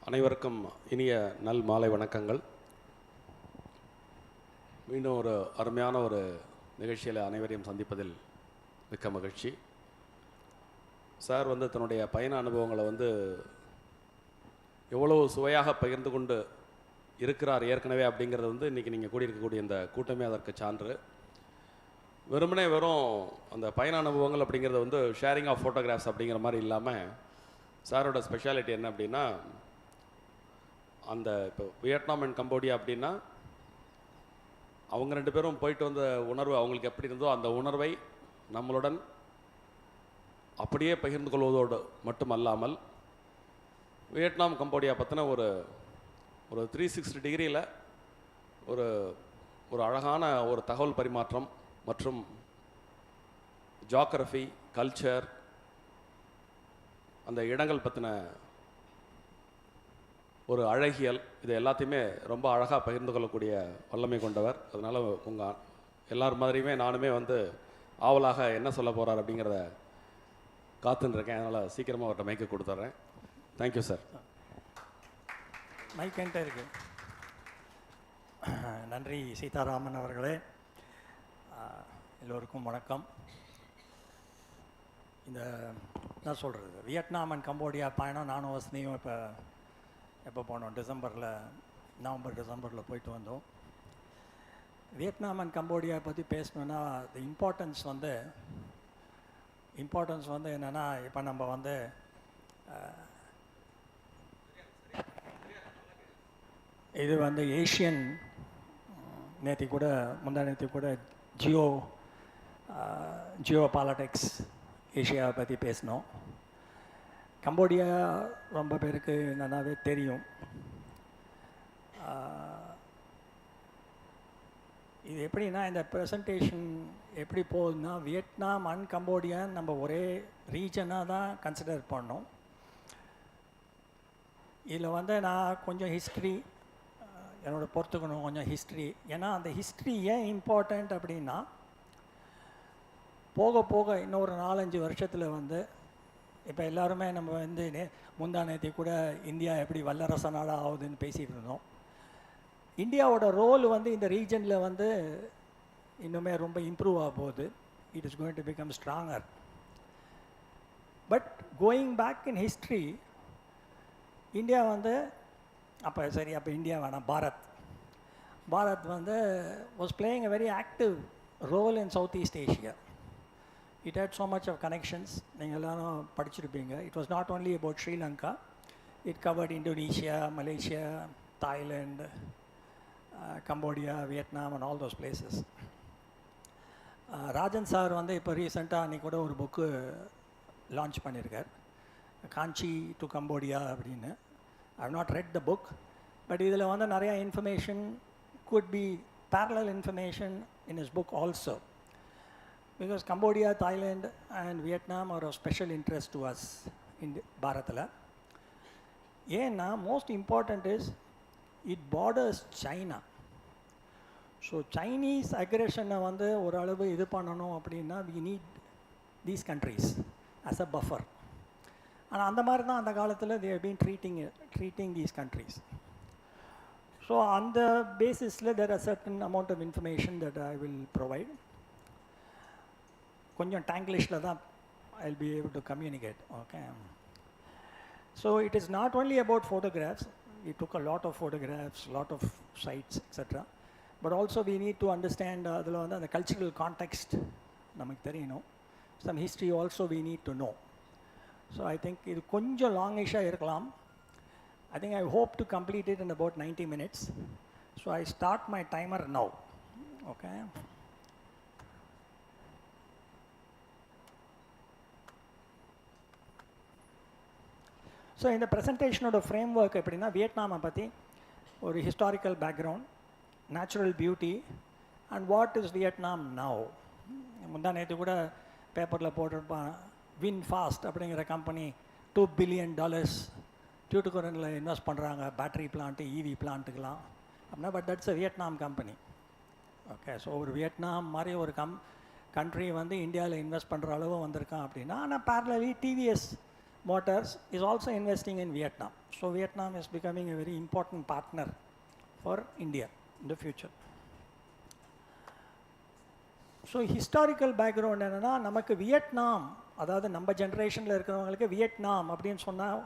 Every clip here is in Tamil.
அனைவருக்கும் இனிய நல் மாலை வணக்கங்கள். மீண்டும் ஒரு அருமையான ஒரு நிகழ்ச்சியில் அனைவரையும் சந்திப்பதில் மிக்க மகிழ்ச்சி. சார் தன்னுடைய பயண அனுபவங்களை எவ்வளவு சுவையாக பகிர்ந்து கொண்டு இருக்கிறார் ஏற்கனவே அப்படிங்கிறது இன்றைக்கி நீங்கள் கூடியிருக்கக்கூடிய இந்த கூட்டமே அதற்கு சான்று. வெறும் அந்த பயண அனுபவங்கள் அப்படிங்கிறது ஷேரிங் ஆஃப் ஃபோட்டோகிராஃப்ஸ் அப்படிங்கிற மாதிரி இல்லாமல் சாரோட ஸ்பெஷாலிட்டி என்ன அப்படின்னா, அந்த இப்போ வியட்நாம் அண்ட் கம்போடியா அப்படின்னா அவங்க ரெண்டு பேரும் போயிட்டு வந்த உணர்வு அவங்களுக்கு எப்படி இருந்தோ அந்த உணர்வை நம்மளுடன் அப்படியே பகிர்ந்து கொள்வதோடு மட்டுமல்லாமல் வியட்நாம் கம்போடியா பற்றின ஒரு 360 டிகிரியில் ஒரு ஒரு அழகான ஒரு தகவல் பரிமாற்றம் மற்றும் ஜியோகிராஃபி, கல்ச்சர், அந்த இடங்கள் பற்றின ஒரு அழகியல், இது எல்லாத்தையுமே ரொம்ப அழகாக பகிர்ந்து கொள்ளக்கூடிய வல்லமை கொண்டவர். அதனால் உங்கள் எல்லார் மாதிரியுமே நானுமே ஆவலாக என்ன சொல்ல போகிறார் அப்படிங்கிறத காத்துன்னு இருக்கேன். அதனால் சீக்கிரமாக அவர்கிட்ட மைக்கை கொடுத்துட்றேன். Thank you sir. மைக் என்கிட்ட இருக்கு. நன்றி சீதாராமன் அவர்களே. எல்லோருக்கும் வணக்கம். இந்த என்ன சொல்கிறது, வியட்நாம் அண்ட் கம்போடியா பயணம் நானும் வசதியும் எப்போ போனோம், நவம்பர் டிசம்பரில் போயிட்டு வந்தோம். வியட்நாம் அண்ட் கம்போடியா பற்றி பேசணுன்னா இம்பார்ட்டன்ஸ் என்னென்னா, இப்போ நம்ம இது ஏஷியன், முந்தா நேற்று கூட ஜியோ பாலிட்டிக்ஸ் ஏஷியாவை பற்றி பேசினோம். கம்போடியா ரொம்ப பேருக்கு நல்லாவே தெரியும். இது எப்படின்னா, இந்த ப்ரெசன்டேஷன் எப்படி போகுதுன்னா, வியட்நாம் அண்ட் கம்போடியா நம்ம ஒரே ரீஜனாக தான் கன்சிடர் பண்ணோம். இதில் நான் கொஞ்சம் ஹிஸ்ட்ரி என்னோட பொறுத்துக்கணும், கொஞ்சம் ஹிஸ்ட்ரி. ஏன்னா அந்த ஹிஸ்ட்ரி ஏன் இம்பார்ட்டண்ட் அப்படின்னா, போக போக இன்னொரு 4-5 வருஷத்தில் இப்போ எல்லாருமே நம்ம முந்தா நேற்று கூட இந்தியா எப்படி வல்லரசு நாடாக ஆகுதுன்னு பேசிகிட்டு இருந்தோம். இந்தியாவோட ரோல் இந்த ரீஜனில் இன்னுமே ரொம்ப இம்ப்ரூவ் ஆக போகுது. It is going to become stronger. But going back in history, India அப்போ இந்தியா வேணாம், Bharat was playing a very active role in South east Asia. It had so much of connections. நீங்கள் எல்லாரும் படிச்சிருப்பீங்க. It was not only about Sri Lanka. It covered Indonesia, Malaysia, Thailand, Cambodia, Vietnam and all those places. Rajan sir இப்போ ரீசெண்டாக அன்றைக்கி கூட ஒரு புக்கு லான்ச் பண்ணியிருக்கார், காஞ்சி டு கம்போடியா அப்படின்னு. I have not read the book, but இதில் நிறையா information could be parallel information in his book also. Because Cambodia, Thailand and Vietnam are of special interest to us in Bharatala. ஏன்னா most important is it borders China. So Chinese aggression ஒரு அளவு இது பண்ணணும் அப்படின்னா we need these countries as a buffer. ஆனால் அந்த மாதிரி தான் அந்த காலத்தில் they have been treating these countries. So on the basis there are certain amount of information that I will provide. கொஞ்சம் டாங்கிலிஷில் தான் I'll be able to communicate. Okay. So it is not only about photographs. We took a lot of photographs, lot of sites, etc. But also we need to understand the cultural context. நமக்கு தெரியணும். Some history also we need to know. So I think இது கொஞ்சம் லாங்கிஷாக இருக்கலாம். I think I hope to complete it in about 90 minutes. So I start my timer now. Okay. So இந்த ப்ரெசன்டேஷனோட ஃப்ரேம் ஒர்க் எப்படின்னா, வியட்நாமை பற்றி ஒரு historical background, natural beauty and what is Vietnam now. முந்தா நேற்று கூட பேப்பரில் போட்டிருப்பான், வின் ஃபாஸ்ட் அப்படிங்கிற கம்பெனி $2 billion டியூட்டுக்குரனில் இன்வெஸ்ட் பண்ணுறாங்க, பேட்டரி பிளான்ட்டு, இவி பிளான்ட்டுக்கெலாம் அப்படின்னா. But that's a Vietnam company. Okay. So ஒரு வியட்நாம் மாதிரி ஒரு கண்ட்ரி இந்தியாவில் இன்வெஸ்ட் பண்ணுற அளவு வந்திருக்கான் அப்படின்னா. ஆனால் பேரலி TVS Motors is also investing in Vietnam. So Vietnam is becoming a very important partner for India in the future. So historical background என்னென்னா, நமக்கு வியட்நாம், அதாவது நம்ம ஜென்ரேஷனில் இருக்கிறவங்களுக்கு வியட்நாம் அப்படின்னு சொன்னால்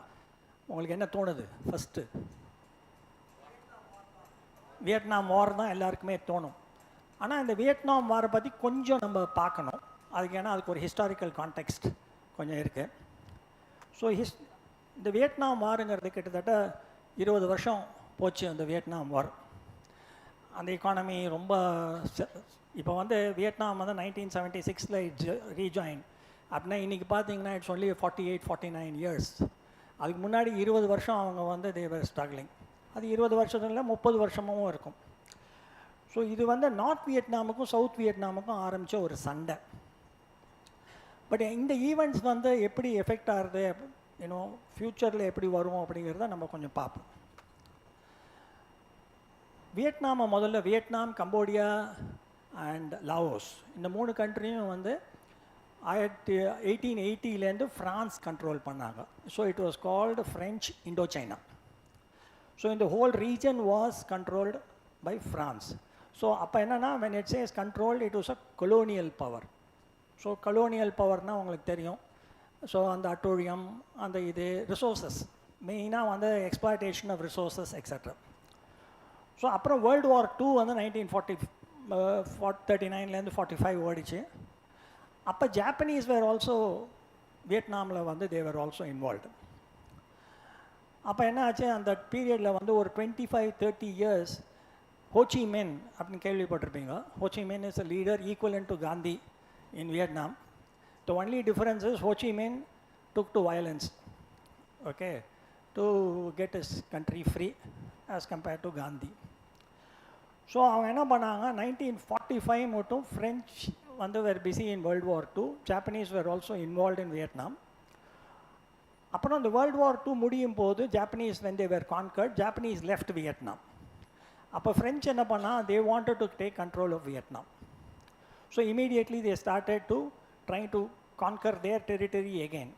உங்களுக்கு என்ன தோணுது? ஃபஸ்ட்டு வியட்நாம் வார் தான் எல்லாருக்குமே தோணும். ஆனால் இந்த வியட்நாம் வாரை பற்றி கொஞ்சம் நம்ம பார்க்கணும். அதுக்கு ஏன்னா அதுக்கு ஒரு ஹிஸ்டாரிக்கல் கான்டெக்ஸ்ட் கொஞ்சம் இருக்குது. ஸோ இந்த வியட்நாம் வாருங்கிறது கிட்டத்தட்ட 20 வருஷம் போச்சு. அந்த வியட்நாம் வார் அந்த எக்கானமி ரொம்ப இப்போ வந்து வியட்நாம் வந்து 1976 ரீஜாயின் அப்படின்னா இன்றைக்கி பார்த்தீங்கன்னா இட்ஸ் ஒன்லி 48-49 இயர்ஸ். அதுக்கு முன்னாடி 20 வருஷம் அவங்க வந்து தேவர் ஸ்ட்ரகிளிங். அது 20 வருஷத்துல 30 வருஷமும் இருக்கும். ஸோ இது வந்து நார்த் வியட்நாமுக்கும் சவுத் வியட்நாமுக்கும் ஆரம்பித்த ஒரு சண்டை. பட் இந்த ஈவெண்ட்ஸ் வந்து எப்படி எஃபெக்ட் ஆகுது, இன்னும் ஃப்யூச்சரில் எப்படி வரும் அப்படிங்கிறத நம்ம கொஞ்சம் பார்ப்போம். வியட்நாமை முதல்ல வியட்நாம், கம்போடியா அண்ட் லாவோஸ் இந்த 3 கண்ட்ரியும் வந்து 1880 ஃப்ரான்ஸ் கண்ட்ரோல் பண்ணாங்க. So it was called French Indo China. So இந்த whole region was controlled by France. So அப்போ என்னென்னா when it says controlled, it was a colonial power. So colonial பவர்னால் உங்களுக்கு தெரியும். ஸோ அந்த அட்டோரியம், அந்த இது ரிசோர்ஸஸ், மெயினாக வந்து exploitation of resources etcetera. So அப்புறம் வேர்ல்டு வார் 2 வந்து 1939 45 ஓடிச்சு. அப்போ ஜாப்பனீஸ் வேர் ஆல்சோ வியட்நாமில் வந்து தேவர் ஆல்சோ இன்வால்வ்டு. அப்போ என்ன ஆச்சு, அந்த பீரியடில் வந்து ஒரு 25-30 இயர்ஸ் ஹோச்சி மின் அப்படின்னு கேள்விப்பட்டிருப்பீங்க. ஹோச்சி மின் is a leader equivalent to Gandhi in Vietnam. The only difference is Ho Chi Minh took to violence, okay, to get his country free as compared to Gandhi. So அவங்க என்ன பண்ணாங்க, 1945 மட்டும் French வந்து were busy in World War II. Japanese were also involved in Vietnam. அப்புறம் அந்த World War II முடியும் போது Japanese, when they were conquered, Japanese left Vietnam. அப்போ French என்ன பண்ணா, they wanted to take control of Vietnam. So immediately they started to trying to conquer their territory again.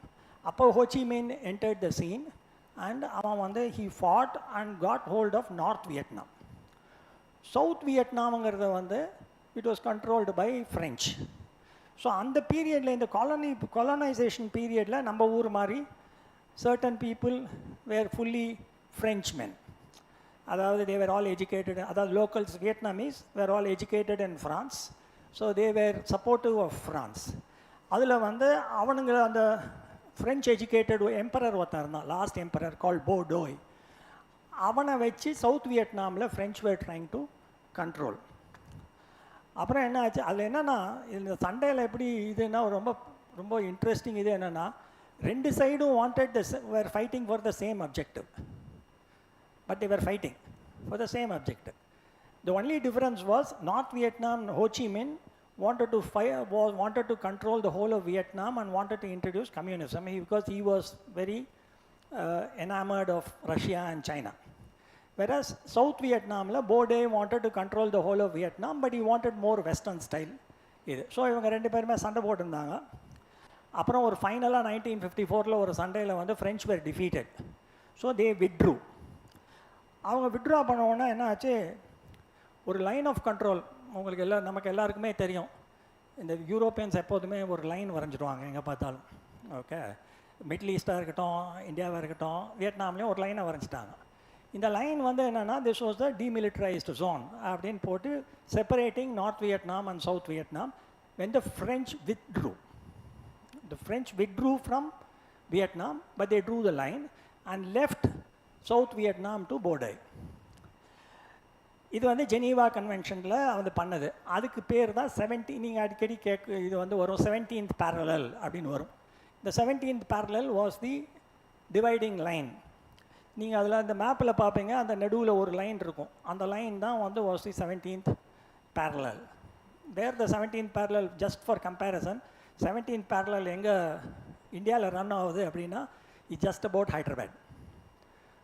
Appo Ho Chi Minh entered the scene and he fought and got hold of North Vietnam. South Vietnam it was controlled by French. So on the period, in the colonization period, நம்ம ஊர் மாதிரி certain people were fully Frenchmen. அதாவது they were all educated, அதாவது locals Vietnamese were all educated in France. So they were supportive of France. அதில் வந்து அவனுங்க அந்த ஃப்ரெஞ்ச் எஜுகேட்டட் எம்பரர் ஒருத்தர் இருந்தான், லாஸ்ட் எம்பரர் கால் போடோய். அவனை வச்சு சவுத் வியட்நாமில் French where trying to control. அப்புறம் என்ன ஆச்சு, அதில் என்னென்னா இந்த சண்டையில் எப்படி இதுன்னா ரொம்ப ரொம்ப இன்ட்ரெஸ்டிங். இது என்னென்னா, 2 சைடும் wanted were fighting for the same objective, but they were fighting for the same objective. The only difference was North Vietnam, Ho Chi Minh wanted to control the whole of Vietnam and wanted to introduce communism because he was very enamored of Russia and China. Whereas South Vietnam, Bo Day wanted to control the whole of Vietnam, but he wanted more Western style. So இவங்க 2 பேருமே சண்டை போட்டிருந்தாங்க. அப்புறம் ஒரு ஃபைனலாக 1954 ஒரு சண்டையில் வந்து French were defeated. So they withdrew. அவங்க வித்ட்ரா பண்ண உடனே என்ன ஆச்சு, ஒரு லைன் ஆஃப் கண்ட்ரோல் உங்களுக்கு நமக்கு எல்லாருக்குமே தெரியும். இந்த யூரோப்பியன்ஸ் எப்போதுமே ஒரு லைன் வரைஞ்சிடுவாங்க எங்கே பார்த்தாலும். ஓகே, மிடில் ஈஸ்ட்டாக இருக்கட்டும், இந்தியாவாக இருக்கட்டும், வியட்நாம்லேயும் ஒரு லைனை வரைஞ்சிட்டாங்க. இந்த லைன் வந்து என்னென்னா, திஸ் வாஸ் த டீமிலிட்டரைஸ்டு ஜோன் அப்படின்னு போட்டு separating north Vietnam and south Vietnam. when the French withdrew from Vietnam, but they drew the line and left South Vietnam to Bodai. இது வந்து ஜெனீவா கன்வென்ஷனில் வந்து பண்ணது. அதுக்கு பேர் தான் 17, நீங்கள் அடிக்கடி இது வந்து வரும் 17th parallel அப்படின்னு வரும். இந்த 17th parallel was the dividing line. நீங்கள் அதில் அந்த மேப்பில் பார்ப்பீங்க, அந்த நடுவில் ஒரு லைன் இருக்கும். அந்த லைன் தான் வந்து was the 17th parallel. There the 17th parallel, just for comparison, 17th parallel எங்கே இந்தியாவில் ரன் ஆகுது அப்படின்னா, it's just about Hyderabad.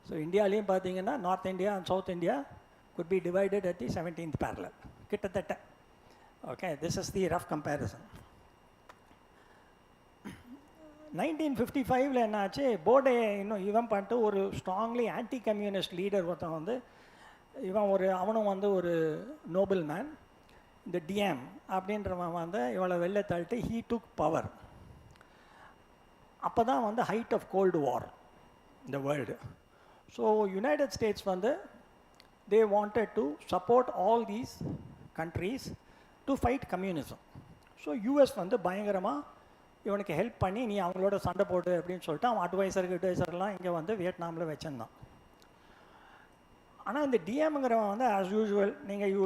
So இந்தியாவிலையும் பார்த்தீங்கன்னா north India and south India could be divided at the 17th parallel. கிட்டத்தட்ட. Okay, this is the rough comparison. 1955 என்ன ஆச்சு, போர்டே இன்னும் இவன் பண்ணிட்டு ஒரு ஸ்ட்ராங்லி ஆன்டி கம்யூனிஸ்ட் லீடர் ஒருத்தன் வந்து அவனும் வந்து ஒரு நோபல் மேன், இந்த டிஎம் அப்படின்றவன் வந்து இவளை வெளில தள்ளிட்டு ஹீ டுக் பவர். அப்போ தான் வந்து ஹைட் ஆஃப் கோல்டு வார் இந்த வேர்ல்டு. ஸோ யுனைடெட் ஸ்டேட்ஸ் வந்து they wanted to support all these countries to fight communism. So US வந்து பயங்கரமாக இவனுக்கு ஹெல்ப் பண்ணி நீ அவங்களோட சண்டை போடு அப்படின்னு சொல்லிட்டு அவன் அட்வைசர்லாம் இங்கே வந்து வியட்நாமில் வச்சுருந்தான். ஆனால் இந்த டிஎம்ங்கிறவன் வந்து ஆஸ் யூஷுவல் நீங்கள் you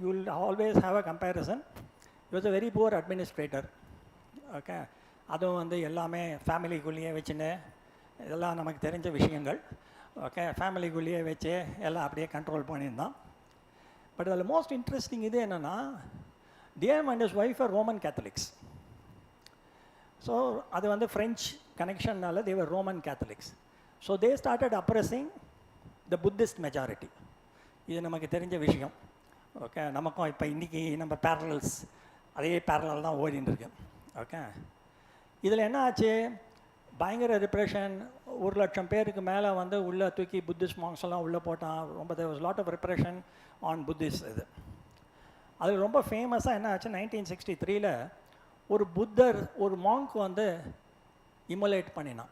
will always have a comparison. It was a very poor administrator. Okay, அதுவும் வந்து எல்லாமே ஃபேமிலிக்குள்ளேயே வச்சுன்னு இதெல்லாம் நமக்கு தெரிஞ்ச விஷயங்கள். ஓகே, ஃபேமிலிக்குள்ளேயே வச்சு எல்லாம் அப்படியே கண்ட்ரோல் பண்ணியிருந்தான். பட் அதில் மோஸ்ட் இன்ட்ரெஸ்டிங் இது என்னென்னா, Diem and his wife are Roman Catholics. So அது வந்து ஃப்ரெஞ்ச் கனெக்ஷன்னால they were Roman Catholics. So they started oppressing the Buddhist majority. இது நமக்கு தெரிஞ்ச விஷயம். ஓகே, நமக்கும் இப்போ இன்றைக்கி நம்ம பேரலல்ஸ் அதே பேரலல் தான் ஓடின்னு இருக்கு. ஓகே, இதில் என்ன ஆச்சு, பயங்கர ரிப்ரெஷன். 1,00,000 பேருக்கு மேலே வந்து உள்ளே தூக்கி புத்திஸ்ட் மாங்ஸ் எல்லாம் உள்ளே போட்டான். ரொம்ப there was lot of repression on Buddhist. இது அதில் ரொம்ப ஃபேமஸாக என்ன ஆச்சு, 1963 ஒரு புத்தர் ஒரு மாங்க் வந்து இமோலேட் பண்ணினான்,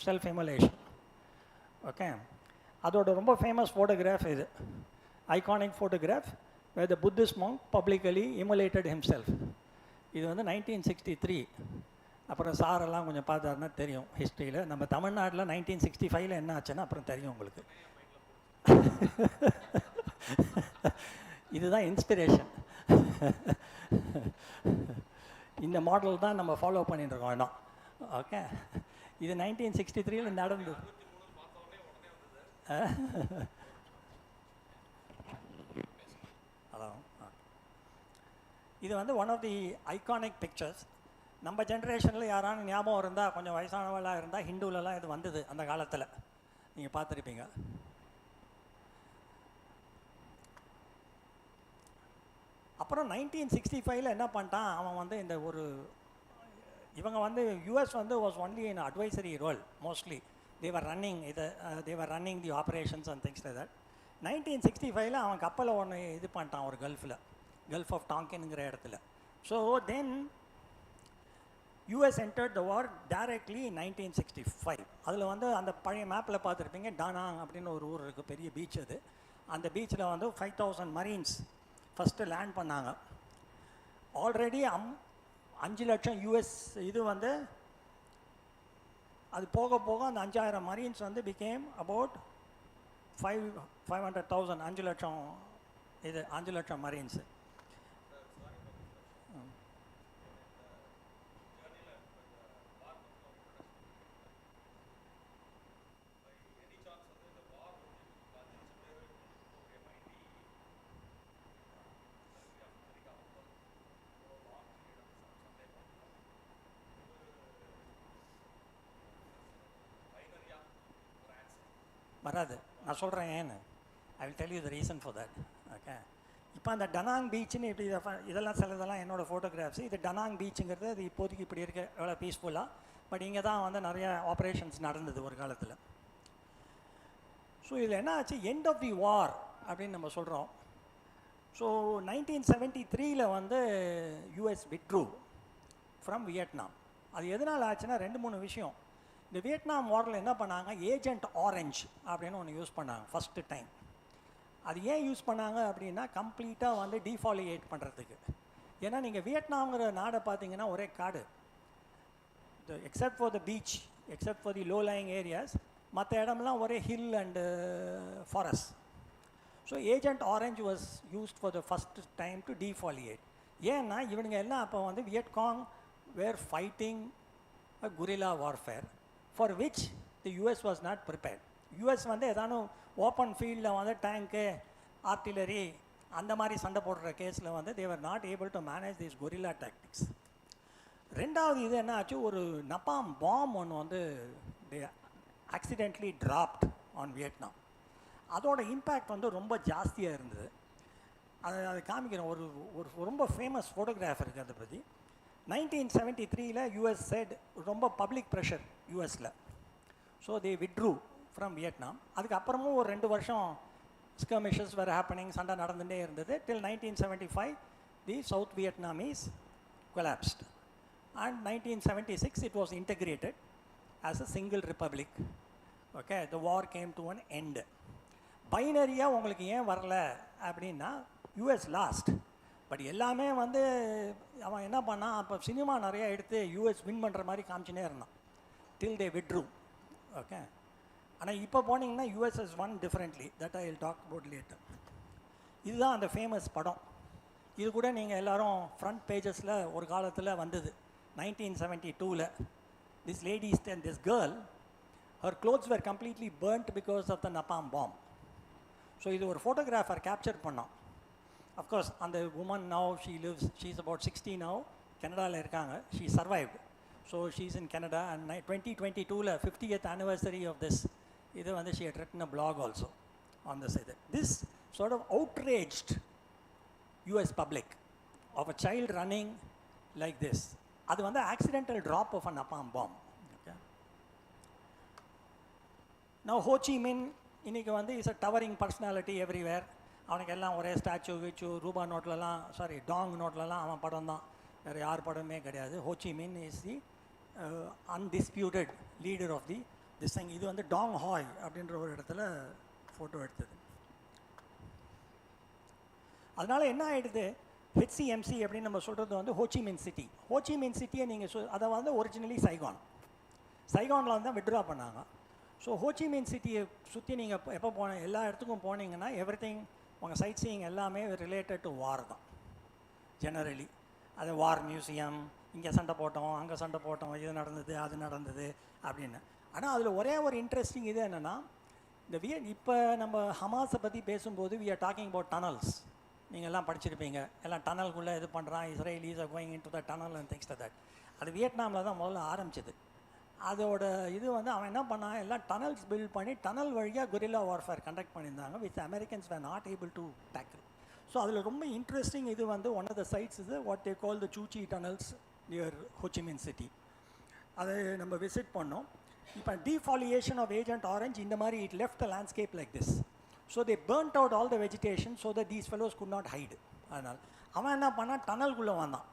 செல்ஃப் இமோலேஷன். ஓகே, அதோட ரொம்ப ஃபேமஸ் ஃபோட்டோகிராஃப் இது, ஐகானிக் ஃபோட்டோகிராஃப் வேர் த புத்திஸ்ட் மாங்க் பப்ளிக்கலி இமோலேட்டட் ஹிம்செல்ஃப். இது வந்து 1963. அப்புறம் சாரெல்லாம் கொஞ்சம் பார்த்தாருன்னா தெரியும் ஹிஸ்ட்ரியில். நம்ம தமிழ்நாட்டில் 1965 என்ன ஆச்சுன்னா அப்புறம் தெரியும் உங்களுக்கு. இதுதான் இன்ஸ்பிரேஷன். இந்த மாடல் தான் நம்ம ஃபாலோ பண்ணிட்டு இருக்கோம் இன்னும். ஓகே, இது 1963 நடந்தது. ஹலோ, இது வந்து one of the iconic pictures. நம்ம ஜென்ரேஷனில் யாரான ஞாபகம் இருந்தால், கொஞ்சம் வயசானவளாக இருந்தால், ஹிந்துலலாம் இது வந்தது அந்த காலத்தில், நீங்கள் பார்த்துருப்பீங்க. அப்புறம் 1965 என்ன பண்ணிட்டான் அவன் வந்து, இந்த ஒரு இவங்க வந்து யூஎஸ் வந்து was only in advisory role mostly. They were running the operations and things like that. 1965 அவன் கப்பலை ஒன்று இது பண்ணிட்டான் ஒரு கல்ஃப் ஆஃப் டாங்கின்ங்கிற இடத்துல. ஸோ தென் யூஎஸ் என்டர்ட் த வார் டைரக்ட்லி 1965. அதில் வந்து அந்த பழைய மேப்பில் பார்த்துருப்பீங்க, டானாங் அப்படின்னு ஒரு ஊர் இருக்குது, பெரிய பீச் அது. அந்த பீச்சில் வந்து 5,000 மரீன்ஸ் ஃபஸ்ட்டு லேண்ட் பண்ணாங்க. ஆல்ரெடி 5 லட்சம் யூஎஸ் இது வந்து அது போக போக அந்த 5,000 மரீன்ஸ் வந்து பிகேம் அபவுட் 500,000. 5 லட்சம் இது 5 லட்சம் மரீன்ஸு. வராது, நான் சொல்கிறேன் ஏன்னு. I will tell you the reason for that. Okay, இப்போ அந்த டனாங் பீச்சுன்னு இப்படி இதெல்லாம் சிலதெல்லாம் என்னோடய ஃபோட்டோகிராஃப்ஸ். இது டனாங் பீச்சுங்கிறது அது இப்போதைக்கு இப்படி இருக்க எவ்வளோ பீஸ்ஃபுல்லாக. பட் இங்கே தான் வந்து நிறைய ஆப்ரேஷன்ஸ் நடந்தது ஒரு காலத்தில். ஸோ இதில் என்ன ஆச்சு, எண்ட் ஆஃப் தி வார் அப்படின்னு நம்ம சொல்கிறோம். ஸோ 1973 வந்து யூஎஸ் வித்ட்ரூ ஃப்ரம் வியட்நாம். அது எதனால் ஆச்சுன்னா 2-3 விஷயம். இந்த வியட்நாம் வாரில் என்ன பண்ணாங்க, ஏஜென்ட் ஆரஞ்ச் அப்படின்னு ஒன்று யூஸ் பண்ணாங்க ஃபஸ்ட்டு டைம். அது ஏன் யூஸ் பண்ணாங்க அப்படின்னா, கம்ப்ளீட்டாக வந்து டீஃபாலியேட் பண்ணுறதுக்கு. ஏன்னா நீங்கள் வியட்நாம்ங்கிற நாடை பார்த்தீங்கன்னா ஒரே காடு, except for the beach, except for the low lying areas, மற்ற இடம்லாம் ஒரே hill and forest. So Agent Orange was used for the first time to defoliate. ஏன்னா இவனுங்க எல்லாம் அப்போ வந்து Viet Cong were fighting a guerrilla warfare for which the US was not prepared. US வந்து ஏதானும் ஓப்பன் ஃபீல்டில் வந்து டேங்க்கு, ஆர்டிலரி அந்த மாதிரி சண்டை போடுற கேஸில் வந்து they were not able to manage these guerrilla tactics. ரெண்டாவது இது என்ன ஆச்சு, ஒரு நப்பாம் பாம் ஒன்று வந்து they accidentally dropped on Vietnam. அதோட இம்பேக்ட் வந்து ரொம்ப ஜாஸ்தியாக இருந்தது. அதை காமிக்கிறேன். ஒரு ரொம்ப ஃபேமஸ் ஃபோட்டோகிராஃபர் இருக்குது அதை பற்றி. 1973 யூஎஸ் said ரொம்ப பப்ளிக் ப்ரெஷர் யூஎஸில், so they withdrew from Vietnam. அதுக்கப்புறமும் ஒரு 2 வருஷம் skirmishes were happening, சண்டை நடந்துகிட்டே இருந்தது. till 1975 the South Vietnamese collapsed, and 1976 it was integrated as a single republic. Okay, the war came to an end. பைனரியாக உங்களுக்கு ஏன் வரல அப்படின்னா யூஎஸ் லாஸ்ட். பட் எல்லாமே வந்து அவன் என்ன பண்ணான், அப்போ சினிமா நிறையா எடுத்து யூஎஸ் வின் பண்ணுற மாதிரி காமிச்சினே இருந்தான் till they withdrew. ஓகே, ஆனால் இப்போ போனீங்கன்னா US has won differently, that I will talk about later. இதுதான் அந்த ஃபேமஸ் படம். இது கூட நீங்கள் எல்லோரும் ஃப்ரண்ட் பேஜஸில் ஒரு காலத்தில் வந்தது 1972. This lady and this girl, her clothes were completely burnt because of the napalm bomb. So இது ஒரு ஃபோட்டோகிராஃபர் கேப்சர் பண்ணோம். அஃப்கோர்ஸ் அந்த woman now she's about 60 now, கனடாவில் இருக்காங்க. She survived, so she's in Canada. And 2022 50th anniversary of this இது வந்து she had written a blog also on this. This sort of outraged US public of a child running like this. அது வந்து accidental drop of a napalm bomb. Okay. Now Ho Chi Minh இன்றைக்கி வந்து is a towering personality everywhere. அவனுக்கு எல்லாம் ஒரே ஸ்டாச்சு கிச்சு, ரூபா நோட்லலாம், சாரி டாங் நோட்லலாம் அவன் படம் தான், வேறு யார் படமே கிடையாது. Ho Chi Minh is the undisputed leader of the this thing. இது வந்து டாங் ஹாய் அப்படின்ற ஒரு இடத்துல ஃபோட்டோ எடுத்தது. அதனால் என்ன ஆகிடுது, ஹெச்சிஎம்சி அப்படின்னு நம்ம சொல்கிறது வந்து ஹோச்சிமின் சிட்டி. ஹோச்சிமின் சிட்டியை நீங்கள் அதை வந்து ஒரிஜினலி சைகானில் வந்து தான் விட்ரா பண்ணாங்க. ஸோ ஹோச்சிமின் சிட்டியை சுற்றி நீங்கள் எப்போ எல்லா இடத்துக்கும் போனீங்கன்னா எவ்ரிதிங் உங்கள் சைட் சீயிங் எல்லாமே ரிலேட்டட் டு வார் தான் ஜெனரலி. அது வார் மியூசியம், இங்கே சண்டை போட்டோம், அங்கே சண்டை போட்டோம், இது நடந்தது அது நடந்தது அப்படின்னு. ஆனால் அதில் ஒரே ஒரு இன்ட்ரெஸ்டிங் இது என்னென்னா, இந்த இப்போ நம்ம ஹமாஸை பற்றி பேசும்போது we are talking about tunnels. நீங்கள் எல்லாம் படிச்சிருப்பீங்க, எல்லாம் டனல்குள்ளே இது பண்ணுறான், Israelis are going into the tunnel and things that. அது வியட்நாமில் தான் முதல்ல ஆரம்பிச்சது. அதோட இது வந்து அவன் என்ன பண்ணான், எல்லாம் டனல்ஸ் பில்ட் பண்ணி டனல் வழியாக கொரில்லா வார்ஃபேர் கண்டக்ட் பண்ணியிருந்தாங்க, which Americans were not able to tackle. So அதில் ரொம்ப இன்ட்ரெஸ்டிங் இது வந்து ஒன் ஆஃப் த சைட்ஸ் இது what they call the Cu Chi tunnels near Ho Chi Minh city. அதை நம்ம விசிட் பண்ணோம். இப்போ டீஃபாலியேஷன் ஆஃப் ஏஜென்ட் ஆரஞ்ச் இந்த மாதிரி it left the landscape like this. So they burnt out all the vegetation so that these fellows could not hide. அதனால் அவன் என்ன பண்ணால் டனல்குள்ளே வந்தான்.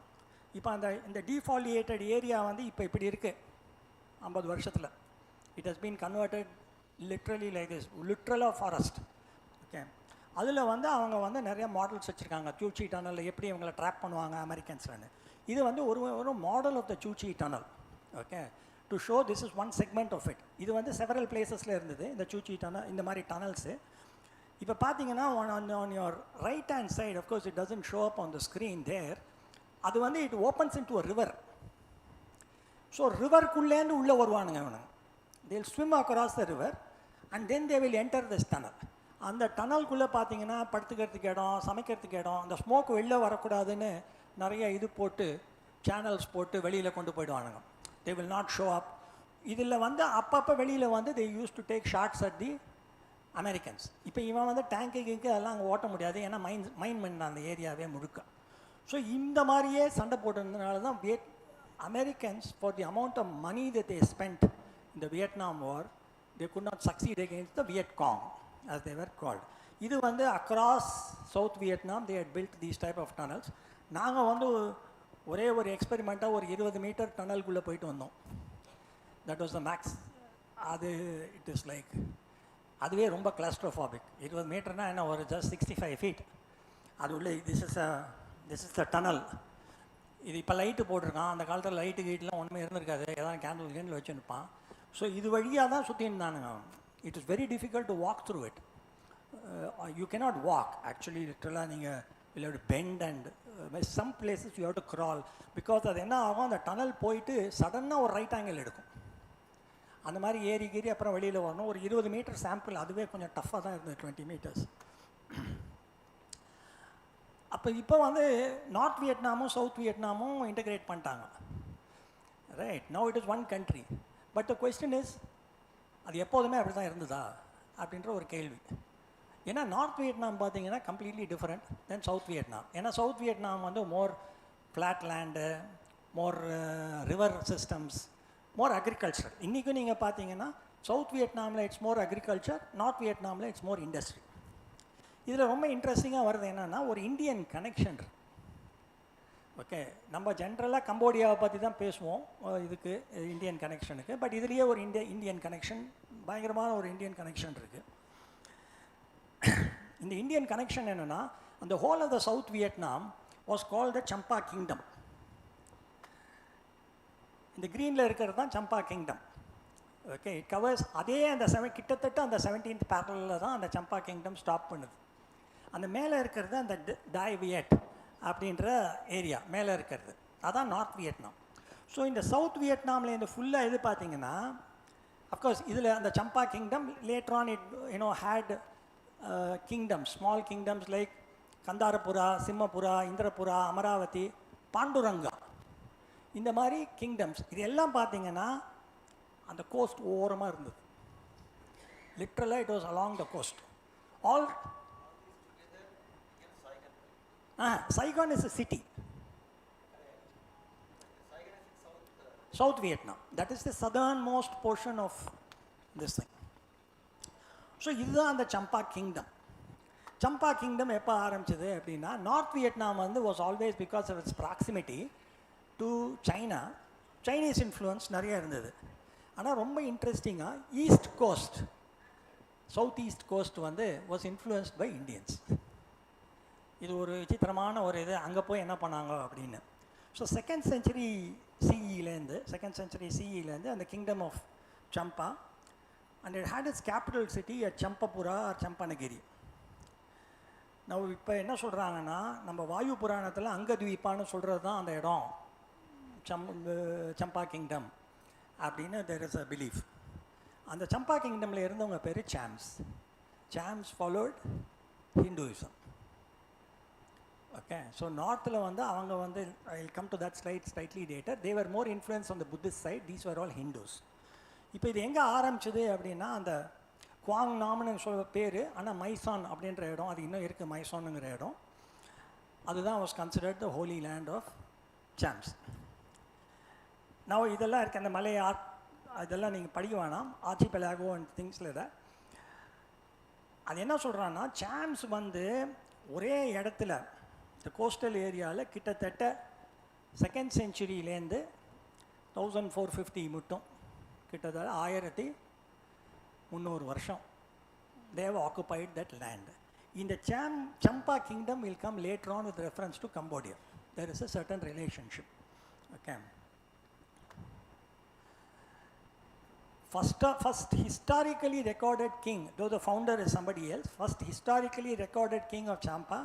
இப்போ இந்த டீஃபாலியேட்டட் ஏரியா வந்து இப்போ இப்படி இருக்குது 50 வருஷத்தில். It has been converted literally like this, லிட்ரலாக ஃபாரஸ்ட். ஓகே, அதில் வந்து அவங்க வந்து நிறைய மாடல்ஸ் வச்சுருக்காங்க. சூச்சி டனலில் எப்படி இவங்களை ட்ராப் பண்ணுவாங்க அமெரிக்கன்ஸ்னு. இது வந்து ஒரு model of the Cu Chi tunnel. Okay, to show this is one segment of it. இது வந்து செவரல் பிளேசஸில் இருந்தது இந்த சூச்சி டனல், இந்த மாதிரி டனல்ஸு. இப்போ பார்த்தீங்கன்னா on your right hand side, of course it doesn't show up on the screen there, அது வந்து it opens in to a river. So ரிவருக்குள்ளேருந்து உள்ளே வருவானுங்க இவனுங்க. They will swim across the river and then they will enter this tunnel. அந்த டனல்குள்ளே பார்த்தீங்கன்னா படுத்துக்கிறதுக்கு இடம், சமைக்கிறதுக்கு இடம், அந்த ஸ்மோக் வெளில வரக்கூடாதுன்னு நிறைய இது போட்டு சேனல்ஸ் போட்டு வெளியில் கொண்டு போயிடுவானுங்க. They will not show up. இதில் வந்து அப்பப்போ வெளியில் வந்து they use to take shots at the Americans. இப்போ இவன் வந்து டேங்க்கு அதெல்லாம் அங்கே ஓட்ட முடியாது, ஏன்னா மைன் பண்ண அந்த ஏரியாவே முழுக்க. ஸோ இந்த மாதிரியே சண்டை போட்டிருந்ததுனால தான் Americans, for the amount of money that they spent in the Vietnam War, they could not succeed against the Viet Cong, as they were called. இது வந்து across South Vietnam they had built these type of tunnels. நாங்கள் வந்து ஒரே ஒரு எக்ஸ்பெரிமெண்ட்டாக ஒரு 20 மீட்டர் டனல்குள்ளே போயிட்டு வந்தோம். That was the max. அது இட் இஸ் லைக் அதுவே ரொம்ப கிளாஸ்ட்ரோஃபாபிக். 20 மீட்டர்னால் என்ன, ஒரு ஜஸ்ட் 65 feet. அது உள்ள திஸ் இஸ் த டனல். இது இப்போ லைட்டு போட்டிருக்கான், அந்த காலத்தில் லைட்டு கீட்டெலாம் ஒன்றுமே இருந்திருக்காது, ஏதாவது கேண்டில் வச்சுருப்பான். ஸோ இது வழியாக தான் சுற்றி இருந்தானுங்க. It is very difficult to walk through it. You cannot walk actually, லிட்டரலாக நீங்கள் will have to bend and some places you have to crawl. Because அது என்ன ஆகும், அந்த டனல் போயிட்டு சடனாக ஒரு ரைட் ஆங்கிள் எடுக்கும். அந்த மாதிரி ஏறி அப்புறம் வெளியில் வரணும். ஒரு 20 மீட்டர் சாம்பிள், அதுவே கொஞ்சம் டஃப்பாக தான் இருந்தது, 20 மீட்டர்ஸ். அப்போ இப்போ வந்து நார்த் வியட்நாமும் சவுத் வியட்நாமும் இன்டகிரேட் பண்ணிட்டாங்க. Right, now it is one country. But the question is, அது எப்போதுமே அப்படி தான் இருந்ததா அப்படின்ற ஒரு கேள்வி. ஏன்னா நார்த் வியட்நாம் பார்த்தீங்கன்னா completely different then south Vietnam. ஏன்னா சவுத் வியட்நாம் வந்து more flat land, more river systems, more agriculture. இன்றைக்கும் நீங்கள் பார்த்தீங்கன்னா சவுத் வியட்நாமில் இட்ஸ் மோர் அக்ரிகல்ச்சர், நார்த் வியட்நாமில் இட்ஸ் மோர் இண்டஸ்ட்ரி. இதில் ரொம்ப இன்ட்ரெஸ்டிங்காக வருது என்னென்னா ஒரு இந்தியன் கனெக்ஷன். ஓகே, நம்ம ஜென்ரலாக கம்போடியாவை பற்றி தான் பேசுவோம் இதுக்கு இந்தியன் கனெக்ஷனுக்கு. பட் இதுலேயே ஒரு இந்தியன் கனெக்ஷன், பயங்கரமான ஒரு இந்தியன் கனெக்ஷன் இருக்குது. இந்த இந்தியன் கனெக்ஷன் என்னென்னா, அந்த whole of the South Vietnam was called the Champa kingdom. இந்த க்ரீனில் இருக்கிறது தான் சம்பா கிங்டம். ஓகே, இட் கவர்ஸ் அதே அந்த கிட்டத்தட்ட அந்த 17th parallel தான் அந்த சம்பா கிங்டம் ஸ்டாப் பண்ணுது. அந்த மேலே இருக்கிறது அந்த டாய் வியட் அப்படின்ற ஏரியா மேலே இருக்கிறது, அதான் நார்த் வியட்நாம். ஸோ இந்த சவுத் வியட்நாமில் இந்த ஃபுல்லாக எது பார்த்தீங்கன்னா, அஃப்கோர்ஸ் இதில் அந்த Champa kingdom later on it had kingdoms, small kingdoms like Kandarapura, Simhapura, Indrapura, Amaravati, Panduranga, இந்த மாதிரி கிங்டம்ஸ். இது எல்லாம் பார்த்தீங்கன்னா அந்த கோஸ்ட் ஓரமாக இருந்தது. லிட்ரலாக it was along the coast. All Saigon is a city. South Vietnam, that is the southernmost portion of this thing. So இதுதான் அந்த சம்பா கிங்டம். சம்பா கிங்டம் எப்போ ஆரம்பிச்சது அப்படின்னா, நார்த் வியட்நாம் வந்து was always because of its proximity to China, Chinese influence நிறைய இருந்தது. ஆனால் ரொம்ப இன்ட்ரெஸ்டிங்காக east coast, south east coast வந்து வாஸ் இன்ஃப்ளூயன்ஸ்ட் பை இண்டியன்ஸ். இது ஒரு விசித்திரமான ஒரு இது. அங்கே போய் என்ன பண்ணாங்க அப்படின்னு. ஸோ செகண்ட் செஞ்சுரி சிஇலேருந்து அந்த kingdom of Samba, and it had its capital city at Champapura or Champanagiri. Now இப்போ என்ன சொல்கிறாங்கன்னா, நம்ம வாயு புராணத்தில் அங்கத்வீபான்னு சொல்கிறது தான் அந்த இடம் சம்பா கிங்டம் அப்படின்னு there is a belief. அந்த சம்பா கிங்டமில் இருந்தவங்க பேர் Sam's followed Hinduism. Okay, so நார்த்தில் வந்து அவங்க வந்து I will come to that slide slightly later. They were more influenced on the Buddhist side. These were all Hindus. இப்போ இது எங்கே ஆரம்பிச்சது அப்படின்னா, அந்த குவாங் நாம்னு சொல்ல பேர், ஆனால் மைசான் அப்படின்ற இடம் அது இன்னும் இருக்குது, மைசானுங்கிற இடம். அதுதான் was considered the holy land of Chams. நான் இதெல்லாம் இருக்குது, அந்த மலை இதெல்லாம் நீங்கள் படிக்க வேணாம், ஆச்சி பெலாகோ அண்ட் திங்ஸில் இதை. அது என்ன சொல்கிறான்னா, சாம்ஸ் வந்து ஒரே இடத்துல இந்த கோஸ்டல் ஏரியாவில் கிட்டத்தட்ட செகண்ட் செஞ்சுரியிலேருந்து 1450 மட்டும், கிட்டத்தட்ட 1300 வருஷம் they have occupied that land. In the Champa kingdom will come later on with reference to Cambodia. There is a certain relationship. Okay. First historically recorded king, though the founder is somebody else, first historically recorded king of Champa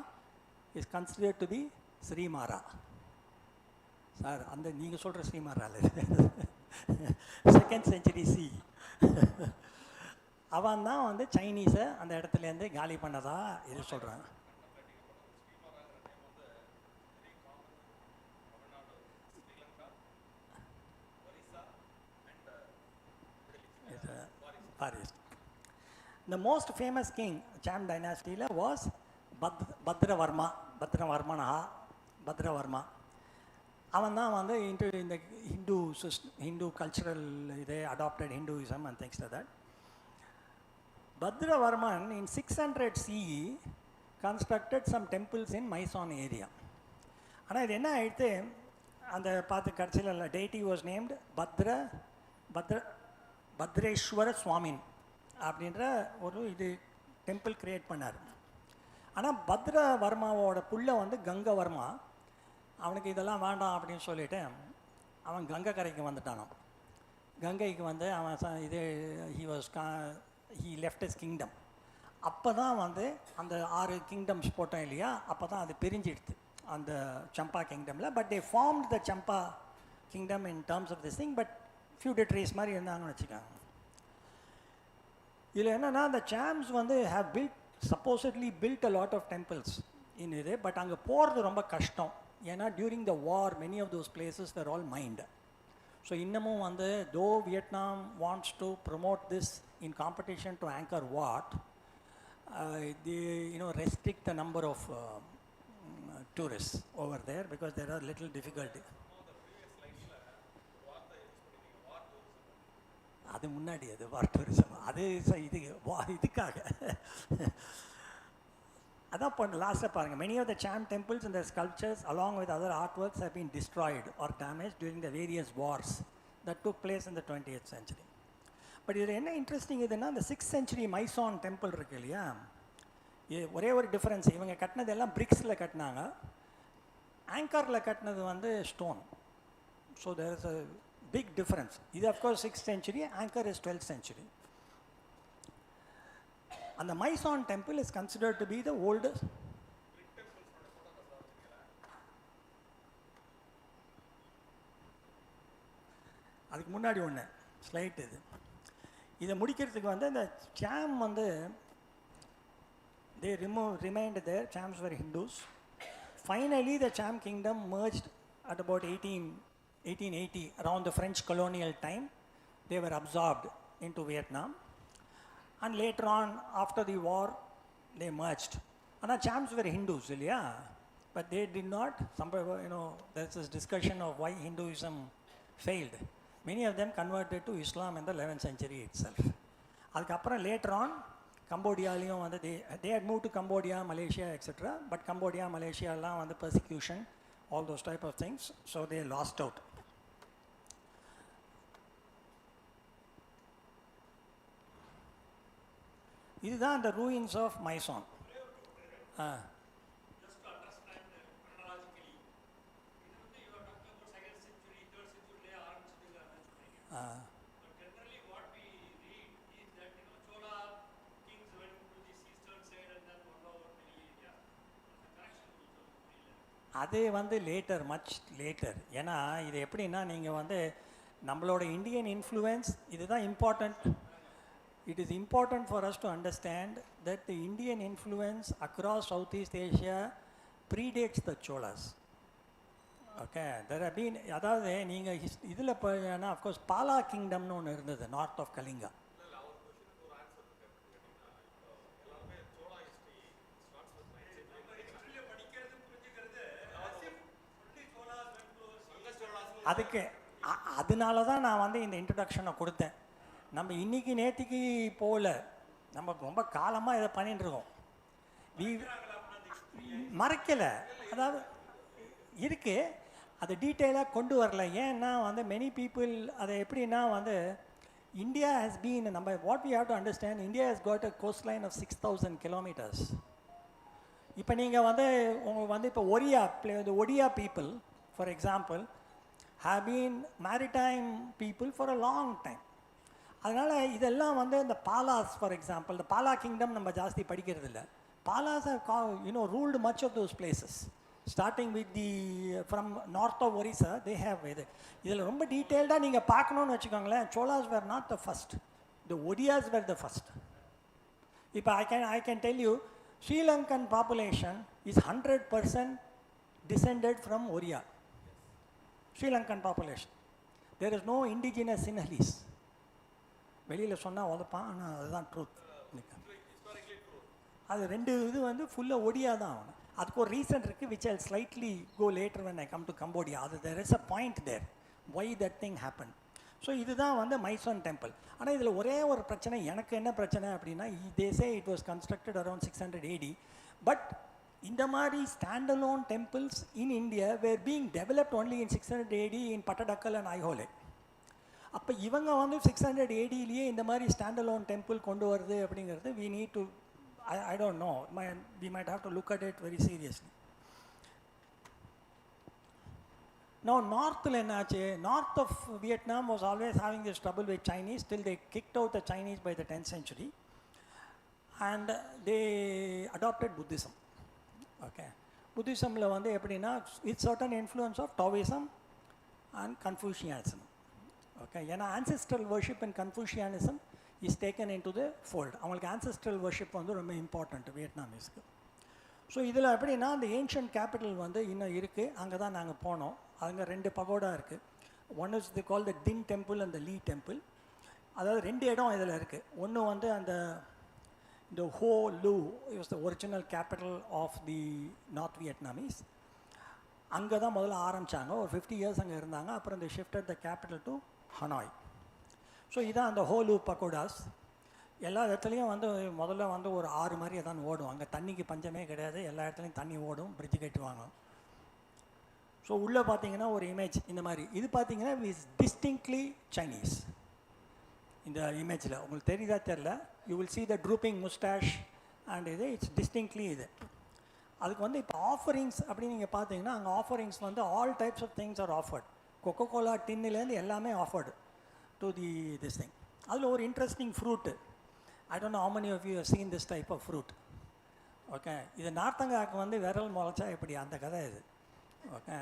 is considered to be Sri Mara. Sir, and நீங்க சொல்ற Sri Mara second century C. அவன் தான் வந்து சைனீஸை அந்த இடத்துலேருந்து காலி பண்ணதா இது சொல்கிறாங்க. The most famous king Cham dynasty was Bhadravarma. அவன் தான் வந்து இந்த ஹிந்து கல்ச்சுரல் இதை adapted Hinduism and things like that. Bhadravarman in 600 CE constructed some temples in My Son area. ஆனால் இது என்ன ஆயிடுத்து, அந்த பார்த்து கடைசியில் deity was named Bhadreswara Swamin அப்படின்ற ஒரு இது டெம்பிள் கிரியேட் பண்ணார். ஆனால் பத்ரவர்மாவோட புள்ள வந்து கங்கவர்மா, அவனுக்கு இதெல்லாம் வேண்டாம் அப்படின்னு சொல்லிவிட்டு அவன் கங்கை கரைக்கு வந்துட்டானான். கங்கைக்கு வந்து அவன் இது he left his kingdom. அப்போ தான் வந்து அந்த 6 கிங்டம்ஸ் போட்டோம் இல்லையா, அப்போ தான் அது பிரிஞ்சிடுது அந்த சம்பா கிங்டமில். But they formed the Champa kingdom in terms of this thing, but feudatories மாதிரி இருந்தாங்கன்னு வச்சுக்காங்க. இதில் என்னென்னா, அந்த சாம்ஸ் வந்து have supposedly built a lot of temples in இது. பட் அங்கே போகிறது ரொம்ப கஷ்டம். ஏன்னா during the war many of those places were all mined. So இன்னமும் வந்து though Vietnam wants to promote this in competition to Angkor what, they restrict the number of tourists over there because there are little difficulty. அது முன்னாடி அது வார் டூரிசம் அது இது இதுக்காக அதான் இப்போ லாஸ்ட்டாக பாருங்கள், many of the Cham temples and the sculptures along with other art works have been destroyed or damage during the various wars that took place in the 20th century. But இதில் என்ன இன்ட்ரெஸ்டிங் இதுன்னா, இந்த 6th century மைசான் டெம்பிள் இருக்கு இல்லையா, ஒரே ஒரு டிஃப்ரென்ஸ், இவங்க கட்டினது எல்லாம் பிரிக்ஸில் கட்டினாங்க, ஆங்கரில் கட்டினது வந்து stone. So there is a big difference. இது of course 6th century, Angkor is 12th century. And the Mysore temple is considered to be the oldest. அதுக்கு முன்னாடி ஒன்று ஸ்லைட் இதை முடிக்கிறதுக்கு வந்து இந்த சாம் வந்து they remained there. Chams were Hindus. Finally the Cham kingdom merged at about 1880, around the French colonial time. They were absorbed into Vietnam. And later on, after the war, they merged. And the Chams were Hindus, yeah, but they did not. There's this discussion of why Hinduism failed. Many of them converted to Islam in the 11th century itself. Adukapra later on, Cambodia, they had moved to Cambodia, Malaysia, etc. But Cambodia, Malaysia, the persecution, all those type of things, so they lost out. இதுதான் the ruins of Mysore. Just to understand chronologically, you are talking about 2nd century, 3rd century ஆரம்பிச்சதுங்க. But generally what we read is that Chola kings went to this eastern side and then won over many areas. The connection அது வந்து லேட்டர், மச் லேட்டர். ஏன்னா இது எப்படின்னா, நீங்கள் வந்து நம்மளோட இந்தியன் இன்ஃப்ளூயன்ஸ் இதுதான் important. It is important for us to understand that the Indian influence across Southeast Asia predates the Cholas. Okay, there have been, அதாவது நீங்கள் இதில் போனா அஃப்கோர்ஸ் பாலா கிங்டம்னு ஒன்று இருந்தது நார்த் ஆஃப் கலிங்கா. அதனால தான் நான் வந்து இந்த இன்ட்ரடக்ஷனை கொடுத்தேன். நம்ம இன்றைக்கி நேற்றுக்கு போகல, நம்ம ரொம்ப காலமாக இதை பண்ணிட்டு இருக்கோம். மறைக்கலை, அதாவது இருக்குது, அதை டீட்டெயிலாக கொண்டு வரல. ஏன்னா வந்து மெனி பீப்புள் அதை எப்படின்னா வந்து இந்தியா ஹேஸ் பீன், நம்ம what we have to understand, India has got a coast line of 6000 kilometers. இப்போ நீங்கள் வந்து உங்களுக்கு வந்து இப்போ Odia people for example have been maritime people for a long time. அதனால் இதெல்லாம் வந்து இந்த பாலாஸ் ஃபார் எக்ஸாம்பிள், இந்த பாலா கிங்டம் நம்ம ஜாஸ்தி படிக்கிறது இல்லை. Palas ruled much of those places starting with from north of Orissa. They have இதில் ரொம்ப டீட்டெயில்டாக நீங்கள் பார்க்கணுன்னு வச்சுக்கோங்களேன். Cholas were not the first, the Odias were the first. இப்போ I can tell you, Sri Lankan population is 100% descended from Oriya. Sri Lankan population. There is no indigenous Sinhalese. வெளியில் சொன்னால் உதப்பான், ஆனால் அதுதான் ட்ரூத். அது ரெண்டு இது வந்து ஃபுல்லாக ஒடியா தான் ஆகணும். அதுக்கு ஒரு ரீசன் இருக்குது, which I slightly go later when I come to Cambodia. அது there is a point there why that thing happened. So இதுதான் வந்து மைசோன் டெம்பிள். ஆனால் இதில் ஒரே ஒரு பிரச்சனை, எனக்கு என்ன பிரச்சனை அப்படின்னா, they say it was constructed around 600 AD, but இந்த மாதிரி standalone temples in India were being developed only in 600 AD in Pattadakal and Aihole. அப்போ இவங்க வந்து 600 ADலேயே இந்த மாதிரி ஸ்டாண்டலோன் டெம்பிள் கொண்டு வருது அப்படிங்கிறது we need to, I don't know, we might have to look at it very seriously. Now northல என்னாச்சு, north of Vietnam was always having this trouble with Chinese till they kicked out the Chinese by the 10th century and they adopted Buddhism. Okay, புத்திசமில் வந்து எப்படின்னா with certain influence of Taoism and Confucianism. Okay, ஏன்னா ancestral worship and Confucianism is taken in to the fold. அவங்களுக்கு ஆன்செஸ்ட்ரல் வர்ஷிப் வந்து ரொம்ப இம்பார்ட்டண்ட் வியட்நாமீஸ்க்கு. ஸோ இதில் எப்படின்னா அந்த ஏன்ஷியன்ட் கேபிட்டல் வந்து இன்னும் இருக்குது, அங்கே தான் நாங்கள் போனோம். அங்கே 2 பகோடா இருக்குது. One is the call the tin temple and the lee temple. அதாவது 2 இடம் இதில் இருக்குது. ஒன்று வந்து அந்த the Ho Lu was the original capital of the North Vietnamese. அங்கே தான் முதல்ல ஆரம்பித்தாங்க. ஒரு 50 years அங்கே இருந்தாங்க. அப்புறம் they shifted the capital to Hanoi. So இதான் அந்த ஹோலு பக்கோடாஸ். எல்லா இடத்துலையும் வந்து முதல்ல வந்து ஒரு ஆறு மாதிரி தான் ஓடும். அங்கே தண்ணிக்கு பஞ்சமே கிடையாது, எல்லா இடத்துலையும் தண்ணி ஓடும், பிரிட்ஜு கட்டுவாங்க. ஸோ உள்ளே பார்த்தீங்கன்னா ஒரு இமேஜ் இந்த மாதிரி. இது பார்த்தீங்கன்னா இஸ் டிஸ்டிங்க்ட்லி சைனீஸ். இந்த இமேஜில் உங்களுக்கு தெரியுதா தெரில, you will see the drooping mustache and இது இட்ஸ் டிஸ்டிங்க்ட்லி இது. அதுக்கு வந்து இப்போ ஆஃபரிங்ஸ் அப்படின்னு நீங்கள் பார்த்தீங்கன்னா அங்கே ஆஃபரிங்ஸ் வந்து all types of things are offered. Coca Cola டின்னுலேருந்து எல்லாமே offered to the this thing. அதில் ஒரு interesting fruit, I don't know how many of you have seen this type of fruit. Okay, இது நார்த்தங்காய்க்கு வந்து விரல் முளைச்சா எப்படி அந்த கதை இது. Okay,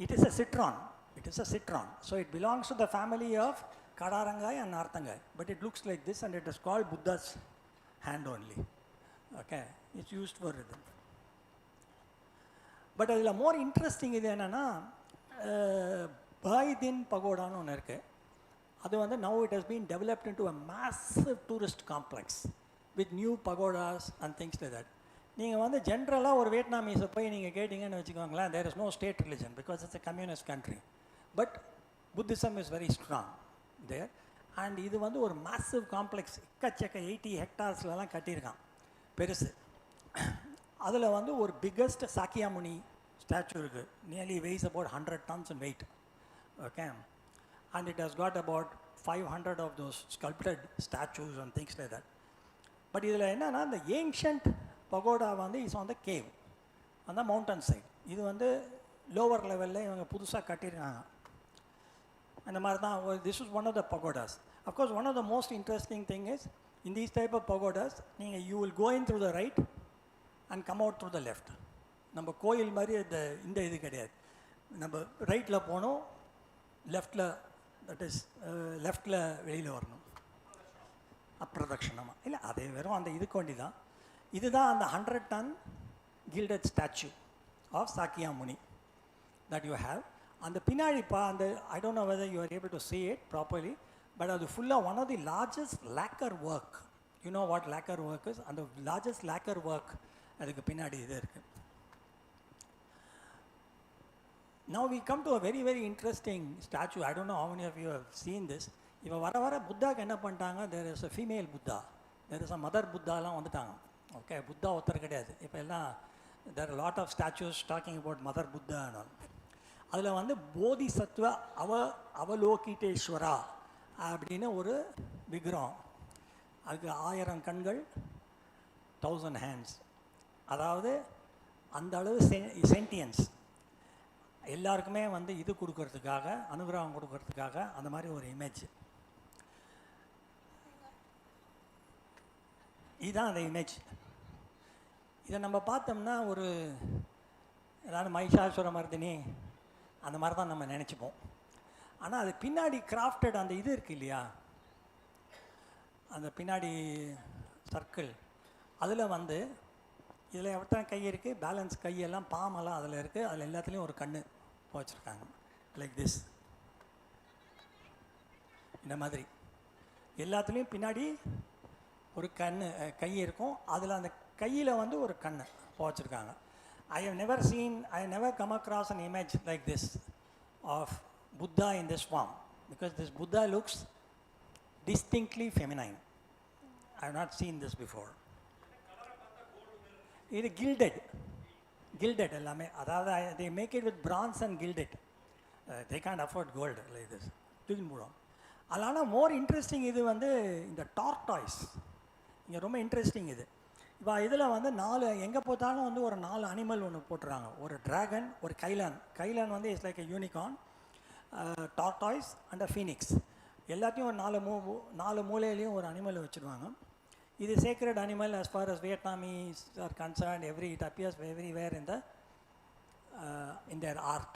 it is a citron. It is a citron. So it belongs to the family of Kadarangai and Narthangai. But it looks like this and it is called Buddha's hand only. Okay, it's used for it. But அதில் more interesting இது என்னென்னா பாய்தின் பகோடான்னு ஒன்று இருக்குது. அது வந்து now it has been developed into a massive tourist complex with new pagodas and things like that. நீங்கள் வந்து ஜென்ரலாக ஒரு வியட்நாமீஸை போய் நீங்கள் கேட்டிங்கன்னு வச்சுக்கோங்களேன், there is no state religion because it's a communist country. But Buddhism is very strong there. And இது வந்து ஒரு massive complex, எக்கச்சக்க 80 hectaresலாம் கட்டியிருக்கான், பெருசு. அதில் வந்து ஒரு பிக்கஸ்ட் சாக்கியாமுனி ஸ்டாச்சு இருக்குது, nearly weighs about 100 tons in weight. Okay, and it has got about 500 of those sculpted statues and things like that. But இதில் என்னென்னா இந்த ஏன்ஷியன்ட் பகோடா வந்து இஸ் ஆன் த கேவ், அந்த மவுண்டன் சைட். இது வந்து லோவர் லெவலில் இவங்க புதுசாக கட்டியிருக்காங்க. அந்த மாதிரி தான் this is one of the pagodas. Of course one of the most interesting thing is in these type of pagodas நீங்கள் you will go in through the right and come out through the left. நம்ம கோயில் மாதிரி இந்த இது கிடையாது. நம்ம ரைட்டில் போகணும், லெஃப்டில் தட் இஸ் லெஃப்டில் வெளியில் வரணும், அப்பிரதட்சணமாக இல்லை, அதே வெறும் அந்த இதுக்கு வேண்டி தான். இதுதான் அந்த 100 ton gilded statue of Sakyamuni that you have. அந்த பின்னாடிப்பா அந்த I don't know whether you are able to see it properly, but அது ஃபுல்லாக one of the largest lacquer work. You know what lacquer work is? அந்த லார்ஜஸ்ட் லேக்கர் ஒர்க் அதுக்கு பின்னாடி இது இருக்குது. Now we come to a very very interesting statue. I don't know how many of you have seen this. இப்போ வர புத்தாக்கு என்ன பண்ணிட்டாங்க, there is a female Buddha, there is a mother Buddhaலாம் வந்துட்டாங்க. ஓகே, புத்தா ஒருத்தர் கிடையாது. இப்போ எல்லாம் there are a lot of statues talking about mother Buddha and all. அதில் வந்து போதிசத்வ அவலோகிதேஸ்வரா அப்படின்னு ஒரு விக்கிரகம். அதுக்கு 1000 கண்கள், 1000 hands. அதாவது அந்த அளவு சென்டியன்ஸ் எல்லாருக்குமே வந்து இது கொடுக்கறதுக்காக, அனுகிரகம் கொடுக்கறதுக்காக அந்த மாதிரி ஒரு இமேஜ். இதுதான் அந்த இமேஜ். இதை நம்ம பார்த்தோம்னா ஒரு ஏதாவது மகிஷாசுர மர்தினி அந்த மாதிரி தான் நம்ம நினச்சிப்போம். ஆனால் அது பின்னாடி கிராஃப்டட் அந்த இது இருக்குது இல்லையா, அந்த பின்னாடி சர்க்கிள், அதில் வந்து இதில் எவ்வளோ கை இருக்குது, பேலன்ஸ் கையெல்லாம் பாமெல்லாம் அதில் இருக்குது. அதில் எல்லாத்துலேயும் ஒரு கண்ணு வச்சுருக்காங்க, லைக் திஸ். இந்த மாதிரி எல்லாத்துலேயும் பின்னாடி ஒரு கை இருக்கும். அதில் அந்த கையில் வந்து ஒரு கண்ணு வச்சுருக்காங்க. I have never come across an image like this of Buddha in this form, because this Buddha looks distinctly feminine. I have not seen this before. இது gilded எல்லாமே. அதாவது they make it with bronze and gild it. They can't afford gold like this. தூக்கின்னு போடுவோம். அதனால் மோர் இன்ட்ரெஸ்டிங் இது வந்து இந்த டார்டாய்ஸ். இங்கே ரொம்ப இன்ட்ரெஸ்டிங் இது. இப்போ இதில் வந்து 4 எங்கே பார்த்தாலும் வந்து ஒரு 4 அனிமல் ஒன்று போட்டுறாங்க. ஒரு ட்ராகன், ஒரு கைலான் வந்து it's like a unicorn, tortoise and a Phoenix. எல்லாத்தையும் ஒரு 4 மூலையிலையும் ஒரு அனிமல் வச்சுருவாங்க. இது sacred animal as far as Vietnamese are concerned. It appears everywhere in their art.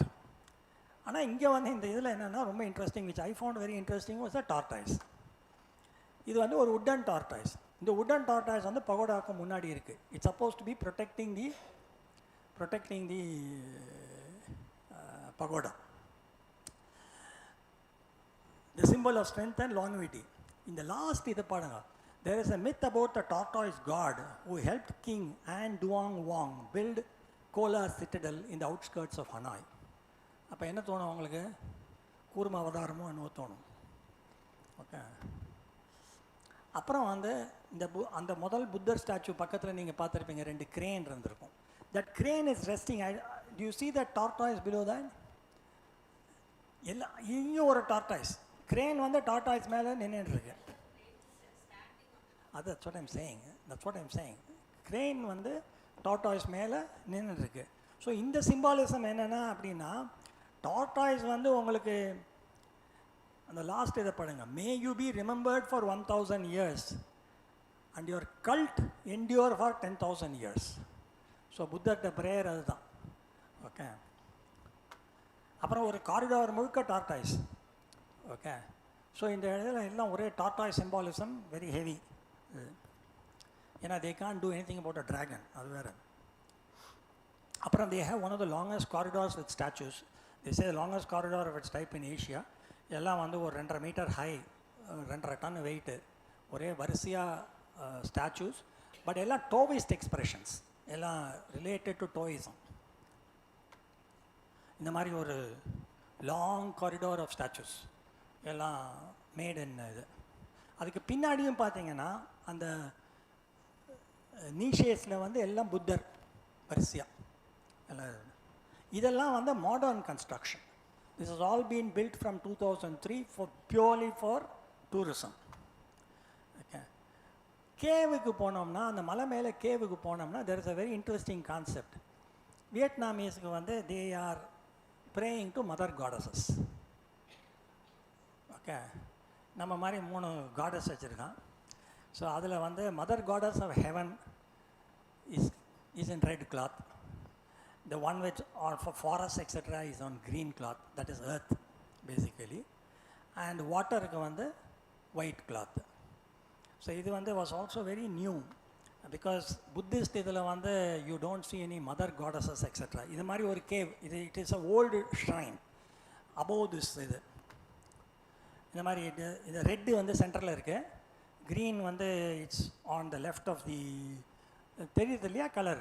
ஆனால் இங்கே வந்து இந்த இதில் என்னென்னா ரொம்ப interesting, which I found very interesting, was the tortoise. இது வந்து ஒரு wooden tortoise. இந்த wooden tortoise வந்து பகோடாவுக்கு முன்னாடி இருக்குது. It's supposed to be protecting the pagoda. The symbol of strength and longevity. In the last இதை பாருங்க. There is a myth about the tortoise god who helped King An Duong Wong build Kola citadel in the outskirts of Hanoi. அப்போ என்ன தோணும் உங்களுக்கு? கூர்ம அவதாரமோ என்னவோ தோணும். ஓகே. அப்புறம் வந்து அந்த முதல் புத்தர் ஸ்டாச்சு பக்கத்தில் நீங்கள் பார்த்துருப்பீங்க, 2 crane இருந்திருக்கும். That crane is resting. To you see that tortoise below that? எல்லாம் இங்கே ஒரு டார்டாய்ஸ், crane வந்து டார்டாய்ஸ் மேலே நின்றுட்டுருக்கு. That's what I'm saying. That's what I'm saying. crane வந்து டார்டாய்ஸ் மேலே நின்றுட்டுருக்கு. ஸோ இந்த சிம்பாலிசம் என்னென்னா அப்படின்னா, டார்டாய்ஸ் வந்து உங்களுக்கு அந்த லாஸ்ட் இதை படுங்க, may you be remembered for 1000 years and your cult endure for 10,000 years. So புத்தர்கிட்ட ப்ரேயர் அதுதான். ஓகே. அப்புறம் ஒரு காரிடார் முழுக்க டார்டாய்ஸ். ஓகே. ஸோ இந்த இடத்துல எல்லாம் ஒரே டார்டாய்ஸ் சிம்பாலிசம், வெரி ஹெவி. ஏன்னா they can't do anything about a dragon, அது வேறு. அப்புறம் they have one of the longest corridors with statues. They say the longest corridor of its type in Asia. எல்லாம் வந்து ஒரு 2.5 மீட்டர் ஹை, 2.5 டன் வெயிட்டு, ஒரே வரிசையாக ஸ்டாச்சூஸ். பட் எல்லாம் டோவிஸ்ட் எக்ஸ்பிரஷன்ஸ், எல்லாம் ரிலேட்டட் டு டோயிசம். இந்த மாதிரி ஒரு லாங் காரிடார் ஆஃப் ஸ்டாச்சூஸ் எல்லாம் மேட் இன் இது. அதுக்கு பின்னாடியும் பார்த்தீங்கன்னா அந்த நீஷேஸில் வந்து எல்லாம் புத்தர் வரிசையாக எல்லாம். இதெல்லாம் வந்து modern construction. This has all been built from 2003 purely for tourism. Okay. கேவுக்கு போனோம்னா, அந்த மலை மேலே கேவுக்கு போனோம்னா, there is a very interesting concept. வியட்நாமீஸ்க்கு வந்து they are praying to mother goddesses. Okay. நம்ம மாதிரி 3 goddess வச்சுருக்கான். ஸோ அதில் வந்து mother goddess of heaven is in red cloth. The one which or for forests etc. is on green cloth, that is earth basically, and water ku vande white cloth. So idu vande was also very new because Buddhist idula vande you don't see any mother goddesses etc. Idu mari or cave, it is a old shrine above this. Idu indha mari idu red vande center la irukku, green vande it's on the left of the theriyudhilla color.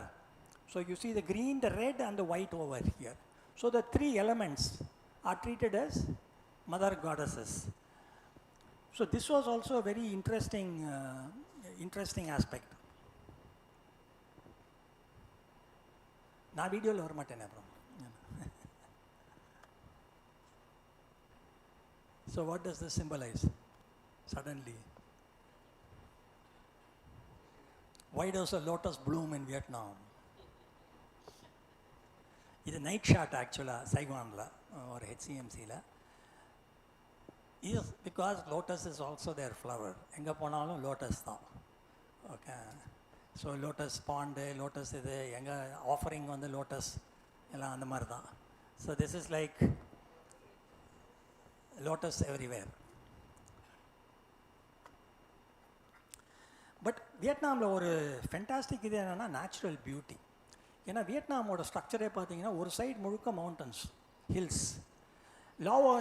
So you see the green, the red and the white over here. So the 3 elements are treated as mother goddesses. So this was also a very interesting aspect. Na video lo varmatene aprom. So what does this symbolize? Suddenly, why does a lotus bloom in Vietnam? இது நைட் ஷாட் ஆக்சுவலாக சைகானில் ஒரு ஹெச்சிஎம்சியில். Is because lotus is also their flower. எங்கே போனாலும் லோட்டஸ் தான். ஓகே. ஸோ லோட்டஸ் பாண்டு, லோட்டஸ் இது எங்கே ஆஃபரிங் வந்து லோட்டஸ் எல்லாம் அந்த மாதிரி தான். So this is like lotus everywhere. But வியட்நாமில் ஒரு ஃபென்டாஸ்டிக் இது என்னென்னா நேச்சுரல் பியூட்டி. ஏன்னா வியட்நாமோட ஸ்ட்ரக்சரே பார்த்தீங்கன்னா ஒரு சைடு முழுக்க மவுண்டன்ஸ், ஹில்ஸ்.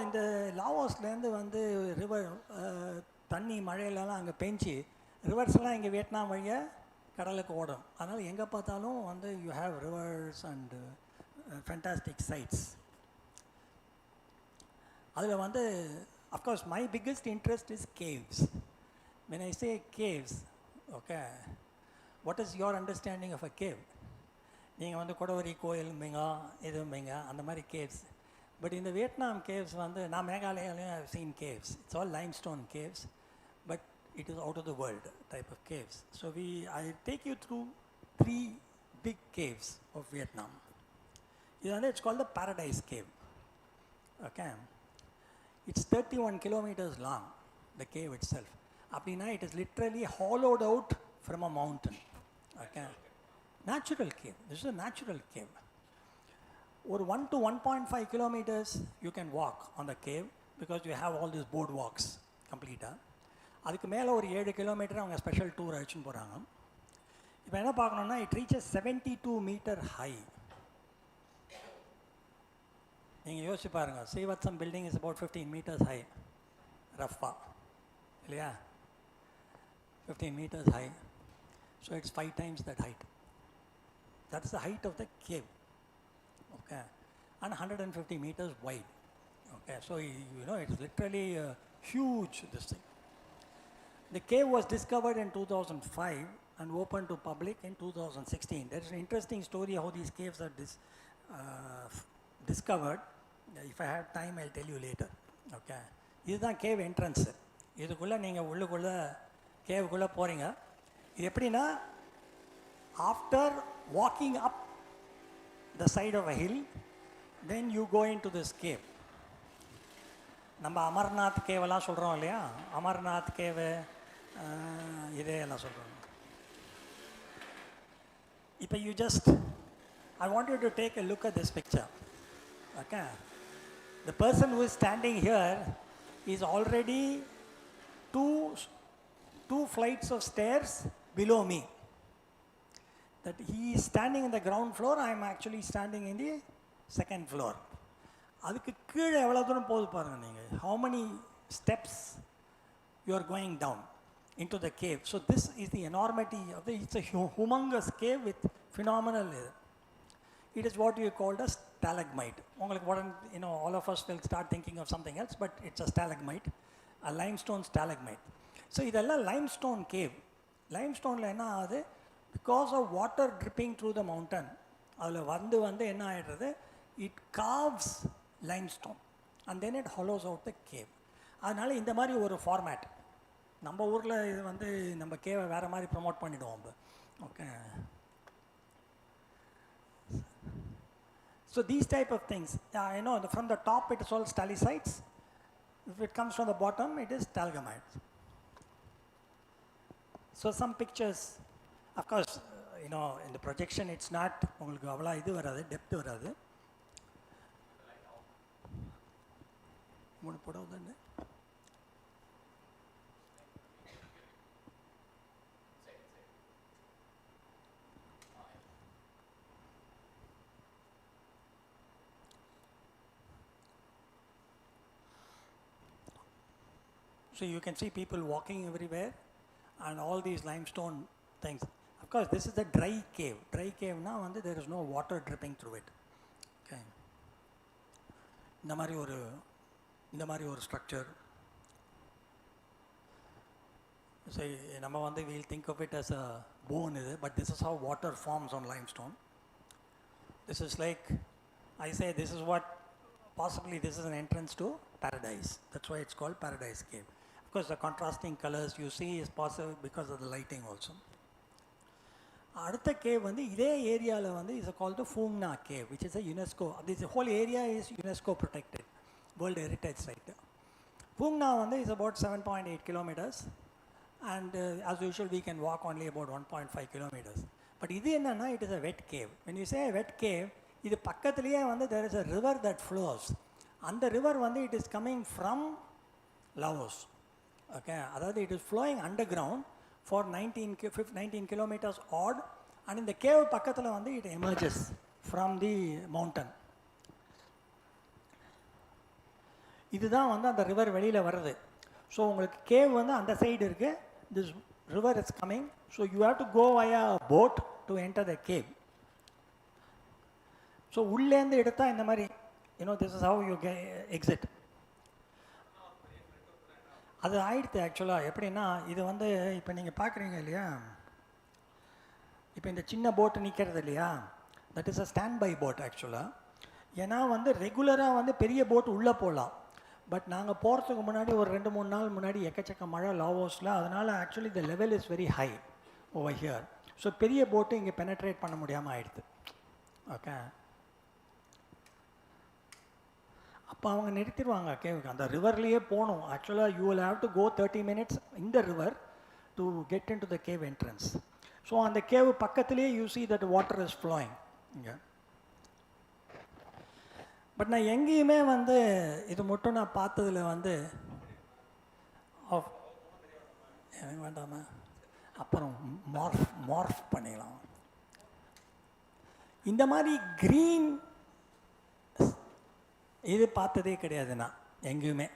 இந்த லாவோஸ்லேருந்து வந்து ரிவர் தண்ணி மழையிலலாம் அங்கே பெஞ்சு ரிவர்ஸ்லாம் இங்கே வியட்நாம் வழியாக கடலுக்கு ஓடும். அதனால் எங்கே பார்த்தாலும் வந்து you have rivers and fantastic sights. அதில் வந்து of course my biggest interest is caves. when I say caves, okay, what is your understanding of a cave? நீங்கள் வந்து கொடவரி கோயிலும்பீங்க, இதும்பீங்க, அந்த மாதிரி கேவ்ஸ். பட் இந்த வியட்நாம் கேவ்ஸ் வந்து நான் மேகாலயாலையும் I've seen caves. It's all limestone caves, but it is out of the world type of caves. So I take you through 3 big caves of Vietnam. இது வந்து it's called the Paradise cave. Okay. It's 31 kilometers long, the cave itself. அப்படின்னா it is literally hollowed out from a mountain. Okay. Natural cave. This is a natural cave. Or 1 to 1.5 kilometers you can walk on the cave because you have all these boardwalks complete. அதுக்கு மேலே ஒரு 7 kilometer அவங்க ஸ்பெஷல் டூர் அழைச்சின்னு போகிறாங்க. இப்போ என்ன பார்க்கணுன்னா, இட் ரீச்சஸ் 72 meter high. நீங்கள் யோசிச்சு பாருங்கள், Srivatsam building is about 15 meters high ரஃபா, இல்லையா? 15 meters high. So it's 5 times that height. That's the height of the cave. Okay. And 150 meters wide. Okay. So you know it's literally a huge this thing. The cave was discovered in 2005 and opened to public in 2016. There is an interesting story how these caves are discovered. If I have time, I'll tell you later. Okay. This is the cave entrance. இதுக்குள்ளே நீங்கள் உள்ளுக்குள்ளே கேவுக்குள்ளே போகிறீங்க. இது எப்படின்னா, after walking up the side of a hill, then you go in to this cave. நம்ம அமர்நாத் கேவெல்லாம் சொல்கிறோம் இல்லையா, அமர்நாத் கேவு இதே எல்லாம் சொல்கிறோம். இப்போ you just, I want you to take a look at this picture. Okay. The person who is standing here is already two flights of stairs below me. That he is standing in the ground floor, I am actually standing in the second floor. அதுக்கு கீழே எவ்வளோ தூரம் போகுது பாருங்க நீங்கள். How many steps you are going down into the cave. So this is the enormity of the, it's a humongous cave with phenomenal, it is what you called a stalagmite. All of us will start thinking of something else, but it's a stalagmite, a limestone stalagmite. So இதெல்லாம் limestone cave. Limestone என்ன ஆகுது, because of water dripping through the mountain, அதில் வந்து என்ன ஆகிடுறது, it carves limestone and then it hollows out the cave. அதனால் இந்த மாதிரி ஒரு ஃபார்மேட் நம்ம ஊரில் இது வந்து நம்ம கேவை வேறு மாதிரி ப்ரொமோட் பண்ணிவிடுவோம். Okay. So these type of things, from the top it is all stalactites. If it comes from the bottom, it is stalagmites. So some pictures, of course, in the projection it's not, உங்களுக்கு அவ்வளோ இது வராது, டெப்த் வராது. மூணு படம் தானே. So you can see people walking everywhere and all these limestone things. Of course, this is a dry cave. Dry cave now, and there is no water dripping through it. Okay. இந்த மாதிரி ஒரு structure. So நம்ம வந்து we'll think of it as a bone, but this is how water forms on limestone. This is like, I say this is what, possibly this is an entrance to paradise. That's why it's called Paradise Cave. Of course, the contrasting colors you see is possible because of the lighting also. அடுத்த கேவ் வந்து இதே ஏரியாவில் வந்து is called the Phumna Cave, which is a UNESCO. This whole area is UNESCO protected, World Heritage Site. Phumna வந்து is about 7.8 kilometers, and as usual we can walk only about 1.5 kilometers. But இது என்னன்னா, it is a wet cave. When you say a wet cave, இது பக்கத்துலேயே வந்து there is a river that flows. அந்த river வந்து it is coming from Laos. Okay, அதாவது it is flowing underground for 19 kilometers odd, and in the cave பக்கத்தில் வந்து it emerges from the mountain. இதுதான் வந்து அந்த ரிவர் வெளியில் வருது. ஸோ உங்களுக்கு கேவ் வந்து அந்த சைடு இருக்குது, this river is coming, so you have to go via a boat to enter the cave. So உள்ளேருந்து எடுத்தால் இந்த மாதிரி, this is how you exit. அது ஆயிடுத்து ஆக்சுவலாக. எப்படின்னா, இது வந்து இப்போ நீங்கள் பார்க்குறீங்க இல்லையா, இப்போ இந்த சின்ன போட்டு நிற்கிறது இல்லையா, that is a stand by boat ஆக்சுவலாக. ஏன்னா வந்து ரெகுலராக வந்து பெரிய போட் உள்ளே போகலாம், பட் நாங்கள் போகிறதுக்கு முன்னாடி ஒரு 2-3 நாள் முன்னாடி எக்கச்சக்க மழை லாவோஸில், அதனால் actually the level is very high over here. So பெரிய போட்டு இங்கே பெனட்ரேட் பண்ண முடியாமல் ஆயிடுது. ஓகே. அப்போ அவங்க நிறுத்திடுவாங்க கேவுக்கு, அந்த ரிவர்லேயே போகணும். ஆக்சுவலாக you will have to go 30 minutes in the river to get in to the cave entrance. So அந்த கேவ் பக்கத்துலேயே you see that water is flowing இங்கே. பட் நான் எங்கேயுமே வந்து இது மட்டும் நான் பார்த்ததில் வந்து எனக்கு வேண்டாமா, அப்புறம் மார்ஃப் பண்ணிடலாம். இந்த மாதிரி க்ரீன் இது பார்த்ததே கிடையாது நான் எங்கேயுமே.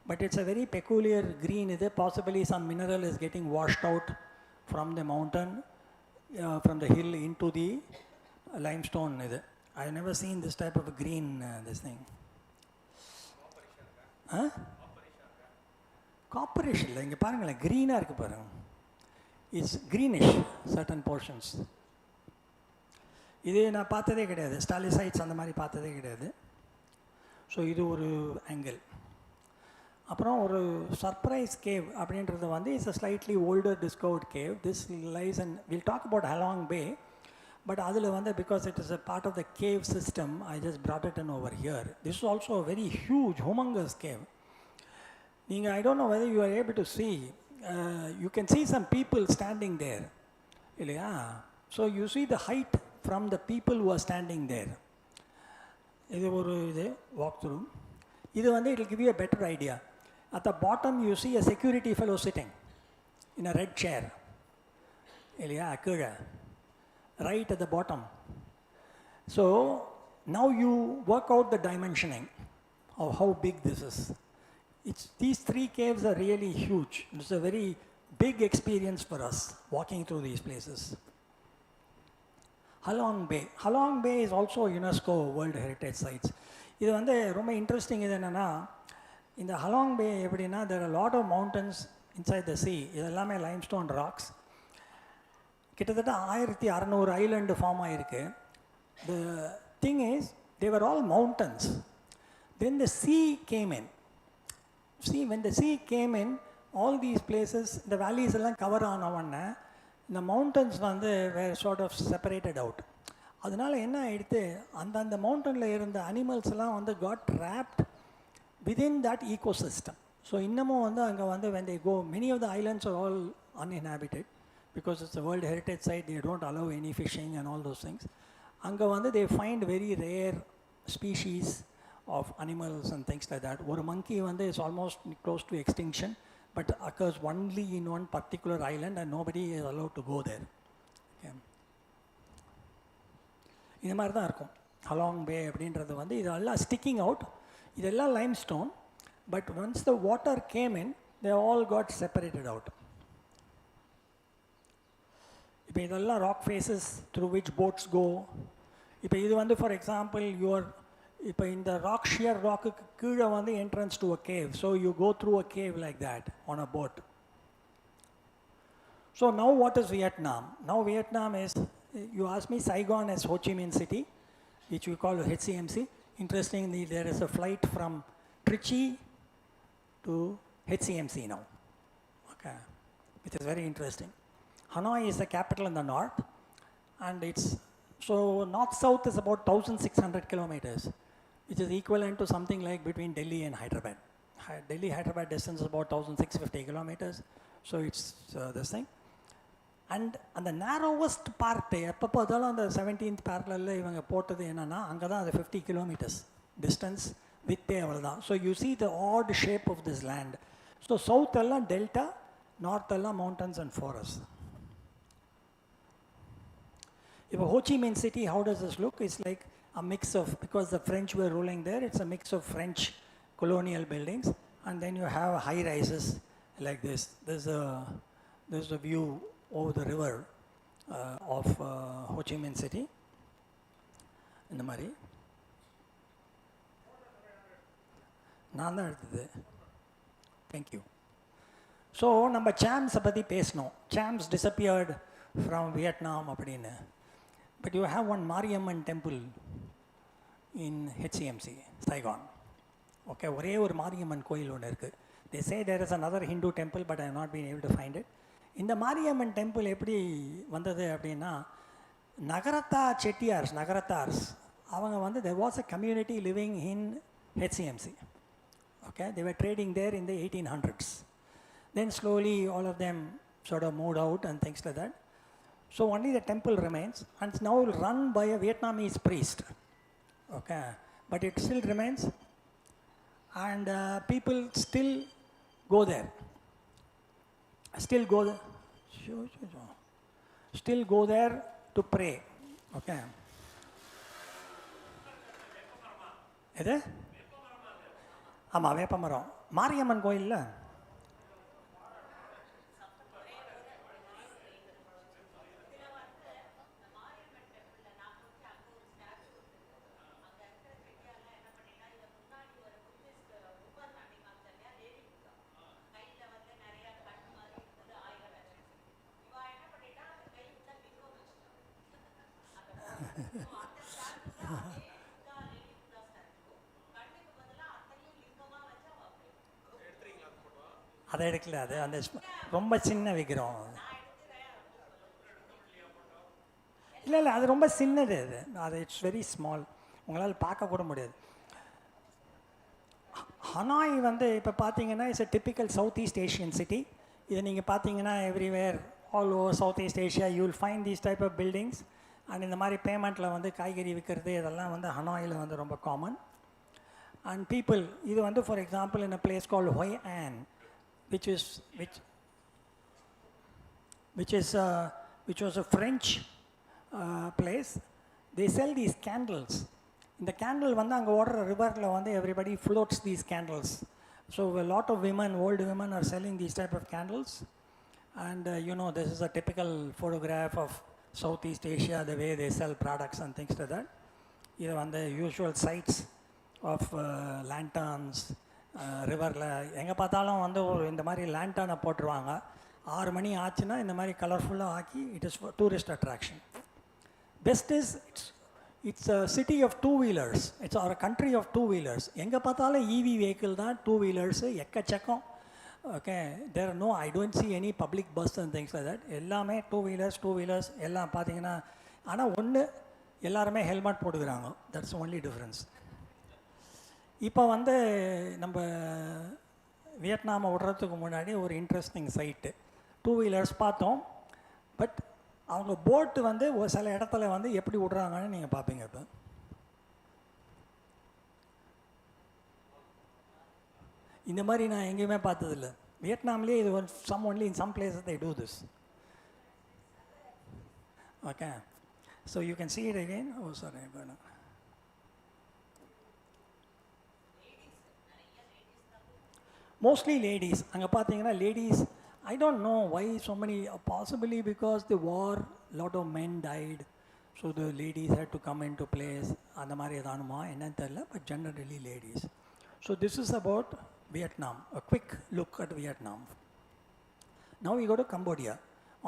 But it's a very peculiar green. இது possibly some mineral is getting washed out from the mountain, from the hill in to the limestone. இது I have never seen this type of a green this thing. Cooperation இல்லை, இங்கே பாருங்களேன், க்ரீனாக இருக்குது பாருங்க. It's greenish certain portions. இது நான் பார்த்ததே கிடையாது, ஸ்டாலிசைட்ஸ் அந்த மாதிரி பார்த்ததே கிடையாது. ஸோ இது ஒரு ஆங்கிள். அப்புறம் ஒரு சர்ப்ரைஸ் கேவ் அப்படின்றது வந்து it's a slightly older discovered cave. This lies and will talk about Halong Bay. But அதில் வந்து because it is a part of the cave system, I just brought it in over here. This is also a very huge, humongous cave. நீங்கள், I don't know whether you are able to see, you can see some people standing there. இல்லையா? So you see the height from the people who are standing there. இது ஒரு இது வாக் த்ரூ. இது வந்து it will give you a better idea. At the bottom you see a security fellow sitting in a red chair. இல்லையா? கீழே right at the bottom. So now you work out the dimensioning of how big this is. These three caves are really huge. It's a very big experience for us walking through these places. Halong Bay. Halong Bay is also UNESCO World Heritage Sites. இது வந்து ரொம்ப இன்ட்ரெஸ்டிங். இது என்னென்னா, இந்த ஹலாங் பே எப்படின்னா, there are a lot of mountains inside the sea. இது எல்லாமே limestone rocks. கிட்டத்தட்ட 1600 ஐலண்டு ஃபார்ம் ஆகிருக்கு. The thing is, they were all mountains. Then the sea came in. See, when the sea came in, all these places, the valleys எல்லாம் கவர் ஆன உடனே இந்த மவுண்டன்ஸ் வந்து were sort of separated out. அதனால் என்ன ஆகிடுது, அந்த மவுண்டனில் இருந்த அனிமல்ஸ் எல்லாம் வந்து got trapped within that ecosystem. So இன்னமும் வந்து அங்கே வந்து when they go, many of the islands are all uninhabited because it's a World Heritage Site. They don't allow any fishing and all those things. அங்கே வந்து they find very rare species of animals and things like that. ஒரு monkey வந்து is almost close to extinction, but occurs only in one particular island and nobody is allowed to go there. Okay. இந்த மாதிரி தான் இருக்கும் ஹலாங் பே அப்படின்றது வந்து. இதெல்லாம் ஸ்டிக்கிங் அவுட், இதெல்லாம் limestone. But once the water came in, they all got separated out. இப்போ இதெல்லாம் rock faces through which boats go. இப்போ இது வந்து ஃபார் எக்ஸாம்பிள் இப்போ இந்த ராக் ஷியர் ராக்குக்கு கீழே வந்து entrance to a cave. So you go through a cave like that on a boat. So now what is Vietnam? Now Vietnam is, you asked me Saigon as Ho Chi Minh City, which we call HCMC. Interestingly, there is a flight from Trichy to HCMC now. Okay, which is very interesting. Hanoi is the capital in the north, and it's so north-south is about 1,600 kilometers, which is equivalent to something like between Delhi and Hyderabad. Delhi-Hyderabad distance is about 1,650 kilometers. So it's this thing. And அந்த நேரோவஸ்ட் பார்ட்டு எப்போ பார்த்தாலும் அந்த 17th parallel இவங்க போட்டது என்னென்னா, அங்கே தான் அது 50 kilometers டிஸ்டன்ஸ் வித்தே அவ்வளோதான். So you see the odd shape of this land. So south எல்லாம் டெல்டா, நார்த் எல்லாம் மவுண்டன்ஸ் அண்ட் ஃபாரஸ்ட். இப்போ Ho Chi Minh City, how does this look? It's like a mix of, because the French were ruling there, it's a mix of French colonial buildings, and then you have high rises like this. There's a view over the river of Ho Chi Minh City. இந்த மாதிரி நான் தான் எடுத்தது. தேங்க்யூ. ஸோ நம்ம சாம்ஸை பற்றி பேசணும். சாம்ஸ் டிஸப்பியர்டு ஃப்ரம் வியட்நாம் அப்படின்னு. But you have one Mariamman temple in HCMC, Saigon. Okay, ஒரே ஒரு மாரியம்மன் கோயில் ஒன்று இருக்குது. They say there is another Hindu temple, but I have not been able to find it. இந்த மாரியம்மன் டெம்பிள் எப்படி வந்தது அப்படின்னா, நகரத்தார்ஸ் அவங்க வந்து there was a community living in HCMC. Okay, they were trading there in the 1800s. Then slowly all of them sort of moved out and things like that. So only the temple remains, and it's now run by a Vietnamese priest. Okay, but it still remains, and people still go there. Still go there to pray. Okay. எது? ஆமாம், வேப்பமரம். மாரியம்மன் கோயிலில் அதை எடுக்கல, அது அந்த ரொம்ப சின்ன விக்கிரம். இல்லை இல்லை, அது ரொம்ப சின்னது, அது இட்ஸ் வெரி ஸ்மால், உங்களால் பார்க்க கூட முடியாது. ஹனாய் வந்து இப்போ பார்த்தீங்கன்னா it's a typical south east Asian city. இதை நீங்கள் பார்த்தீங்கன்னா everywhere all over south east Asia you will find these type of buildings. And இந்த மாதிரி பேமெண்ட்டில் வந்து காய்கறி விற்கிறது இதெல்லாம் வந்து ஹனாயில் வந்து ரொம்ப காமன். அண்ட் பீப்புள், இது வந்து for example in a place கால் ஹொய் on which was a French place. They sell these candles. இந்த கேண்டில் வந்து அங்கே ஓடுற ரிவரில் வந்து everybody floats these candles. So a lot of women, old women are selling these type of candles. And you know, this is a typical photograph of Southeast Asia, the way they sell products and things like that. இது வந்து usual sites of lanterns, ரிவரில் எங்கே பார்த்தாலும் வந்து ஒரு இந்த மாதிரி லேண்டர்னை போட்டுருவாங்க. 6 மணி ஆச்சுன்னா இந்த மாதிரி கலர்ஃபுல்லாக ஆக்கி it is tourist attraction. Best is it's a city of two wheelers, it's or country of two wheelers. எங்கே பார்த்தாலும் இவி வெஹிக்கிள் தான், டூ வீலர்ஸு எக்கச்சக்கம். Okay, there no, I don't see any public bus and things like that. எல்லாமே டூ வீலர்ஸ் எல்லாம் பார்த்தீங்கன்னா. ஆனால் ஒன்று, எல்லாருமே ஹெல்மெட் போட்டுக்கிறாங்க, தட்ஸ் ஒன்லி டிஃப்ரென்ஸ். இப்போ வந்து நம்ம வியட்நாமை விடுறதுக்கு முன்னாடி ஒரு இன்ட்ரெஸ்டிங் சைட்டு, டூ வீலர்ஸ் பார்த்தோம். பட் அவங்க போட்டு வந்து ஒரு சில இடத்துல வந்து எப்படி விடுறாங்கன்னு நீங்கள் பார்ப்பீங்க. இப்போ இந்த மாதிரி நான் எங்கேயுமே பார்த்ததில்ல. வியட்நாம்லேயே இது only in some places they do this. Okay, so you can see it again. Oh sorry, mostly ladies. அங்கே பார்த்தீங்கன்னா ladies, I don't know why so many, possibly because the war, lot of men died, so the ladies had to come into place. அந்த மாதிரி எதானுமா என்னன்னு தெரியல, but generally ladies. So this is about Vietnam, a quick look at Vietnam. Now we go to Cambodia.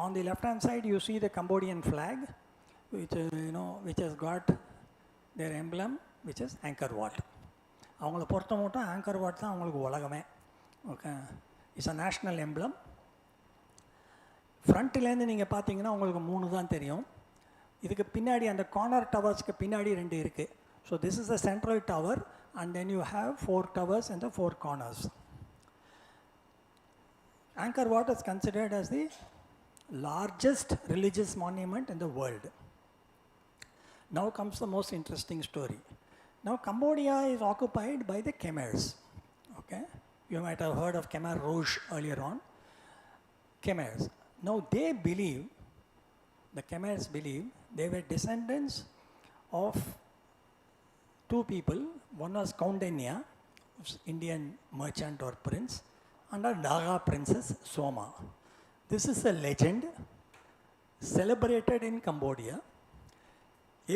On the left hand side you see the Cambodian flag, which has got their emblem, which is Angkor Wat. அவங்கள பொறுத்த மட்டும் Angkor Wat தான் அவங்களுக்கு உலகமே. Okay, it's a national emblem. ஃப்ரண்ட்லேருந்து நீங்கள் பார்த்தீங்கன்னா உங்களுக்கு 3 தான் தெரியும். இதுக்கு பின்னாடி அந்த கார்னர் டவர்ஸ்க்கு பின்னாடி 2 இருக்குது. So this is the central tower and then you have 4 towers in the 4 corners. Angkor Wat is considered as the largest religious monument in the world. Now comes the most interesting story. Now Cambodia is occupied by the Khmers. Okay, you might have heard of Khmer Rouge earlier on. Khmers. Now they believe, the Khmers believe, they were descendants of 2 people. One was Kaundinya, Indian merchant or prince, and a Naga princess Soma. This is a legend celebrated in Cambodia.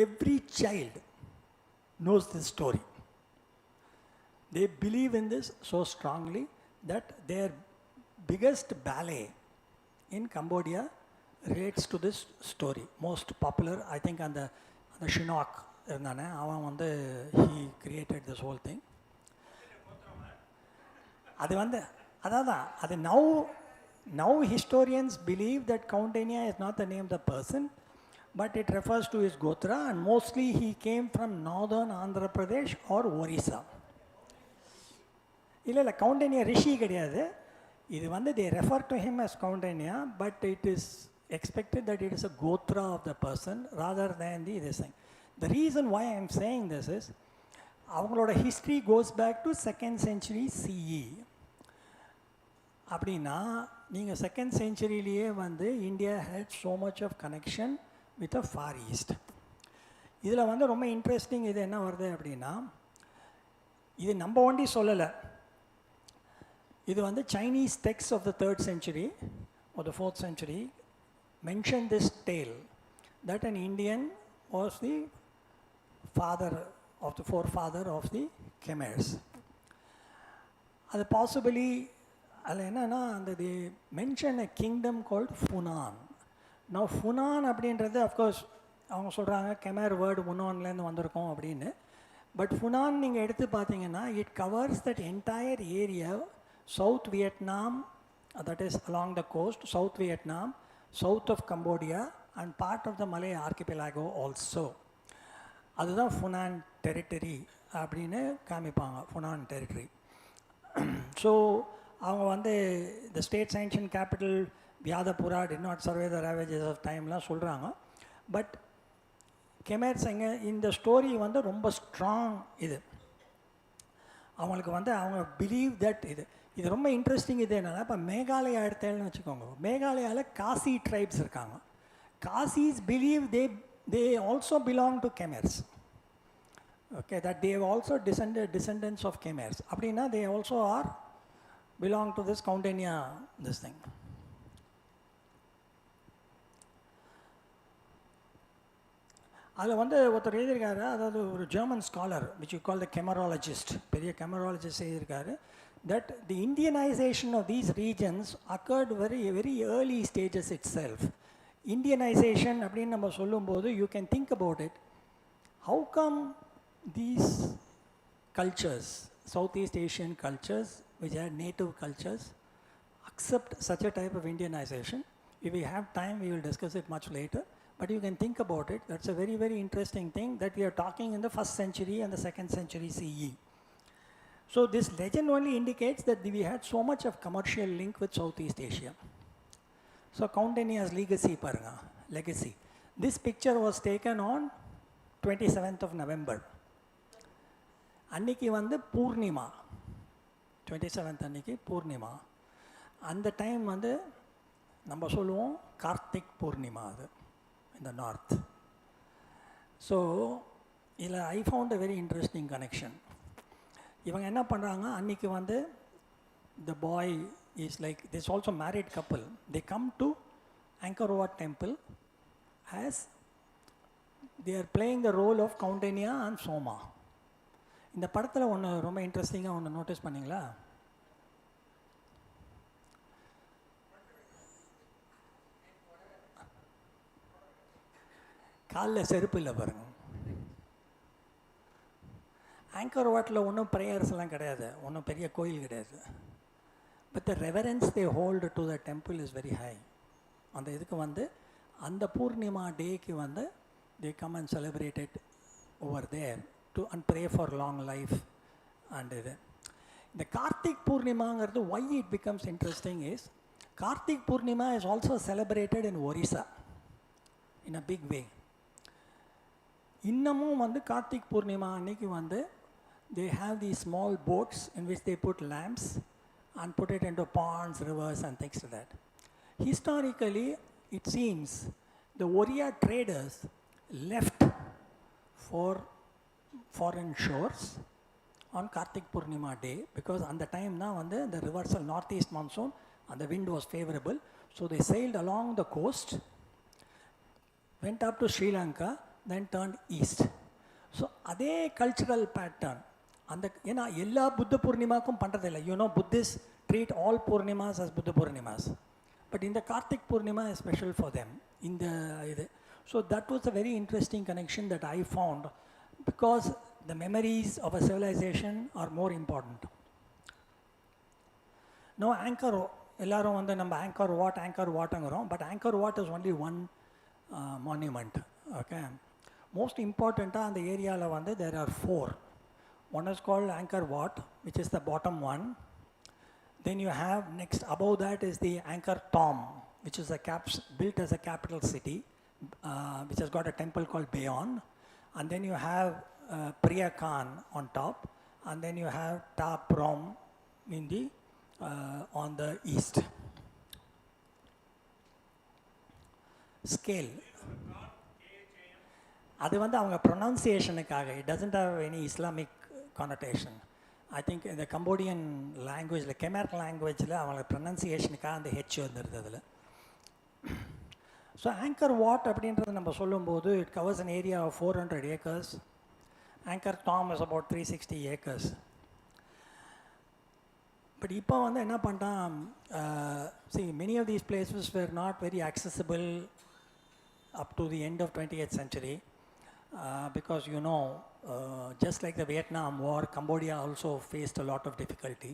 Every child knows this story. They believe in this so strongly that their biggest ballet in Cambodia relates to this story. Most popular, I think, on the Chinook, he created this whole thing. Now historians believe that Kaundinya is not the name of the person, but it refers to his Gotra, and mostly he came from northern Andhra Pradesh or Orissa. இல்லை கவுண்டன்யா ரிஷி கிடையாது. இது வந்து they refer to him as Kaundinya, but it is expected that it is a Gotra of the person rather than this thing. The reason why I am saying this is, அவங்களோட history goes back to 2nd century CE. அப்படின்னா நீங்கள் 2nd centuryலேயே வந்து India had so much of connection with the Far East. இதில் வந்து ரொம்ப இன்ட்ரெஸ்டிங் இது என்ன வருது அப்படின்னா, இது நம்ம ஒண்டி சொல்லலை, இது வந்து Chinese texts of the 3rd century or the 4th century mention this tale that an Indian was the forefather of the Khmers. அது possibly அதில் என்னன்னா, அந்த they mention a kingdom called Funan. Now Funan அப்படின்றது அஃப்கோர்ஸ் அவங்க சொல்கிறாங்க Khmer வேர்டு முன்னான்லேருந்து வந்திருக்கோம் அப்படின்னு. பட் Funan நீங்கள் எடுத்து பார்த்தீங்கன்னா, it covers that entire area, South Vietnam, that is along the coast, South Vietnam, south of Cambodia, and part of the Malay archipelago also. அதுதான் ஃபுனான் டெரிட்டரி அப்படின்னு காமிப்பாங்க, ஃபுனான் டெரிட்டரி. ஸோ அவங்க வந்து the state sanctioned capital வியாதபுரா did not survive the ravages of timeலாம் சொல்கிறாங்க. பட் கெமர்ஸ் எங்கே இந்த ஸ்டோரி வந்து ரொம்ப ஸ்ட்ராங். இது அவங்களுக்கு வந்து அவங்க பிலீவ் தட் இது ரொம்ப இன்ட்ரெஸ்டிங். இது என்னென்னா, இப்போ மேகாலயா எடுத்தேன்னு வச்சுக்கோங்க, மேகாலயாவில் காசி ட்ரைப்ஸ் இருக்காங்க. Cauchy's believe they also belong to Khmers. Okay, that they have also descendants of Khmers. அப்படின்னா they also are belong to this Coundinya, this thing. அதில் வந்து ஒருத்தர் எழுதியிருக்காரு, அதாவது ஒரு German scholar which you call the Khmerologist, பெரிய Khmerologist எழுதியிருக்காரு, that the Indianization of these regions occurred very early stages itself. Indianization அப்படின்னு நம்ம சொல்லும்போது you can think about it. How come these cultures, Southeast Asian cultures, which are native cultures, accept such a type of Indianization? If we have time, we will discuss it much later. But you can think about it. That's a very interesting thing that we are talking in the 1st century and the 2nd century CE. So this legend only indicates that we had so much of commercial link with Southeast Asia. So Countinya's legacy. This picture was taken on 27th of November. அன்னைக்கு வந்து பூர்ணிமா, 27th அன்னைக்கு பூர்ணிமா. அந்த டைம் வந்து நம்ம சொல்லுவோம் கார்த்திக் பூர்ணிமா, அது in the north. So இதில் I found a very interesting connection. இவங்க என்ன பண்ணுறாங்க, அன்றைக்கி வந்து the boy is like, this also married couple, they come to Angkor Wat temple as they are playing the role of Kaundinya and Soma. இந்த படத்தில் ஒன்று ரொம்ப இன்ட்ரெஸ்டிங்காக ஒன்று நோட்டீஸ் பண்ணிங்களா? காலில் செருப்பு இல்லை பாருங்க. ஆங்கர் வாட்டில் ஒன்றும் ப்ரேயர்ஸ் எல்லாம் கிடையாது, ஒன்றும் பெரிய கோயில் கிடையாது. But the reverence they hold to the temple is very high. அந்த இதுக்கு வந்து அந்த பூர்ணிமா டேக்கு வந்து they come and celebrate it over there to and pray for long life. And இது இந்த Karthik பூர்ணிமாங்கிறது why it becomes interesting is Karthik Purnima is also celebrated in Orissa in a big way. இன்னமும் வந்து கார்த்திக் பூர்ணிமா அன்னைக்கு வந்து they have these small boats in which they put lamps and put it into ponds, rivers and things like that. Historically, it seems the Oriya traders left for foreign shores on Kartik Purnima day because at the time na vande the reversal northeast monsoon and the wind was favorable, so they sailed along the coast, went up to Sri Lanka, then turned east. So adhe cultural pattern and ஏன்னா எல்லா புத்த பூர்ணிமாக்கும் பண்ணுறதில்லை. You know, Buddhists treat all Purnimas as Buddha Purnimas, but in the Kartik Purnima is special for them in the இது. So that was a very interesting connection that I found because the memories of a civilization are more important. Now Angkor, எல்லாரும் வந்து நம்ம Angkor Wat, but Angkor Wat is only one monument. Okay, most important on the area lavande there are 4. One is called Angkor Wat, which is the bottom one. Then you have next above that is the Angkor Thom, which is built as a capital city, which has got a temple called Bayon. And then you have Priya Khan on top, and then you have Ta Prom in the on the east. Scale. அது வந்து அவங்க ப்ரொனவுன்சியேஷனுக்காக, it doesn't have any Islamic connotation. I think in the Cambodian language, the Khmer language-ல அவங்க ப்ரொனவுன்சியேஷனுக்காக அந்த ஹெச் வந்துடுது அதில். ஸோ ஆங்கர் வாட் அப்படின்றது நம்ம சொல்லும்போது it covers an area of 400 acres. Angkor Thom is about 360 acres. But இப்போ வந்து என்ன பண்ணிட்டான், see many of these places were not very accessible up to the end of 20th century. Because you know, just like the Vietnam War, Cambodia also faced a lot of difficulty.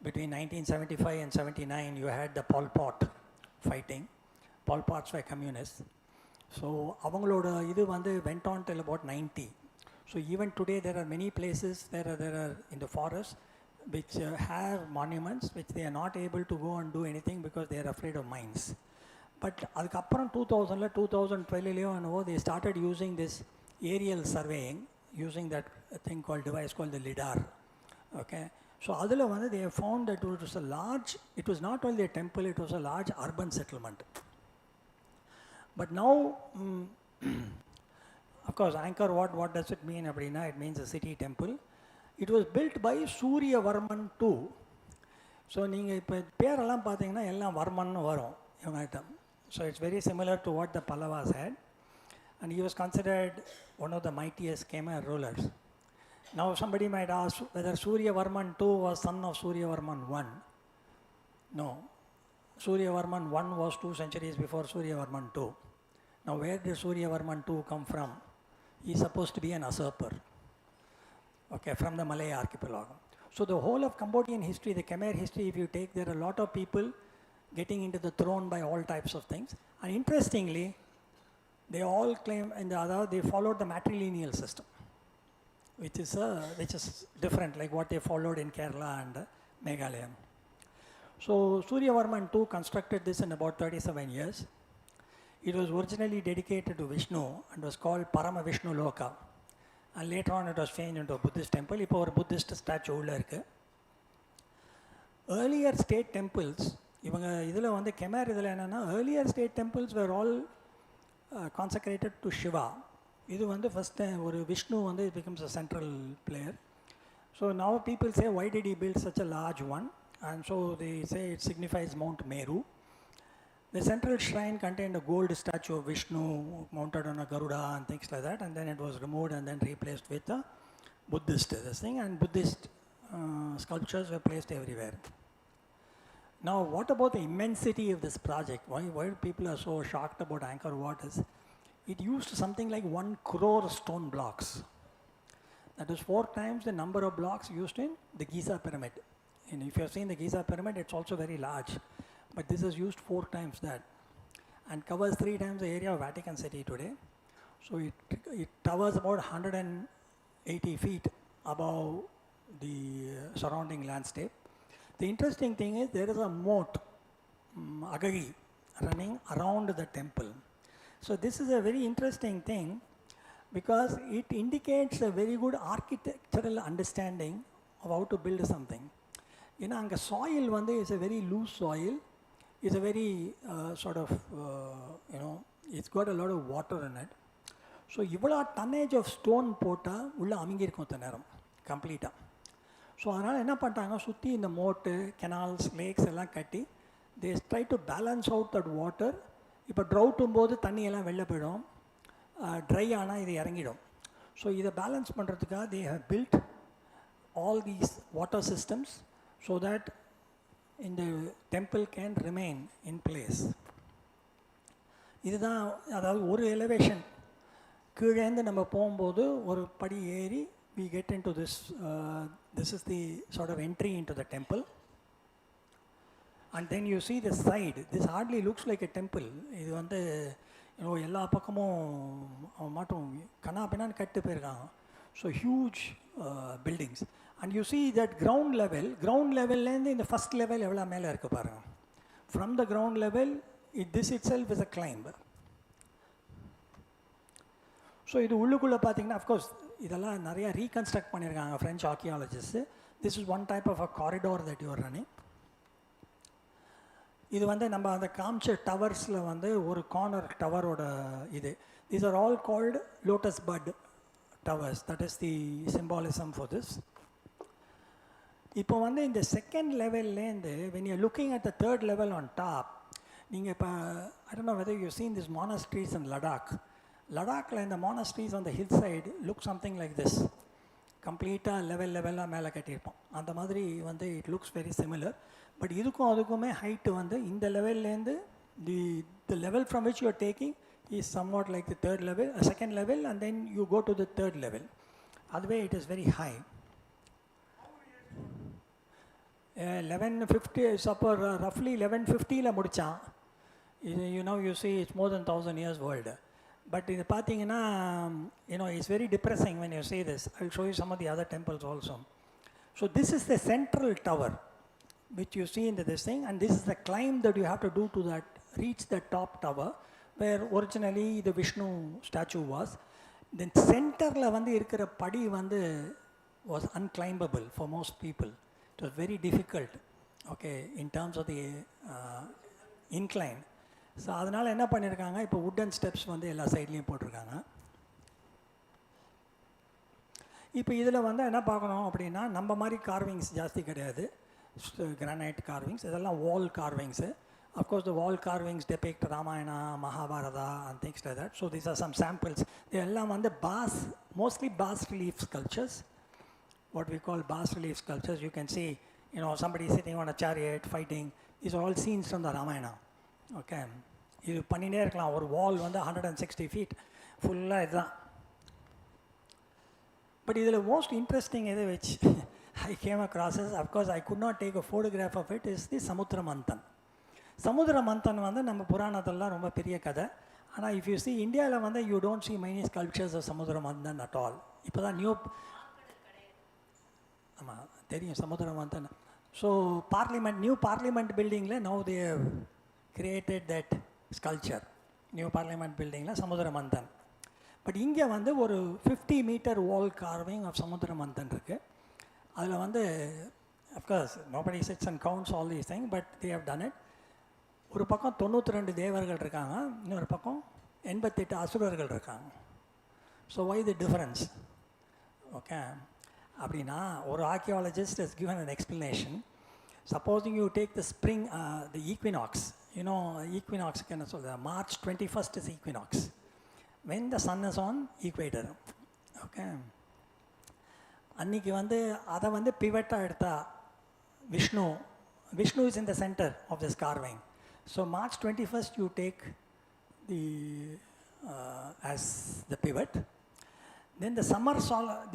between 1975 and 79, you had the Pol Pot fighting. Pol Pots were communists. So avangaloda idu vandu went on till about 90. So even today there are many places where there are in the forest which have monuments which they are not able to go and do anything because they are afraid of mines. But adukapparam 2000 la 2012 layo they started using this aerial surveying using that thing called device called the lidar. Okay, so adula vandu they have found that it was a large, it was not only a temple, it was a large urban settlement. But now, of course, Angkor what does it mean? It means a city temple. It was built by Surya Varman II. So, நீங்கள் இப்போ பேரெல்லாம் பார்த்தீங்கன்னா எல்லாம் வர்மன்னு வரும் இவங்ககிட்ட. So, it's very similar to what the Pallavas had. And he was considered one of the mightiest Khmer rulers. Now, somebody might ask whether Surya Varman II was son of Surya Varman I. No. Surya Varman I was 2 centuries before Surya Varman II. Now, where did Surya Varman II come from? He is supposed to be an usurper, okay, from the Malay archipelago. So, the whole of Cambodian history, the Khmer history, if you take, there are a lot of people getting into the throne by all types of things. And interestingly, they all claim, and the other, they followed the matrilineal system, which is different, like what they followed in Kerala and Meghalaya. So, Surya Varman II constructed this in about 37 years. It was originally dedicated to Vishnu and was called Parama Vishnu Loka. And later on it was changed into a Buddhist temple. Now a Buddhist statue ulla irukku. Earlier state temples, idhula vandu Khmer idhula enna, earlier state temples were all consecrated to Shiva. Idu vandu first time or Vishnu vandu it becomes a central player. So now people say, why did he build such a large one? And so they say it signifies Mount Meru. The central shrine contained a gold statue of Vishnu mounted on a Garuda and things like that, and then it was removed and then replaced with a Buddhist this thing, and Buddhist sculptures were placed everywhere. Now, what about the immensity of this project? Why people are so shocked about Angkor Wat is, it used something like 1 crore stone blocks. That is 4 times the number of blocks used in the Giza pyramid. And if you have seen the Giza pyramid, it's also very large. But this is used 4 times that and covers 3 times the area of Vatican City today. So it towers about 180 feet above the surrounding landscape. The interesting thing is there is a moat, agagi, running around the temple. So this is a very interesting thing because it indicates a very good architectural understanding of how to build something. You know, the soil is a very loose soil. It's a very sort of, it's got a lot of water in it. So, இவ்வளோ tonnage of stone போட்டால் உள்ளே அமுங்கியிருக்கும் அந்த நேரம் கம்ப்ளீட்டாக. ஸோ அதனால் என்ன பண்ணிட்டாங்க, சுற்றி இந்த மோட்டு, கெனால்ஸ், லேக்ஸ் எல்லாம் கட்டி they try to balance out that water. இப்போ ட்ரவுட்டும் போது தண்ணியெல்லாம் வெளில போயிடும், ட்ரை ஆனால் இது இறங்கிடும். ஸோ இதை பேலன்ஸ் பண்ணுறதுக்காக they have built all these water systems so that in the temple can remain in place. இதுதான் அதாவது ஒரு எலிவேஷன் கீழேந்து நம்ம போகும்போது ஒரு படி ஏறி we get into this this is the sort of entry into the temple, and then you see the side. This hardly looks like a temple. இது வந்து எல்லா பக்கமும் மாட்டும் கண்ணா பின்னான்னு கட்டு போயிருக்காங்க. So huge buildings. And you see that ground level in the first level evla mele irukku parunga. From the ground level this itself is a climb. So idu ullukulla pathina, of course idella nariya reconstruct panniranga French archaeologists. This is one type of a corridor that you are running. இது வந்து நம்ம அந்த காமிச்ச டவர்ஸில் வந்து ஒரு கார்னர் டவரோட இது. These are all called lotus bud towers. That is the symbolism for this. இப்போ வந்து இந்த second லெவல்லேருந்து when you are looking at the third level on top, நீங்கள் இப்போ I don't know whether you have seen these monasteries in Ladakhல இந்த monasteries on the hillside look something like this. கம்ப்ளீட்டாக லெவலாக மேலே கட்டியிருப்போம். அந்த மாதிரி வந்து it looks very similar. But இதுக்கும் அதுக்குமே ஹைட்டு வந்து இந்த லெவல்லேருந்து the level from which you are taking is somewhat like the third level, second level, and then you go to the third level. Otherwise it is very high. 1150 supper roughly 1150 முடிச்சான். You know, you see it's more than 1000 years old. But இது பார்த்தீங்கன்னா, you know, it's very depressing when you see this. I'll show you some of the other temples also. So this is the central tower which you see in this thing, and this is the climb that you have to do to that, reach the top tower where originally the Vishnu statue was. Then centerல வந்து இருக்கிற படி வந்து was unclimbable for most people. It was very difficult, okay, in terms of the incline. So அதனால் என்ன பண்ணியிருக்காங்க, இப்போ வுட்டன் ஸ்டெப்ஸ் வந்து எல்லா சைட்லேயும் போட்டிருக்காங்க. இப்போ இதில் வந்து என்ன பார்க்கணும் அப்படின்னா, நம்ம மாதிரி கார்விங்ஸ் ஜாஸ்தி கிடையாது, கிரானைட் கார்விங்ஸ், இதெல்லாம் wall carvings. Of course the wall carvings depict Ramayana, Mahabharata and things like that. So these are some samples. இதெல்லாம் வந்து mostly bas relief sculptures, what we call bas relief sculptures. You can see, you know, somebody sitting on a chariot fighting. These are all scenes from the Ramayana. Okay, இது பண்ணினே இருக்கலாம். ஒரு வால் வந்து 160 feet ஃபுல்லாக இதுதான். பட் இதில் மோஸ்ட் இன்ட்ரெஸ்டிங் இது which I came across is, of course I could not take a photograph of it, is the சமுத்திர மந்தன். சமுத்திர மந்தன் வந்து நம்ம புராணத்திலலாம் ரொம்ப பெரிய கதை. ஆனால் இஃப் யூ சி இந்தியாவில் வந்து you don't see many sculptures of Samudra Manthan at all. இப்போ தான் நியூ, ஆமாம் தெரியும் Samudra Manthan. So parliament, new parliament பில்டிங்கில் now they created that sculpture, new parliament பில்டிங்கில் சமுத்திர மந்தன். பட் இங்கே வந்து ஒரு 50 meter wall carving of Samudra Manthan இருக்குது. அதில் வந்து of course nobody sits and counts all these things, but they have done it. ஒரு பக்கம் 92 தேவர்கள் இருக்காங்க, இன்னொரு பக்கம் 88 அசுரர்கள் இருக்காங்க. So why the difference? Okay, அப்படின்னா ஒரு archaeologist has given an explanation. Supposing you take the spring, the equinox, you know, equinox can also, March 21st is equinox, when the sun is on equator. Okay, அன்றைக்கி வந்து அதை வந்து பிவட்டாக எடுத்தா Vishnu is in the center of this carving. So March 21st you take the as the pivot. Then the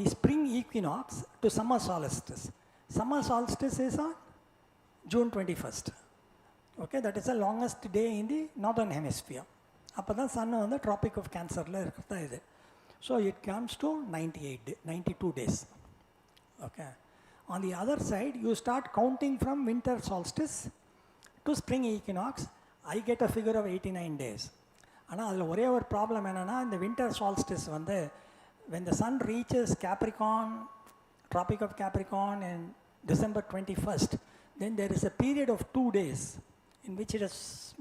the spring equinox to summer solstice. Summer solstice is on June 21st. Okay, that is the longest day in the northern hemisphere. அப்போ தான் சன் வந்து ட்ராபிக் ஆஃப் கேன்சரில் இருக்கிறதா இது. So it comes to 92 days. Okay, on the other side you start counting from winter solstice to spring equinox. I get a figure of 89 days. ஆனால் அதில் ஒரே ஒரு ப்ராப்ளம் என்னென்னா, இந்த வின்டர் சால்ஸ்டிஸ் வந்து when the sun reaches Capricorn, Tropic of Capricorn in December 21st, then there is a period of 2 days in which it is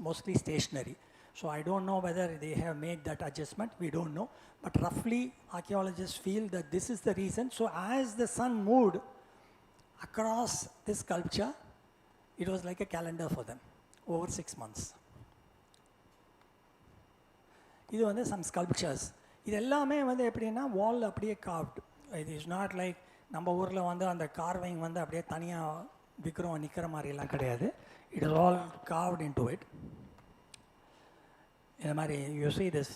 mostly stationary. So I don't know whether they have made that adjustment, we don't know, but roughly archaeologists feel that this is the reason. So as the sun moved across this sculpture, it was like a calendar for them over 6 months. இது வந்து some sculptures. இது எல்லாமே வந்து எப்படின்னா வால் அப்படியே கார்வ்டு. இது இஸ் நாட் லைக் நம்ம ஊரில் வந்து அந்த கார்விங் வந்து அப்படியே தனியாக விற்கிறோம் நிற்கிற மாதிரிலாம் கிடையாது. It is all carved into it. இந்த மாதிரி you see this,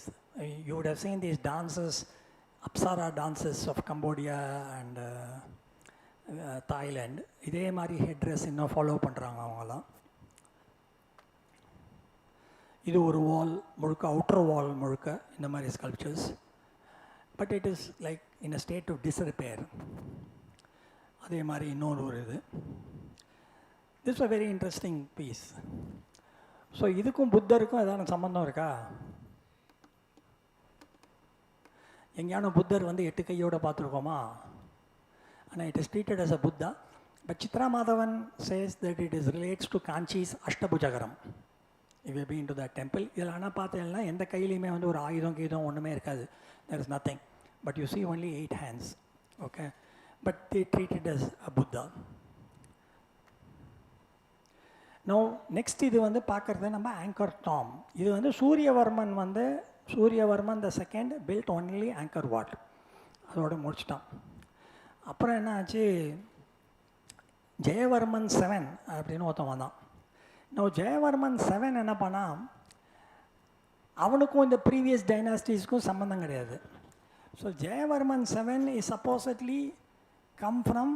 you would have seen these dances, Apsara dances of Cambodia and Thailand. இதே மாதிரி ஹெட் ட்ரெஸ் இன்னும் ஃபாலோ பண்ணுறாங்க அவங்களாம். இது ஒரு வால் முழுக்க, அவுட்டர் வால் முழுக்க இந்த மாதிரி sculptures. But it is like in a state of disrepair. அதே மாதிரி இன்னொரு ஒரு இது. This a very interesting piece. So இதுக்கும் புத்தருக்கும் ஏதாவது சம்பந்தம் இருக்கா? எங்கேயான புத்தர் வந்து 8 கையோடு பார்த்துருக்கோமா? ஆனால் it is treated as a Buddha. But Chitra Madhavan says that it is relates to Kanchi's Ashtabhujakaram. If you have been to that temple, இதில் ஆனால் பார்த்தீங்கன்னா எந்த கையிலையுமே வந்து ஒரு ஆயுதம் ஒன்றுமே இருக்காது. There is nothing. But you see only 8 hands. Okay. But they treat it as a Buddha. Now, next இது வந்து பார்க்குறது நம்ம ஆங்கர் டாம். இது வந்து Suryavarman the second built only anchor wat. அதோட முடிச்சிட்டான். அப்புறம் என்ன ஆச்சு, ஜெயவர்மன் 7 அப்படின்னு ஒருத்தன் வந்தான். நான் ஜெயவர்மன் 7 என்ன பண்ணா, அவனுக்கும் இந்த ப்ரீவியஸ் டைனாஸ்டிஸ்க்கும் சம்மந்தம் கிடையாது. So Jayavarman 7 is supposedly come from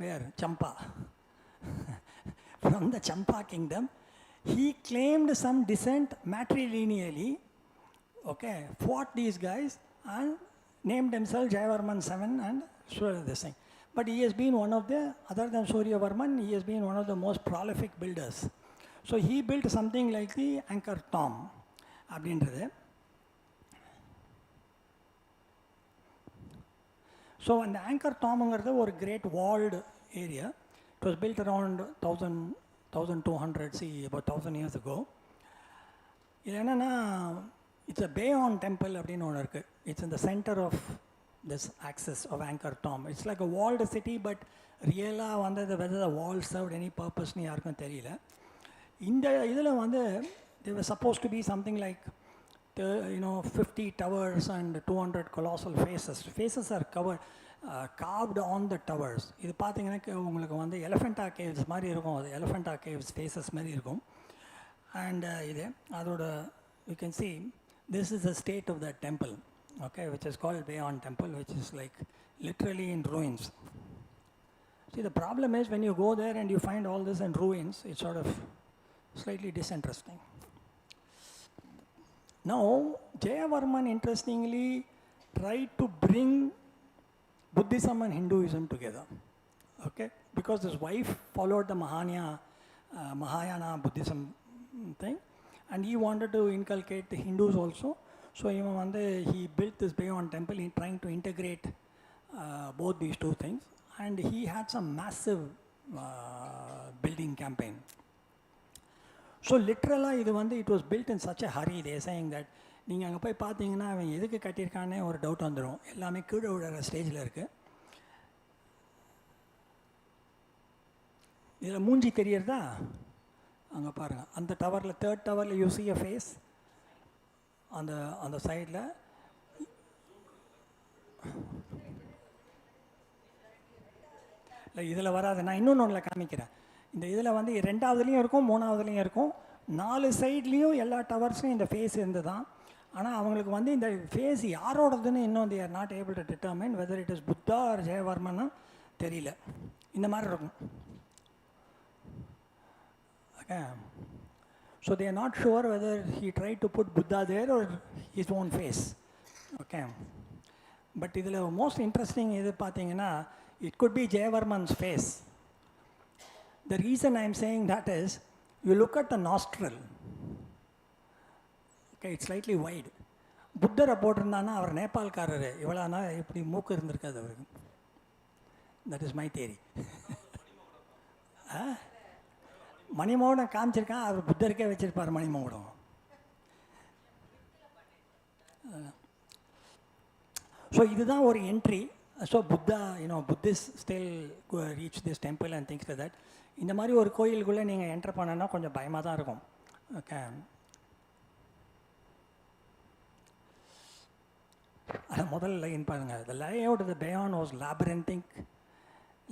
where, Champa. from the Champa kingdom. He claimed some descent matrilineally, okay, fought these guys and named himself Jayavarman VII and this thing. But he has been one of the, other than Suryavarman, he has been one of the most prolific builders. So he built something like the Angkor Thom. அப்படின்றது. So அந்த Angkor Thomங்கிறது ஒரு great walled area. It was built around 1200 CE, about 1000 years ago. இது என்னன்னா, இட்ஸ் அ பேயான் டெம்பிள் அப்படின்னு ஒன்று இருக்குது. It's in the centre of this axis of Angkor Thom. It's like a walled city, but ரியலாக வந்து whether the wall served any பர்பஸ்ன்னு யாருக்கும் தெரியல. இந்த இதில் வந்து they were supposed to be something like 50 towers and 200 colossal faces. Faces are covered, carved on the towers. இது பார்த்தீங்கன்னா உங்களுக்கு வந்து எலிஃபெண்டா கேவ்ஸ் மாதிரி இருக்கும். அது எலிஃபெண்டா கேவ்ஸ் ஃபேஸஸ் மாதிரி இருக்கும். அண்ட் இது அதோட you can see this is the state of that temple, okay, which is called Bayon Temple, which is like literally in ruins. See, the problem is when you go there and you find all this in ruins, it's sort of slightly disinteresting. Now, Jayavarman interestingly tried to bring Buddhism and Hinduism together, okay, because his wife followed the Mahayana Buddhism thing, and he wanted to inculcate the Hindus also. So he built this Bayon temple in trying to integrate both these two things, and he had some massive building campaign. So literally it was built in such a hurry. They are saying that நீங்கள் அங்கே போய் பார்த்தீங்கன்னா அவன் எதுக்கு கட்டியிருக்கானே ஒரு டவுட் வந்துடும். எல்லாமே கீழே விழுற ஸ்டேஜில் இருக்குது. இதில் மூஞ்சி தெரியறதா? அங்கே பாருங்கள், அந்த டவரில், 3rd டவரில் யூ see a face அந்த சைடில். இல்லை இதில் வராது, நான் இன்னொன்று ஒன்றில் காமிக்கிறேன். இந்த இதில் வந்து 2வதுலேயும் இருக்கும், 3வதுலேயும் இருக்கும், 4 சைட்லேயும் எல்லா டவர்ஸும் இந்த ஃபேஸ் இருந்து தான். ஆனால் அவங்களுக்கு வந்து இந்த ஃபேஸ் யாரோடதுன்னு இன்னும் they are not able to determine whether it is Buddha or ஜெயவர்மன்னா தெரியல. இந்த மாதிரி இருக்கும். Okay. So they are not sure whether he tried to put Buddha there or his own face. Okay. But இதில் most interesting எது பார்த்தீங்கன்னா, it could be Jayavarman's face. The reason I am saying that is, you look at the nostril. Okay, it's slightly wide. புத்தரை போட்டிருந்தானா அவர் நேபாள்காரர், இவ்வளோனா இப்படி மூக்கு இருந்திருக்காது அவருக்கு. That is my theory. மணிமகுடம் காமிச்சிருக்கான், அவர் புத்தருக்கே வச்சிருப்பார் மணிமகுடம். ஸோ இதுதான் ஒரு entry. So Buddha Buddhist still reach this temple and things like that. இந்த மாதிரி ஒரு கோயிலுக்குள்ளே நீங்கள் என்டர் பண்ணனா கொஞ்சம் பயமாக தான் இருக்கும். ஓகே, ஆனால் முதல் லைன் பாருங்கள். The layout of the Bayon was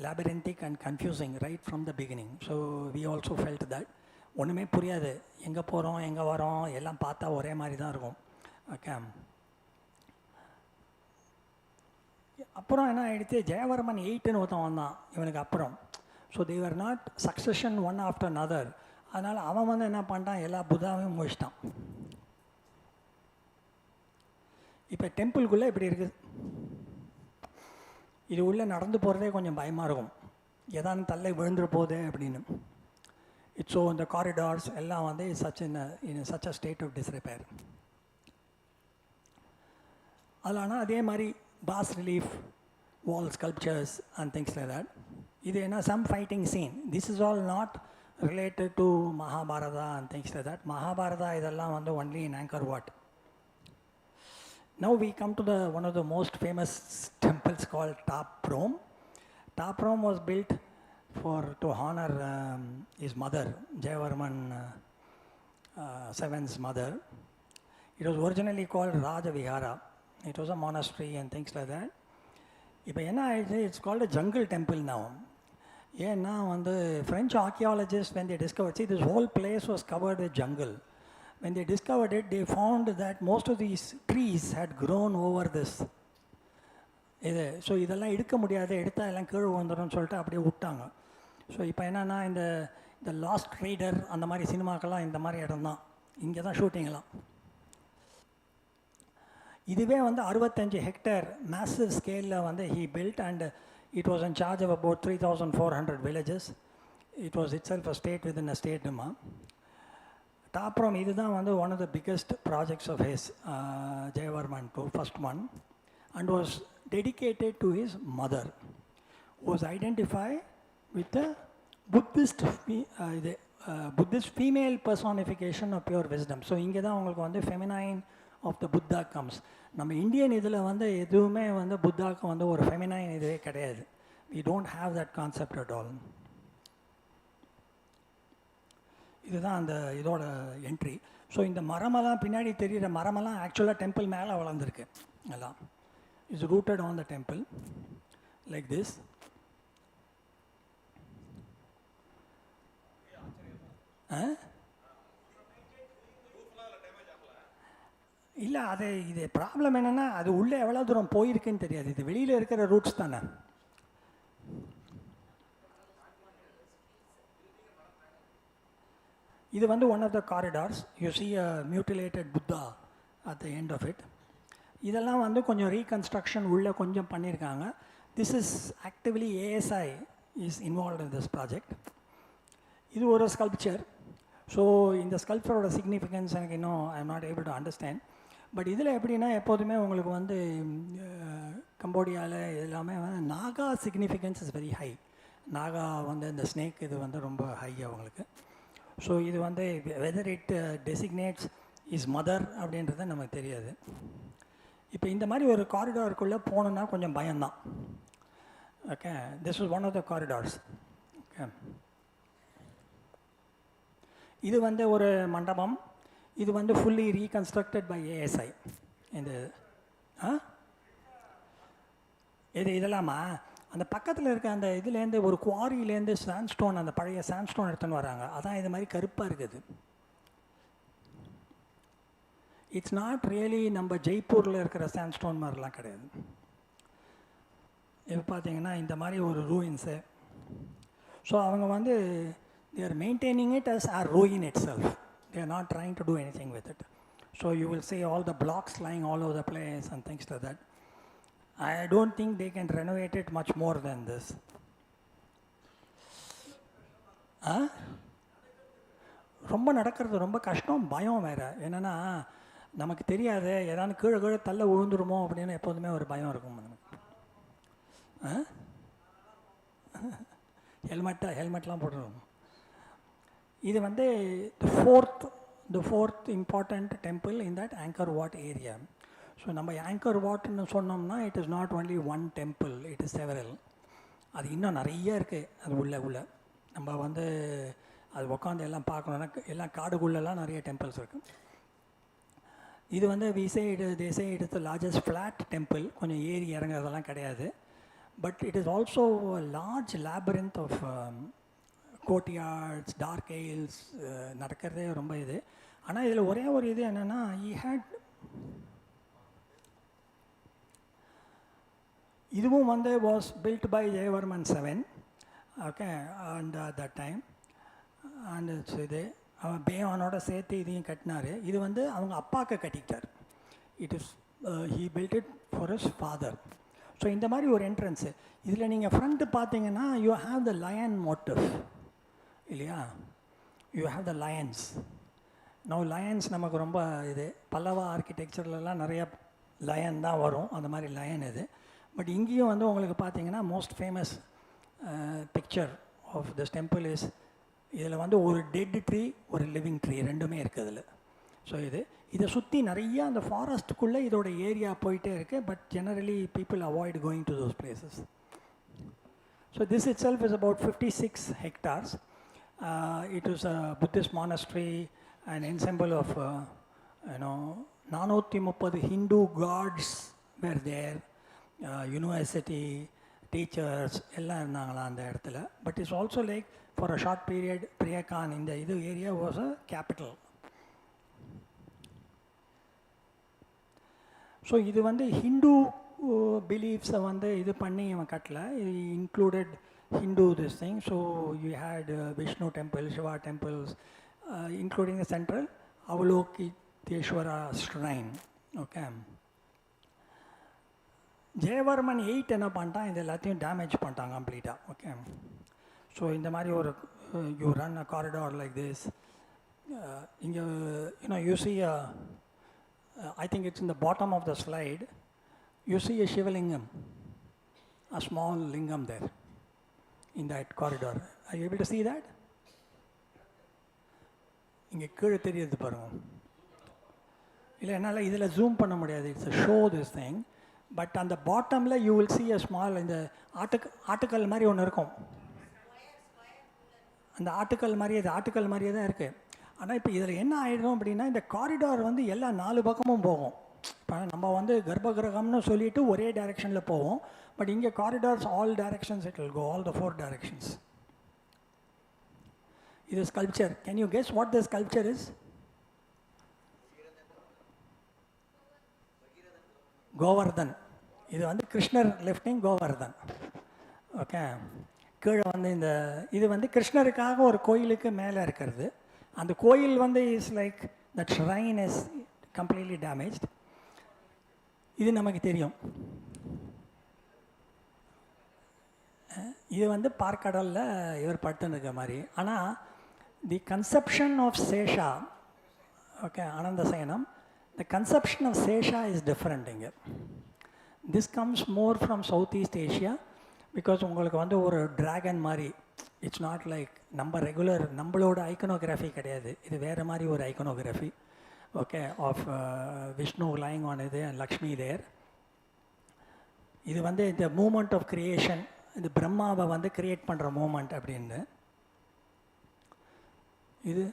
labyrinthic and confusing right from the beginning. So we also felt that ஒன்றுமே புரியாது, எங்கே போகிறோம் எங்கே வரோம் எல்லாம் பார்த்தா ஒரே மாதிரி தான் இருக்கும். ஓகே, அப்புறம் என்ன ஆகிடுச்சு, ஜெயவர்மன் 8ன்னு ஒருத்தன் வந்தான் இவனுக்கு அப்புறம். So they were not succession one after another. அதனால் அவன் வந்து என்ன பண்ணிட்டான், எல்லா புத்தாவையும் முடிச்சிட்டான். இப்போ டெம்பிள்குள்ளே இப்படி இருக்குது. இது உள்ளே நடந்து போகிறதே கொஞ்சம் பயமாக இருக்கும், எதான்னு தள்ளை விழுந்துரு போதே அப்படின்னு. இட்ஸ் ஸோ இந்த காரிடார்ஸ் எல்லாம் வந்து such a state of disrepair. அதில் ஆனால் அதே மாதிரி bass relief, wall sculptures and things like that. இது என்ன some fighting scene. This is all not related to Mahabharata and things like that. Mahabharata இதெல்லாம் வந்து only in Angkor Wat. Now we come to one of the most famous temples called Top Rom. Top Rom was built to honor his mother, Jayavarman VII's mother. It was originally called Raja Vihara. It was a monastery and things like that. இப்போ என்ன ஆயிடுச்சு, it's called a jungle temple now. ஏன்னா வந்து French archaeologists when they discovered, see this whole place was covered with jungle. When they discovered it, they found that most of these trees had grown over this. இதெல்லாம் எடுக்க முடியாது, எடுத்தால் எல்லாம் கீழே வந்துடும் சொல்லிட்டு அப்படியே விட்டாங்க. ஸோ இப்போ என்னென்னா த லாஸ்ட் ரைடர் அந்த மாதிரி சினிமாக்கெல்லாம் இந்த மாதிரி இடம் தான், இங்கே தான் ஷூட்டிங்கெல்லாம். இதுவே வந்து 65 ஹெக்டேர் மேசிவ் ஸ்கேலில் வந்து he built and it was in charge of about 3,400 villages. It was itself a state within a ஸ்டேட்டுமா. அப்புறம் இதுதான் வந்து one of the biggest projects of his Jayavarman two, first one, and was dedicated to his mother. Was identify with the Buddhist Buddhist female personification of pure wisdom. So இங்கே தான் உங்களுக்கு வந்து feminine of the Buddha comes. நம்ம இந்தியன் இதில் வந்து எதுவுமே வந்து புத்தாவுக்கு வந்து ஒரு ஃபெமினைன் இதுவே கிடையாது. We don't have that concept at all. இதுதான் அந்த இதோட என்ட்ரி. ஸோ இந்த மரமெல்லாம் பின்னாடி தெரிகிற மரமெல்லாம் ஆக்சுவலாக டெம்பிள் மேலே வளர்ந்துருக்கு. எல்லாம் is rooted on the temple like this. இல்லை, அது இது ப்ராப்ளம் என்னென்னா அது உள்ளே எவ்வளோ தூரம் போயிருக்குன்னு தெரியாது. இது வெளியில் இருக்கிற ரூட்ஸ் தானே. இது வந்து one of the corridors. You see a mutilated Buddha at the end of it. இதெல்லாம் வந்து கொஞ்சம் ரீகன்ஸ்ட்ரக்ஷன் உள்ளே கொஞ்சம் பண்ணியிருக்காங்க. This is actively ASI is involve in this project. இது ஒரு ஸ்கல்ப்சர். ஸோ இந்த ஸ்கல்ப்சரோட சிக்னிஃபிகன்ஸ் எனக்கு இன்னும் I am not able to understand. But இதில் எப்படின்னா எப்போதுமே உங்களுக்கு வந்து கம்போடியாவில் எல்லாமே வந்து Naga significance is very high. Naga வந்து இந்த ஸ்னேக் இது வந்து ரொம்ப ஹை அவங்களுக்கு. ஸோ இது வந்து வெதர் இட் டெசிக்னேட்ஸ் இஸ் மதர் அப்படின்றது நமக்கு தெரியாது. இப்போ இந்த மாதிரி ஒரு காரிடாருக்குள்ளே போகணுன்னா கொஞ்சம் பயம்தான். Okay, this is one of the corridors. Okay, இது வந்து ஒரு மண்டபம். இது வந்து ஃபுல்லி ரீகன்ஸ்ட்ரக்டட் பை ஏஎஸ்ஐ. இந்த இதெல்லாமா அந்த பக்கத்தில் இருக்க அந்த இதுலேருந்து ஒரு குவாரியிலேருந்து சாண்ட்ஸ்டோன், அந்த பழைய சாண்ட்ஸ்டோன் எடுத்துன்னு வராங்க. அதான் இது மாதிரி கருப்பாக இருக்குது. இட்ஸ் நாட் ரியலி நம்ம ஜெய்ப்பூரில் இருக்கிற சாண்ட்ஸ்டோன் மாதிரிலாம் கிடையாது. இப்போ பார்த்தீங்கன்னா இந்த மாதிரி ஒரு ரூயின்ஸு. ஸோ அவங்க வந்து they are maintaining it as a ruin itself. They are not trying to do anything with it. So you will see all the blocks lying all over the place and things like that. I don't think they can renovate it much more than this. ரொம்ப நடக்கிறது ரொம்ப கஷ்டம், பயம் வேறு. என்னென்னா நமக்கு தெரியாது, ஏதாவது கீழே கீழே தள்ள விழுந்துருமோ அப்படின்னு எப்போதுமே ஒரு பயம் இருக்கும் நமக்கு. ஹெல்மெட்லாம் போட்டுருவோம். இது வந்து the fourth important temple in that Angkor Wat area. So நம்ம Angkor Watன்னு சொன்னோம்னா it is not only one temple, it is several. அது இன்னும் நிறைய இருக்குது. அது உள்ள நம்ம வந்து அது உட்காந்து எல்லாம் பார்க்கணுன்னா எல்லாம் காடுக்குள்ளெல்லாம் நிறைய டெம்பிள்ஸ் இருக்குது. இது வந்து they say it is the largest flat temple. கொஞ்சம் ஏறி இறங்குறதெல்லாம் கிடையாது. But it is also a large labyrinth of courtyards, dark aisles நடக்கிறதே ரொம்ப இது. ஆனால் இதில் ஒரே ஒரு இது என்னென்னா இதுவும் வந்து was built by Jayavarman 7. Okay, and that time and இது அவன் பேவானோட சேர்த்து இதையும் கட்டினார். இது வந்து அவங்க அப்பாவுக்கு கட்டிக்கிட்டார். It is he built it for his father. So இந்த மாதிரி ஒரு என்ட்ரன்ஸு. இதில் நீங்கள் ஃப்ரண்ட்டு பார்த்தீங்கன்னா you have the lion motif இல்லையா? You have the lions. Lions நமக்கு ரொம்ப இது பல்லவா ஆர்கிடெக்சர்லாம் நிறைய லயன் தான் வரும். அந்த மாதிரி லயன் இது. பட் இங்கேயும் வந்து உங்களுக்கு பார்த்தீங்கன்னா most famous picture of this temple is இதில் வந்து ஒரு டெட் ட்ரீ, ஒரு லிவிங் ட்ரீ ரெண்டுமே இருக்குது அதில். ஸோ இதை சுற்றி நிறைய அந்த ஃபாரஸ்ட்டுக்குள்ளே இதோட ஏரியா போயிட்டே இருக்குது. But generally people avoid going to those places. So this it self is about 56 hectares. It was a Buddhist monastery, an ensemble of 430 Hindu gods were there. University teachers எல்லாம் இருந்தாங்களா அந்த இடத்துல. But it's also like for a short period Preah Khan இந்த இது area was a capital. So இது வந்து ஹிந்து பிலீஃப்ஸை வந்து இது பண்ணி இவன் கட்டல. இது included Hindu this thing. So you had Vishnu temple, Shiva temples, including the central Avalokiteshvara shrine. Okay. Jayavarman 8 என்ன பண்ணிட்டான், இது எல்லாத்தையும் டேமேஜ் பண்ணிட்டான் கம்ப்ளீட்டாக. ஓகே. ஸோ இந்த மாதிரி ஒரு you run a corridor like this. இங்கே you see I think it's in the bottom of the slide, you see a Shivalingam, a small lingam there in that corridor. Are you able to see that? இங்கே கீழே தெரியுது பாருங்க. இல்லை என்னால் இதில் ஜூம் பண்ண முடியாது, it's a show this thing. But அந்த பாட்டமில் you will see a small, இந்த ஆட்டுக்கல் மாதிரி ஒன்று இருக்கும். அந்த ஆட்டுக்கல் மாதிரியே தான் இருக்குது. ஆனால் இப்போ இதில் என்ன ஆகிடும் அப்படின்னா, இந்த காரிடார் வந்து எல்லா 4 பக்கமும் போகும். இப்போ நம்ம வந்து கர்ப்பகிரகம்னு சொல்லிட்டு ஒரே டைரெக்ஷனில் போவோம். பட் இங்கே corridors all directions, it will go all the 4 directions. இது sculpture. Can you guess what the sculpture is? Govardhan. இது வந்து கிருஷ்ணர் லிஃப்டிங் கோவர்தன். ஓகே. கீழே வந்து இது வந்து கிருஷ்ணருக்காக ஒரு கோயிலுக்கு மேலே இருக்கிறது. அந்த கோயில் வந்து is like that shrine is completely damaged. இது நமக்கு தெரியும். இது வந்து பார்க்கடலில் இவர் படுத்துன்னு இருக்க மாதிரி. ஆனால் the conception of Shesha, okay, Anantha Shayanam, the conception of Shesha is different இங்கே. This comes more from South east Asia. Because உங்களுக்கு வந்து ஒரு ட்ராகன் மாதிரி, இட்ஸ் நாட் லைக் நம்மளோட ஐக்கனோகிராஃபி கிடையாது. இது வேறு மாதிரி ஒரு iconography. Okay. Of Vishnu lying on இது அண்ட் லக்ஷ்மி தேர். இது வந்து இந்த மூமெண்ட் ஆஃப் கிரியேஷன், இந்த பிரம்மாவை வந்து கிரியேட் பண்ணுற மூமெண்ட் அப்படின்னு. இது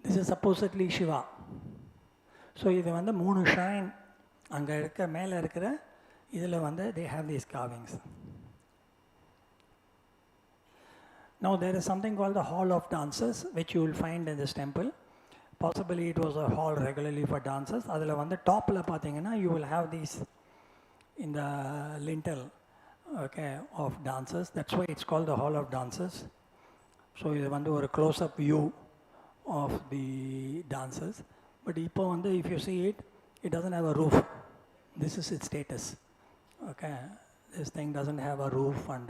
this is supposedly Shiva. So இது வந்து 3 ஷ்ரைன் அங்கே மேலே இருக்கிற இதில் வந்து they have these carvings. Now there is something called the Hall of Dances, which you will find in this temple. Possibly it was a hall regularly for dances. அதில் வந்து டாப்பில் பார்த்தீங்கன்னா you will have these in the lintel, okay, of dances. That's why it's called the Hall of Dances. So இது வந்து ஒரு close-up view of the dances. But இப்போ வந்து if you see it, it doesn't have a roof. This is its status. Okay, this thing doesn't have a roof, and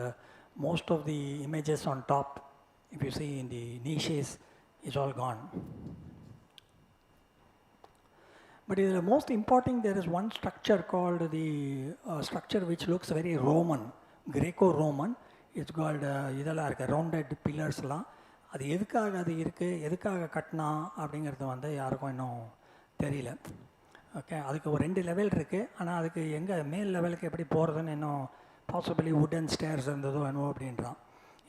most of the images on top, if you see in the niches, is all gone. But the most important, there is one structure called the structure which looks very Roman, Greco-Roman. It's called இதெல்லாம் இருக்குது, rounded pillars-லாம். அது எதுக்காக கட்டினா அப்படிங்கிறது வந்து யாருக்கும் இன்னும் தெரியல. ஓகே. அதுக்கு ஒரு 2 லெவல் இருக்குது. ஆனால் அதுக்கு எங்கே மேல் லெவலுக்கு எப்படி போகிறதுன்னு இன்னும் பாசிபிளி வுடன் ஸ்டேர்ஸ் இருந்ததோ என்னவோ அப்படின்றான்.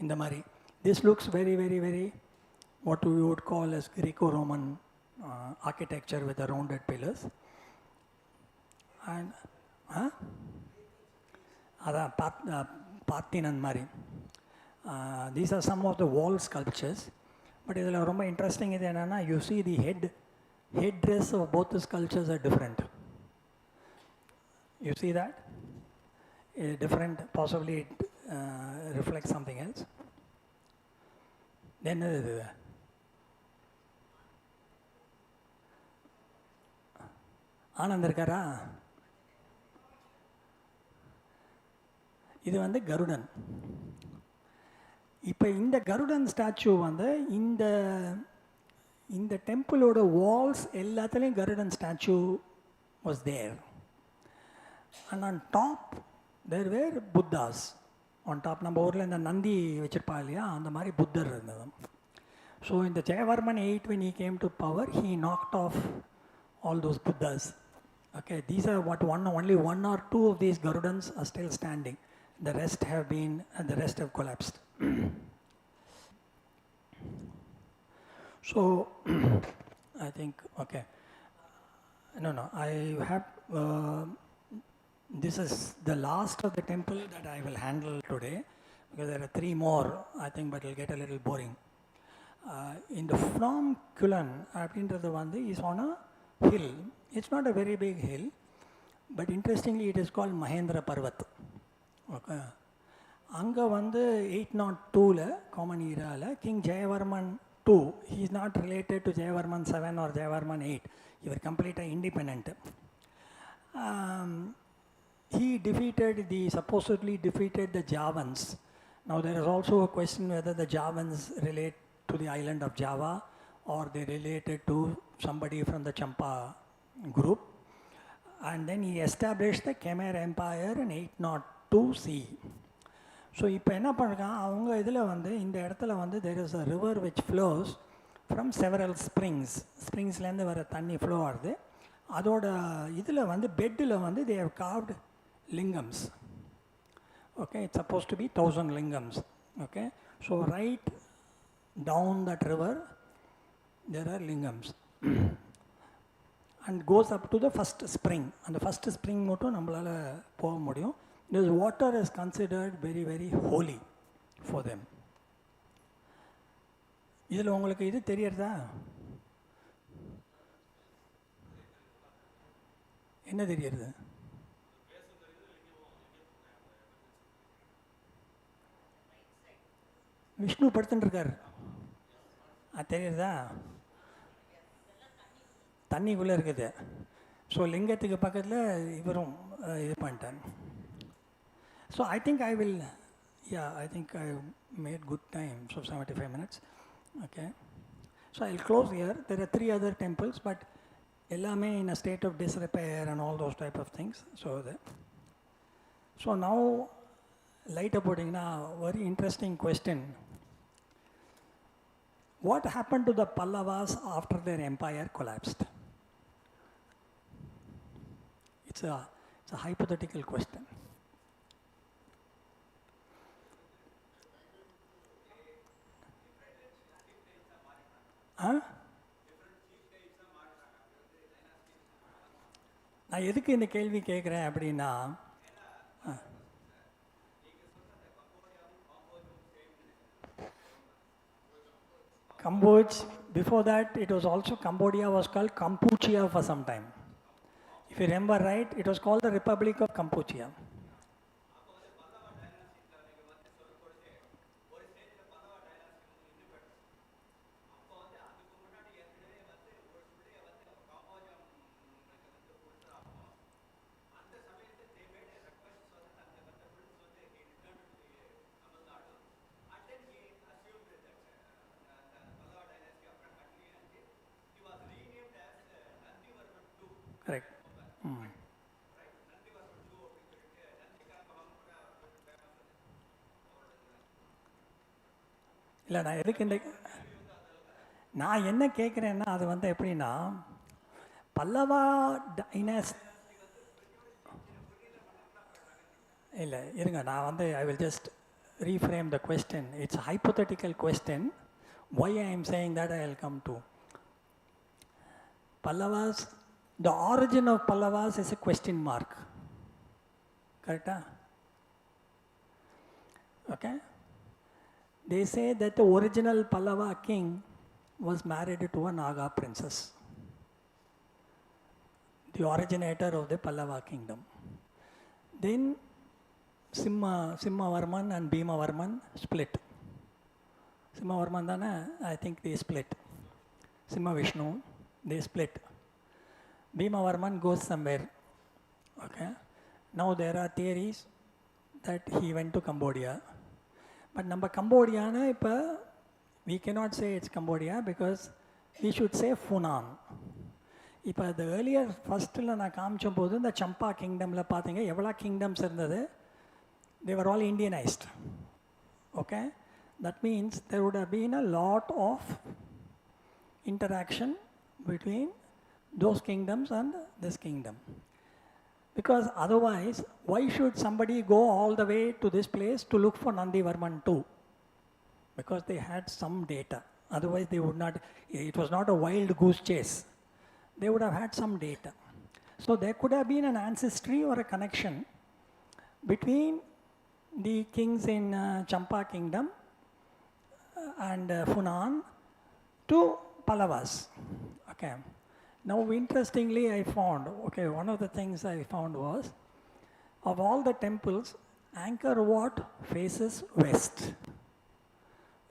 இந்த மாதிரி this looks very very very what you would call as Greco Roman architecture with rounded pillars. And அதான் பார்த்தினன் மாதிரி. These are some of the wall sculptures. But இதில் ரொம்ப இன்ட்ரெஸ்டிங் இது என்னென்னா, you see the headdress of both the sculptures are different. You see that? Different, possibly it reflects something else. Then Anand இருக்காரா? இது வந்து கருடன். இப்போ இந்த கருடன் ஸ்டாச்சு வந்து இந்த டெம்பிளோட வால்ஸ் எல்லாத்துலேயும் Garudan statue was there. And on top there were Buddhas on top. நம்ம ஊரில் இந்த நந்தி வச்சுருப்பா இல்லையா, அந்த மாதிரி புத்தர் இருந்தது. ஸோ இந்த Jayavarman 8, when he came to power, he knocked off all those buddhas. Okay, these are only 1 or 2 of these garudans are still standing. The rest have collapsed. So I think, okay, no, I have, this is the last of the temple that I will handle today, because there are 3 more, I think, but it will get a little boring. In the from Kulan, is on a hill. It's not a very big hill, But interestingly, it is called Mahendra Parvat. Okay. அங்கே வந்து 802ல காமன் ஈராவில் king Jayavarman 2, he is not related to Jayavarman 7 or Jayavarman 8. இவர் கம்ப்ளீட்டாக independent. He supposedly defeated the Javans. Now there is also a question whether the Javans relate to the island of Java or they related to somebody from the Champa group. And then he established the Khmer Empire in 802 CE. So இப்போ என்ன பண்ணுறான், அவங்க இதில் வந்து இந்த இடத்துல வந்து there is a river which flows from several ஸ்ப்ரிங்ஸ்லேருந்து வர தண்ணி ஃப்ளோ ஆகுது. அதோட இதில் வந்து பெட்டில் வந்து they have carved lingams. Okay, it's supposed to be 1000 lingams. Okay, so right down that river there are lingams and goes up to the first spring. And the first spring மட்டும் நம்மளால் போக முடியும். This water is considered very, very holy for them. இதில் உங்களுக்கு இது தெரியறதா? என்ன தெரியறது? விஷ்ணு படுத்துட்டு இருக்கார், அது தெரியுறதா? தண்ணிக்குள்ளே இருக்குது. ஸோ லிங்கத்துக்கு பக்கத்தில் இவரும் இது பண்ணிட்டார். So I think I will, I think I made good time, so 75 minutes. Okay, so I'll close here. There are 3 other temples, but ellame in a state of disrepair and all those type of things. So now, light about it, very interesting question. What happened to the Pallavas after their empire collapsed? It's a hypothetical question. நான் எதுக்கு இந்த கேள்வி கேட்குறேன் அப்படின்னா, Cambodia, before that it was also, Cambodia was called Kampuchea for some time. If you remember right, it was called the Republic of Kampuchea. Correct. இல்லை, நான் எதுக்கு நான் என்ன கேட்குறேன்னா, அது வந்து எப்படின்னா, பல்லவா இல்லை இருங்க, நான் வந்து I will just reframe the question. It's a hypothetical question. Why I am saying that I will come to. Pallavas, the origin of Pallavas is a question mark. Correct? Okay? They say that the original Pallava king was married to a Naga princess, the originator of the Pallava kingdom. Then Simhavarman and Bhimavarman split. Simhavarman dana, I think they split. Simha Vishnu, they split. Bhimavarman goes somewhere. Okay. Now there are theories that he went to Cambodia. But number Cambodia, we cannot say it's Cambodia because we should say Funan. இப்போ the earlier ஃபஸ்ட்டில் நான் காமிச்ச போது இந்த சம்பா கிங்டமில் பார்த்தீங்க எவ்வளோ கிங்டம்ஸ் இருந்தது. They were all Indianized. Okay, that means there would have been a lot of interaction between those kingdoms and this kingdom. Because otherwise, why should somebody go all the way to this place to look for Nandivarman II? Because they had some data. Otherwise, they would not, it was not a wild goose chase. They would have had some data. So there could have been an ancestry or a connection between the kings in Champa kingdom and Funan to Pallavas. Okay. Now, interestingly, I found, okay, one of the things I found was, of all the temples, Angkor Wat faces west.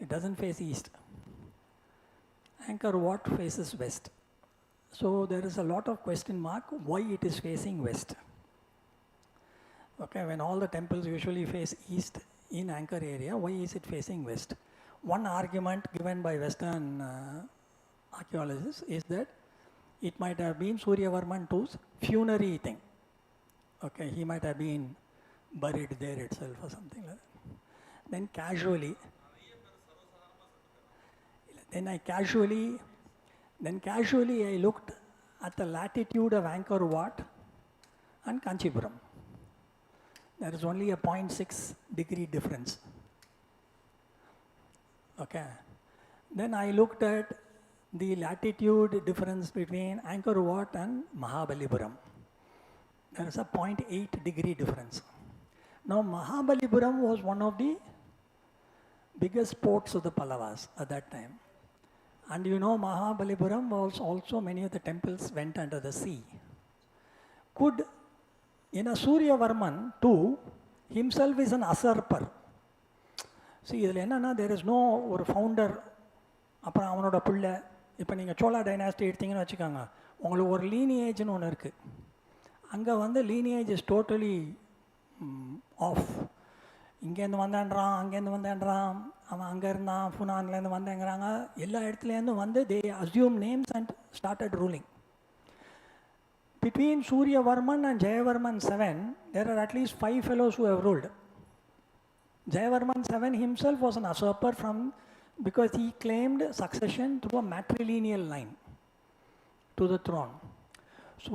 It doesn't face east. Angkor Wat faces west. So there is a lot of question mark why it is facing west. Okay, when all the temples usually face east in Angkor area, why is it facing west? One argument given by Western archaeologists is that it might have been Suryavarman II's funerary thing. Okay, he might have been buried there itself or something like that. Then casually I looked at the latitude of Angkor Wat and Kanchipuram. There is only a 0.6 degree difference. Okay. Then I looked at the latitude difference between Angkor Wat and Mahabalipuram. There is a 0.8 degree difference. Now, Mahabalipuram was one of the biggest ports of the Pallavas at that time. And you know, Mahabalipuram was also, many of the temples went under the sea. Could, Suryavarman too, himself is an usurper. See, there is no founder, அப்புறம் அவனோட பிள்ளை. இப்போ நீங்கள் சோழா டைனாஸ்டி எடுத்தீங்கன்னு வச்சுக்கோங்க, உங்களுக்கு ஒரு லீனியேஜ்னு ஒன்று இருக்குது. அங்கே லீனியேஜ் இஸ் டோட்டலி ஆஃப். இங்கேருந்து வந்தான்றான், அங்கேருந்து வந்தான்றான், அவன் அங்கே இருந்தான், ஃபுனான்லேருந்து வந்தேங்கிறாங்க. எல்லா இடத்துலேருந்து they assume names and started ruling. Between Suryavarman and Jayavarman VII, there are at least 5 fellows who have ruled. Jayavarman VII himself was an usurper because he claimed succession through a matrilineal line to the throne. So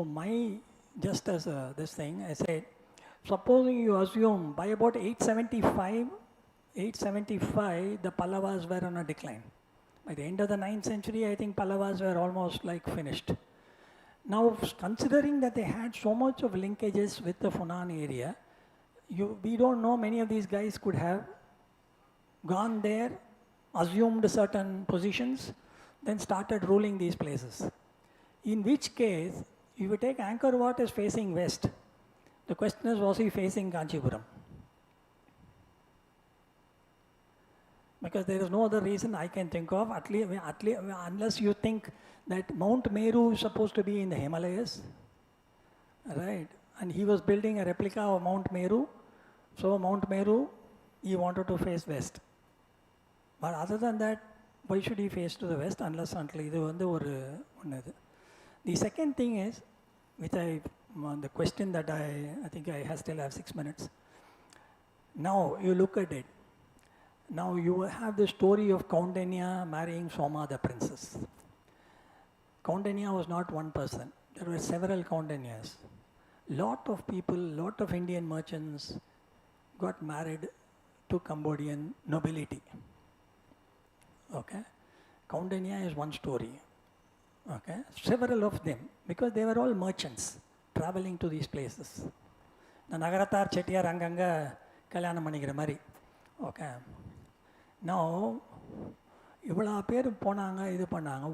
just as this thing, I said, supposing you assume by about 875, the Pallavas were on a decline. By the end of the 9th century, I think Pallavas were almost like finished. Now, considering that they had so much of linkages with the Funan area, we don't know, many of these guys could have gone there, assumed certain positions, then started ruling these places. In which case, if you take Angkor Wat as facing west, the question is, was he facing Kanchipuram? Because there is no other reason I can think of, at least, unless you think that Mount Meru is supposed to be in the Himalayas, right? And he was building a replica of Mount Meru. So Mount Meru, he wanted to face west. But other than that, why should he face to the west unless until the second thing is, the question that I think I still have 6 minutes. Now you look at it. Now you have the story of Kaundinya marrying Soma the princess. Kaundinya was not one person. There were several Kaundinyas. Lot of people, lot of Indian merchants got married to Cambodian nobility. Okay. Kaundinya is one story. Okay. Several of them, because they were all merchants traveling to these places. The Nagaratar Chettiar Anganga Kalyanam Manigira Mari. Okay. Now, இவ்வளோ பேர் போனாங்க, இது பண்ணாங்க.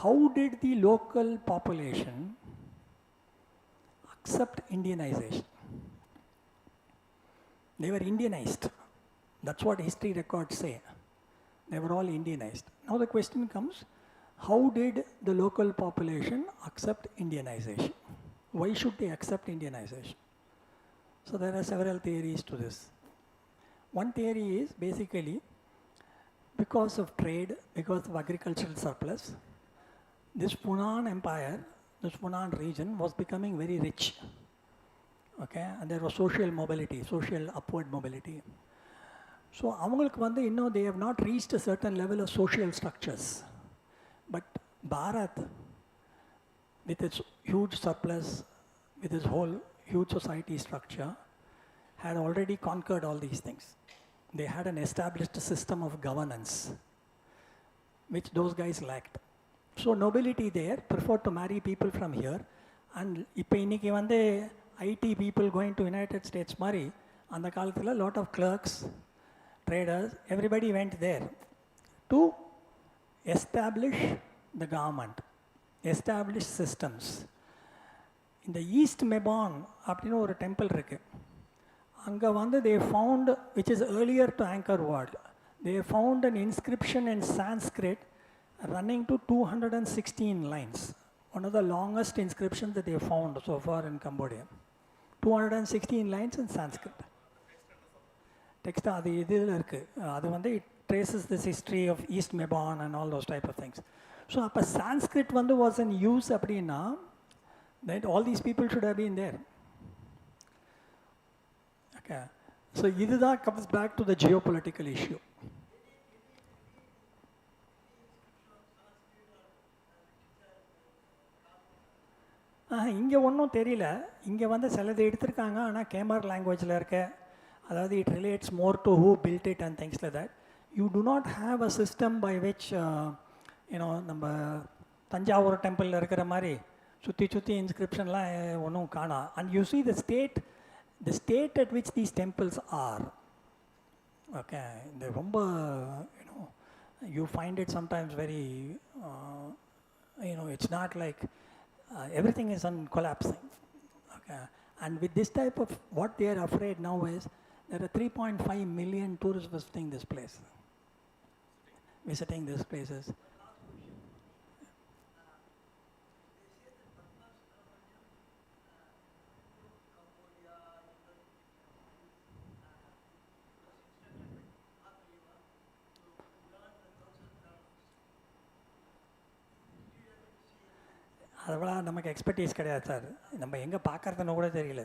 How did the local population accept Indianization? They were Indianized. That's what history records say. They were all Indianized. Now the question comes, how did the local population accept Indianization? Why should they accept Indianization? So there are several theories to this. One theory is basically because of trade, because of agricultural surplus, this Funan empire, this Funan region was becoming very rich. Okay, and there was social mobility, social upward mobility. So they have not reached a certain level of social structures. But Bharat, with its huge surplus, with its whole huge society structure, had already conquered all these things. They had an established system of governance, which those guys lacked. So nobility there preferred to marry people from here. And இப்போ இன்னைக்கு IT people going to United States மாதிரி, அந்த காலத்தில் lot of clerks, traders, everybody went there to establish the government. established systems. In the East Mebon அப்படின்னு ஒரு டெம்பிள் இருக்குது. அங்கே வந்து they found, which is earlier to Angkor Wat, they found an inscription in Sanskrit running to 216 lines. One of the longest inscriptions that they found so far in Cambodia. 216 lines in Sanskrit. Text அது இதில் இருக்குது. அது வந்து it traces this history of East Mebon and all those type of things. So அப்போ Sanskrit வந்து was in use அப்படின்னா that all these people should have been there. Okay. So இதுதான் comes back to the geopolitical issue. இங்கே ஒன்றும் தெரியல. இங்கே வந்து சிலது எடுத்திருக்காங்க, ஆனால் கேமர் லாங்குவேஜில் இருக்க, அதாவது it relates more to who built it and things like that. You do not have a system by which you know நம்ம தஞ்சாவூர் டெம்பிளில் இருக்கிற மாதிரி சுற்றி சுற்றி இன்ஸ்கிரிப்ஷன்லாம் ஒன்றும் காணா. And you see the state at which these temples are, okay, they ரொம்ப you find it sometimes very it's not like everything is on collapsing, okay. And with this type of, what they are afraid now is there are 3.5 million tourists visiting these places. அதெல்லாம் நமக்கு எக்ஸ்பர்டீஸ் கிடையாது சார். நம்ம எங்கே பார்க்கறதுன்னு கூட தெரியல.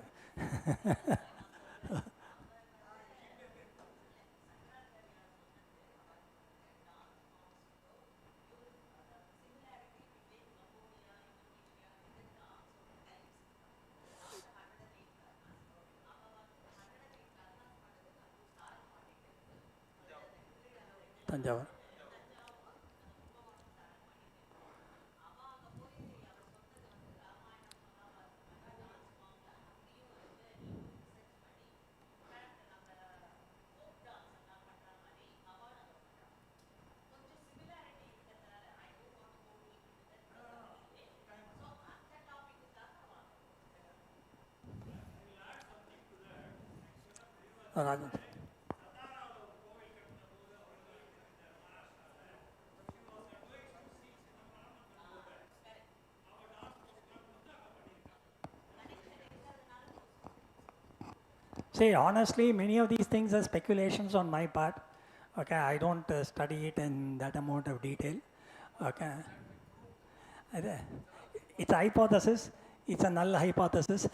Thanjavur Rajan. See, honestly, many of these things are speculations on my part. Okay, I don't study it in that amount of detail. Okay, it's a hypothesis. It's a null hypothesis.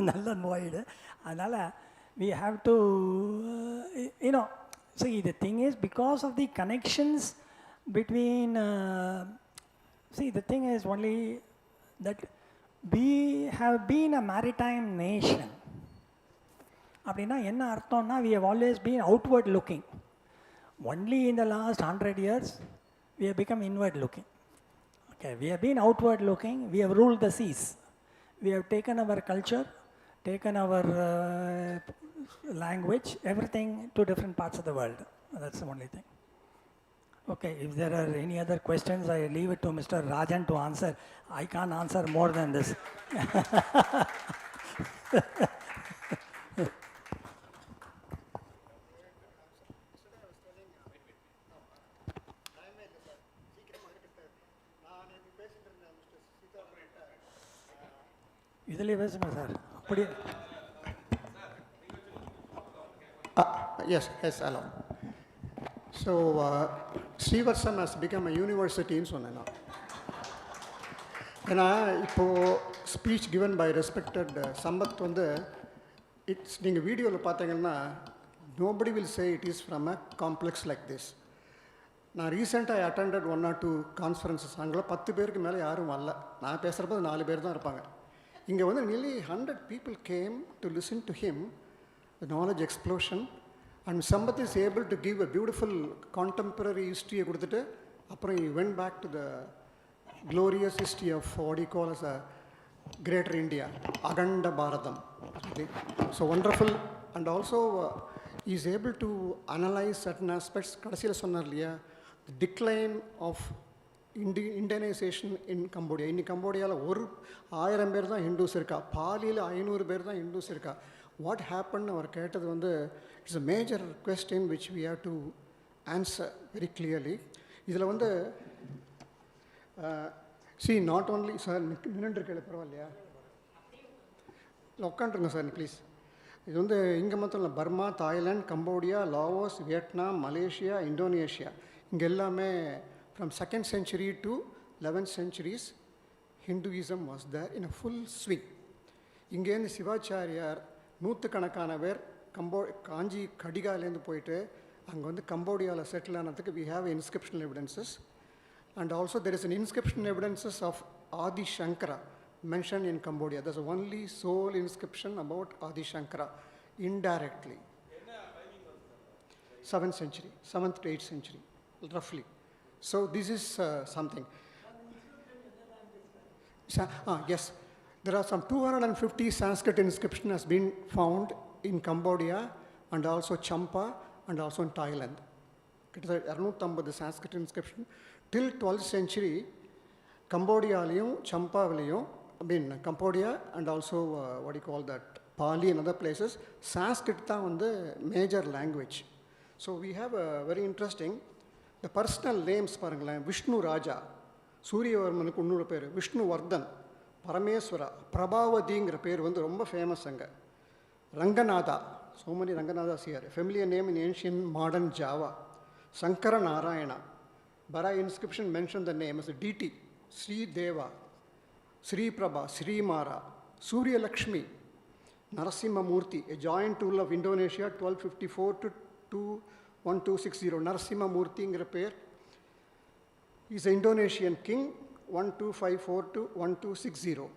Null and void. Adala, we have to, see, the thing is, because of the connections between, see, the thing is only that we have been a maritime nation. அப்படின்னா என்ன அர்த்தம்னா, we have always been outward looking. Only in the last 100 years, we have become inward looking. Okay, we have been outward looking, we have ruled the seas. We have taken our culture, taken our language, everything to different parts of the world. That's the only thing. Okay, if there are any other questions, I leave it to Mr. Rajan to answer. I can't answer more than this. இதிலே பேசுங்க சார். அப்படி Yes, hello. So, Srivarsam has become a university in Sonena. And speech given by respected Sampath, it's in a video, nobody will say it is from a complex like this. Now, recently I attended 1 or 2 conferences. அங்கே 10 பேருக்கு மேலே யாரும் வரல. நான் பேசுகிறப்ப 4 பேர் தான் இருப்பாங்க. இங்கே nearly 100 people came to listen to him, the knowledge explosion, and Sampath is able to give a beautiful contemporary history. Then he went back to the glorious history of what he calls as a Greater India, Aganda Bharatam. So wonderful, and also he is able to analyze certain aspects. decline of Indianization in Cambodia. In Cambodia, ஒரு 1000 பேர் தான் ஹிந்துஸ் இருக்கா, பாலியில் 500 பேர் தான் ஹிந்துஸ் இருக்கா. வாட் ஹேப்பன் அவர் கேட்டது வந்து it's a major question which we have to answer very clearly. இதில் வந்து சி நாட் ஓன்லி சார் நின்றுருக்கல பரவாயில்லையா, இல்லை உட்காந்துருங்க சார் ப்ளீஸ். இது வந்து இங்கே மட்டும் இல்லை, Burma, Thailand, Cambodia, Laos, Vietnam, Malaysia, Indonesia, இங்கே எல்லாமே from 2nd century to 11th centuries, Hinduism was there in a full swing. இங்கேருந்து சிவாச்சாரியார் நூற்றுக்கணக்கான பேர் காஞ்சி கடிகாலேருந்து போயிட்டு அங்கே வந்து கம்போடியாவில் செட்டில் ஆனதுக்கு we have inscriptional evidences, and also there is an inscription evidences of Adi Shankara mentioned in Cambodia. There's only sole inscription about Adi Shankara indirectly. 7th century, 7th to 8th century roughly. So this is something. Yes, there are some 250 Sanskrit inscription has been found in Cambodia and also Champa and also in Thailand. கிட்டத்தட்ட 250 Sanskrit inscription till 12th century. Cambodiaலையும் Champaவிலையும், I mean Cambodia and also what do you call that, Pali and other places, Sanskrit தான் வந்து major language. So we have a very interesting the personal names பாருங்களேன். விஷ்ணு ராஜா, சூரியவர்மனுக்கு இன்னொரு பேர் விஷ்ணு வர்தன், பரமேஸ்வரா, பிரபாவதிங்கிற பேர் வந்து ரொம்ப ஃபேமஸ் அங்கே. Ranganatha, so many Ranganathas here, familiar name in ancient modern Java. Sankara Narayana, Bara inscription mentioned the name as a deity. Sri Deva, Sri Prabha, Sri Mara, Surya Lakshmi, Narasimha Murthy, a giant tool of Indonesia, 1254 to 1260. Narasimha Murthiங்கிற பேர் is an Indonesian king, 1254 to 1260.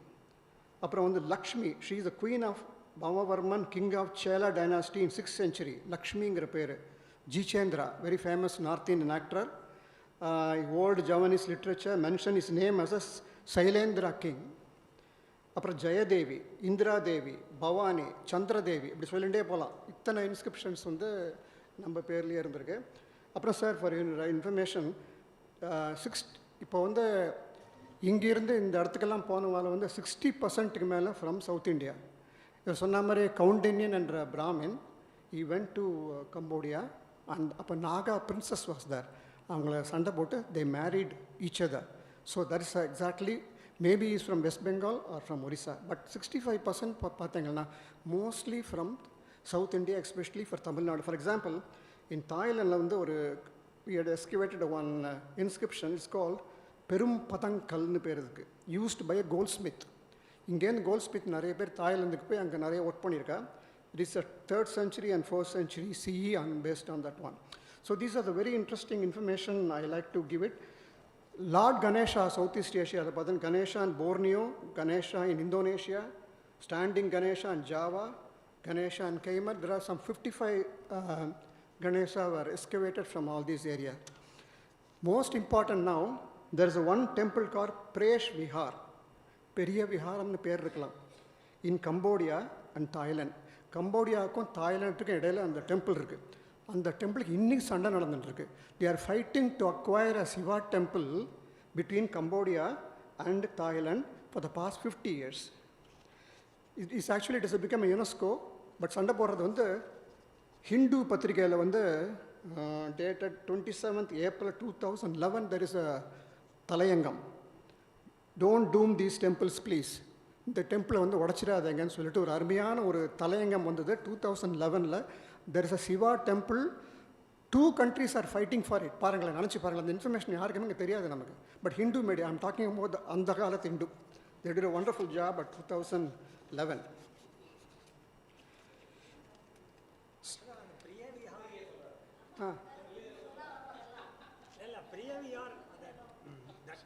அப்புறம் வந்து Lakshmi, she is the queen of Bhavavarman, king of Chela dynasty in 6th century. லக்ஷ்மிங்கிற பேர். Jichendra, very famous North Indian actor. Old Javanese literature mention his name as a Sailendra king. அப்புறம் ஜெயதேவி, இந்திரா தேவி, பவானி, சந்திரதேவி, இப்படி சொல்லிகிட்டே போகலாம். இத்தனை இன்ஸ்கிரிப்ஷன்ஸ் வந்து நம்ம பேர்லேயே இருந்திருக்கு. அப்புறம் சார் ஃபார் இன்ஃபர்மேஷன், இப்போ வந்து இங்கேருந்து இந்த இடத்துக்கெல்லாம் போனவால வந்து 60% மேலே ஃப்ரம் சவுத் இந்தியா. இவர் சொன்ன மாதிரி கவுண்டினியன் என்ற Brahmin he went to Cambodia, and அப்போ நாகா பிரின்சஸ் வாஸ் தேர். அவங்கள சண்டை போட்டு they married each other. So that is exactly maybe is from West Bengal or from Orissa. But 65% பார்த்தீங்கன்னா mostly from south India, especially for Tamil Nadu. For example, in தாய்லாண்டில் வந்து ஒரு we had excavated one inscription, it's called பெரும் பதங்கல்னு பேர் இருக்குது, யூஸ்ட் பை அ கோல்ட்ஸ்மித். இங்கேருந்து கோல்ட்ஸ்மித் நிறைய பேர் தாய்லாந்துக்கு போய் அங்கே நிறைய ஒர்க் பண்ணியிருக்கா. It is a 3rd century and 4th century CE and based on that one. So these are the very interesting information I like to give it. Lord Ganesha, Southeast Asia, அதை பார்த்தீங்கன்னா Ganesha in Borneo, Ganesha in Indonesia, standing Ganesha in Java, Ganesha in Cayman. There are some 55 Ganesha were excavated from all these areas. Most important now, there is one temple called Presh Vihar. பெரிய விஹாரம்னு பேர் இருக்கலாம். In Cambodia and Thailand. கம்போடியாவுக்கும் தாய்லாண்டுக்கும் இடையில் அந்த டெம்பிள் இருக்குது. அந்த டெம்பிளுக்கு இன்றைக்கி சண்டை நடந்துட்டுருக்கு. They are fighting to acquire a Shiva temple between Cambodia and Thailand for the past 50 years. It is actually it is become UNESCO. But சண்டை போடுறது வந்து ஹிந்து பத்திரிகையில் வந்து dated 27th April 2011 there is a தலையங்கம், don't doom these temples please, இந்த டெம்பிளை வந்து உடச்சிடாதீங்கன்னு சொல்லிட்டு ஒரு அருமையான ஒரு தலையங்கம் வந்தது 2011. There is a Shiva temple, 2 countries are fighting for it. பாருங்களேன், நினச்சி பாருங்களேன். அந்த இன்ஃபர்மேஷன் யாருக்குமே இங்கே தெரியாது நமக்கு. But Hindu media, I'm talking about அந்த காலத்து Hindu, they did a wonderful job at 2011.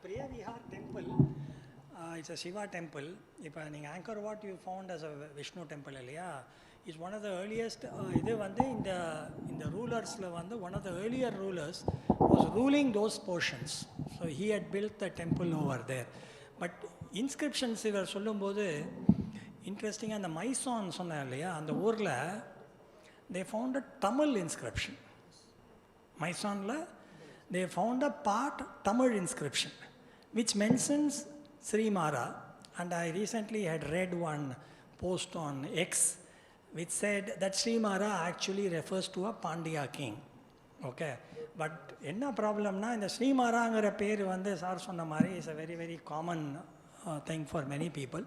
Priya Vihar temple, it's a Shiva temple. இப்போ நீங்கள் Angkor Wat you found as a Vishnu temple இல்லையா, it's one of the earliest. இது வந்து இந்த ரூலர்ஸில் வந்து one of the earlier rulers was ruling those portions. So he had built the temple over there. But inscriptions இவர் சொல்லும்போது இன்ட்ரெஸ்டிங்காக அந்த மைசான் சொன்னேன் இல்லையா, அந்த ஊரில் they found a Tamil inscription. மைசானில் they found a part Tamil inscription which mentions Sri Mara. And I recently had read one post on X which said that Sri Mara actually refers to a Pandya king. Okay, but enna problem na இந்த ஸ்ரீமாராங்கிற பேர் வந்து சார் சொன்ன மாதிரி is a very very common thing for many people.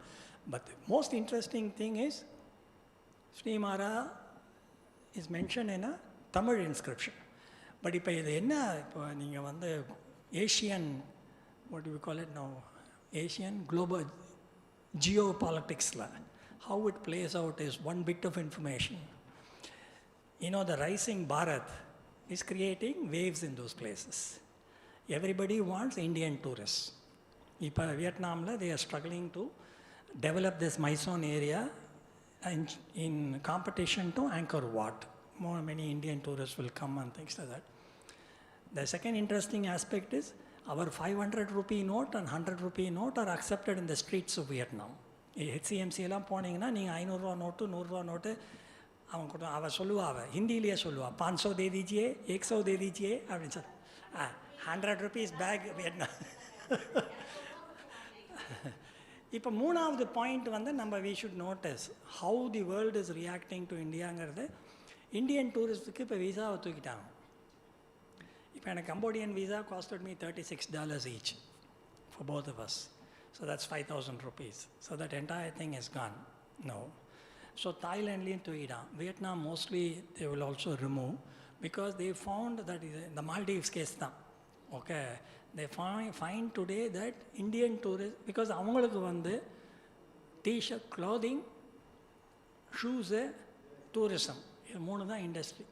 But the most interesting thing is Srimara is mentioned in a Tamil inscription. But இப்போ இது என்ன, இப்போ நீங்கள் வந்து Asian, what do we call it now, Asian global geopolitics, how it plays out is one bit of information. You know, the rising Bharat is creating waves in those places. Everybody wants Indian tourists. இப்போ வியட்நாமில் they are struggling to develop this Mysore area in competition to Angkor Wat. Many Indian tourists will come and things like that. The second interesting aspect is our 500 rupee note and 100 rupee note are accepted in the streets of Vietnam. HCMC எல்லாம் போனீங்கன்னா நீங்கள் 500 நோட்டு 100 நோட்டு அவன் சொல்லுவா, அவள் ஹிந்திலேயே சொல்லுவா, 500 दे दीजिए 100 दे दीजिए அப்படின்னு சொல்லி 100 rupees பேக் வியட்நாம். இப்போ மூணாவது பாயிண்ட் வந்து நம்ம we should notice how the world is reacting to Indiaங்கிறது. இந்தியன் டூரிஸ்ட்டுக்கு இப்போ விசாவை தூக்கிட்டாங்க. இப்போ எனக்கு Cambodian visa costed me $36 each for both of us. So that's 5,000 rupees. So that entire thing is gone. No. So Thailandலையும் தூக்கிட்டான். Vietnam mostly they will also remove because they found that the Maldives case தான். Okay. They find today that Indian tourists, because அவங்களுக்கு வந்து t-shirt, clothing, shoes, tourism, இது மூணு தான் இண்டஸ்ட்ரி.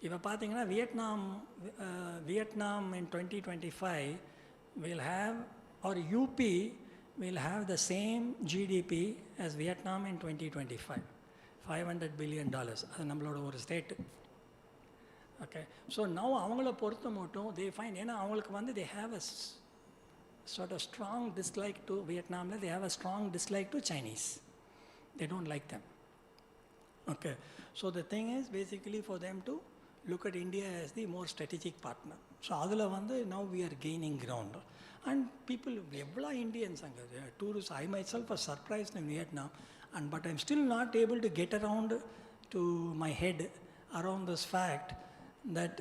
இப்போ பார்த்தீங்கன்னா Vietnam in 2025 will have, or UP will have the same GDP as Vietnam in 2025, $500 billion. அது நம்மளோட ஒரு ஸ்டேட்டு. Okay, so now அவங்கள பொறுத்த மட்டும் they find, ஏன்னா அவங்களுக்கு வந்து they have a sort of strong dislike to Vietnam, they have a strong dislike to Chinese. They don't like them. Okay, so the thing is basically for them to look at India as the more strategic partner. So அதில் வந்து now we are gaining ground. And people, எவ்வளோ Indians அங்கே tourists, I myself was surprised in Vietnam, and but I'm still not able to get around to my head around this fact that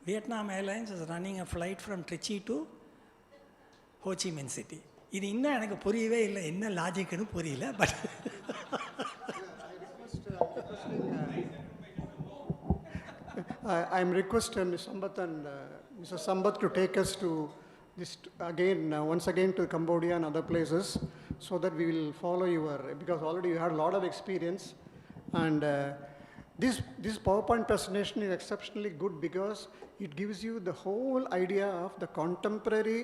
Vietnam Airlines is running a flight from Trichy to Ho Chi Minh City. இது இன்னும் எனக்கு புரியவே இல்லை, என்ன லாஜிக்னு புரியல. But I'm requesting Mr. Sampath and Mr. Sampath to take us to this again, once again to Cambodia and other places, so that we will follow your, because already you had a lot of experience, and this PowerPoint presentation is exceptionally good because it gives you the whole idea of the contemporary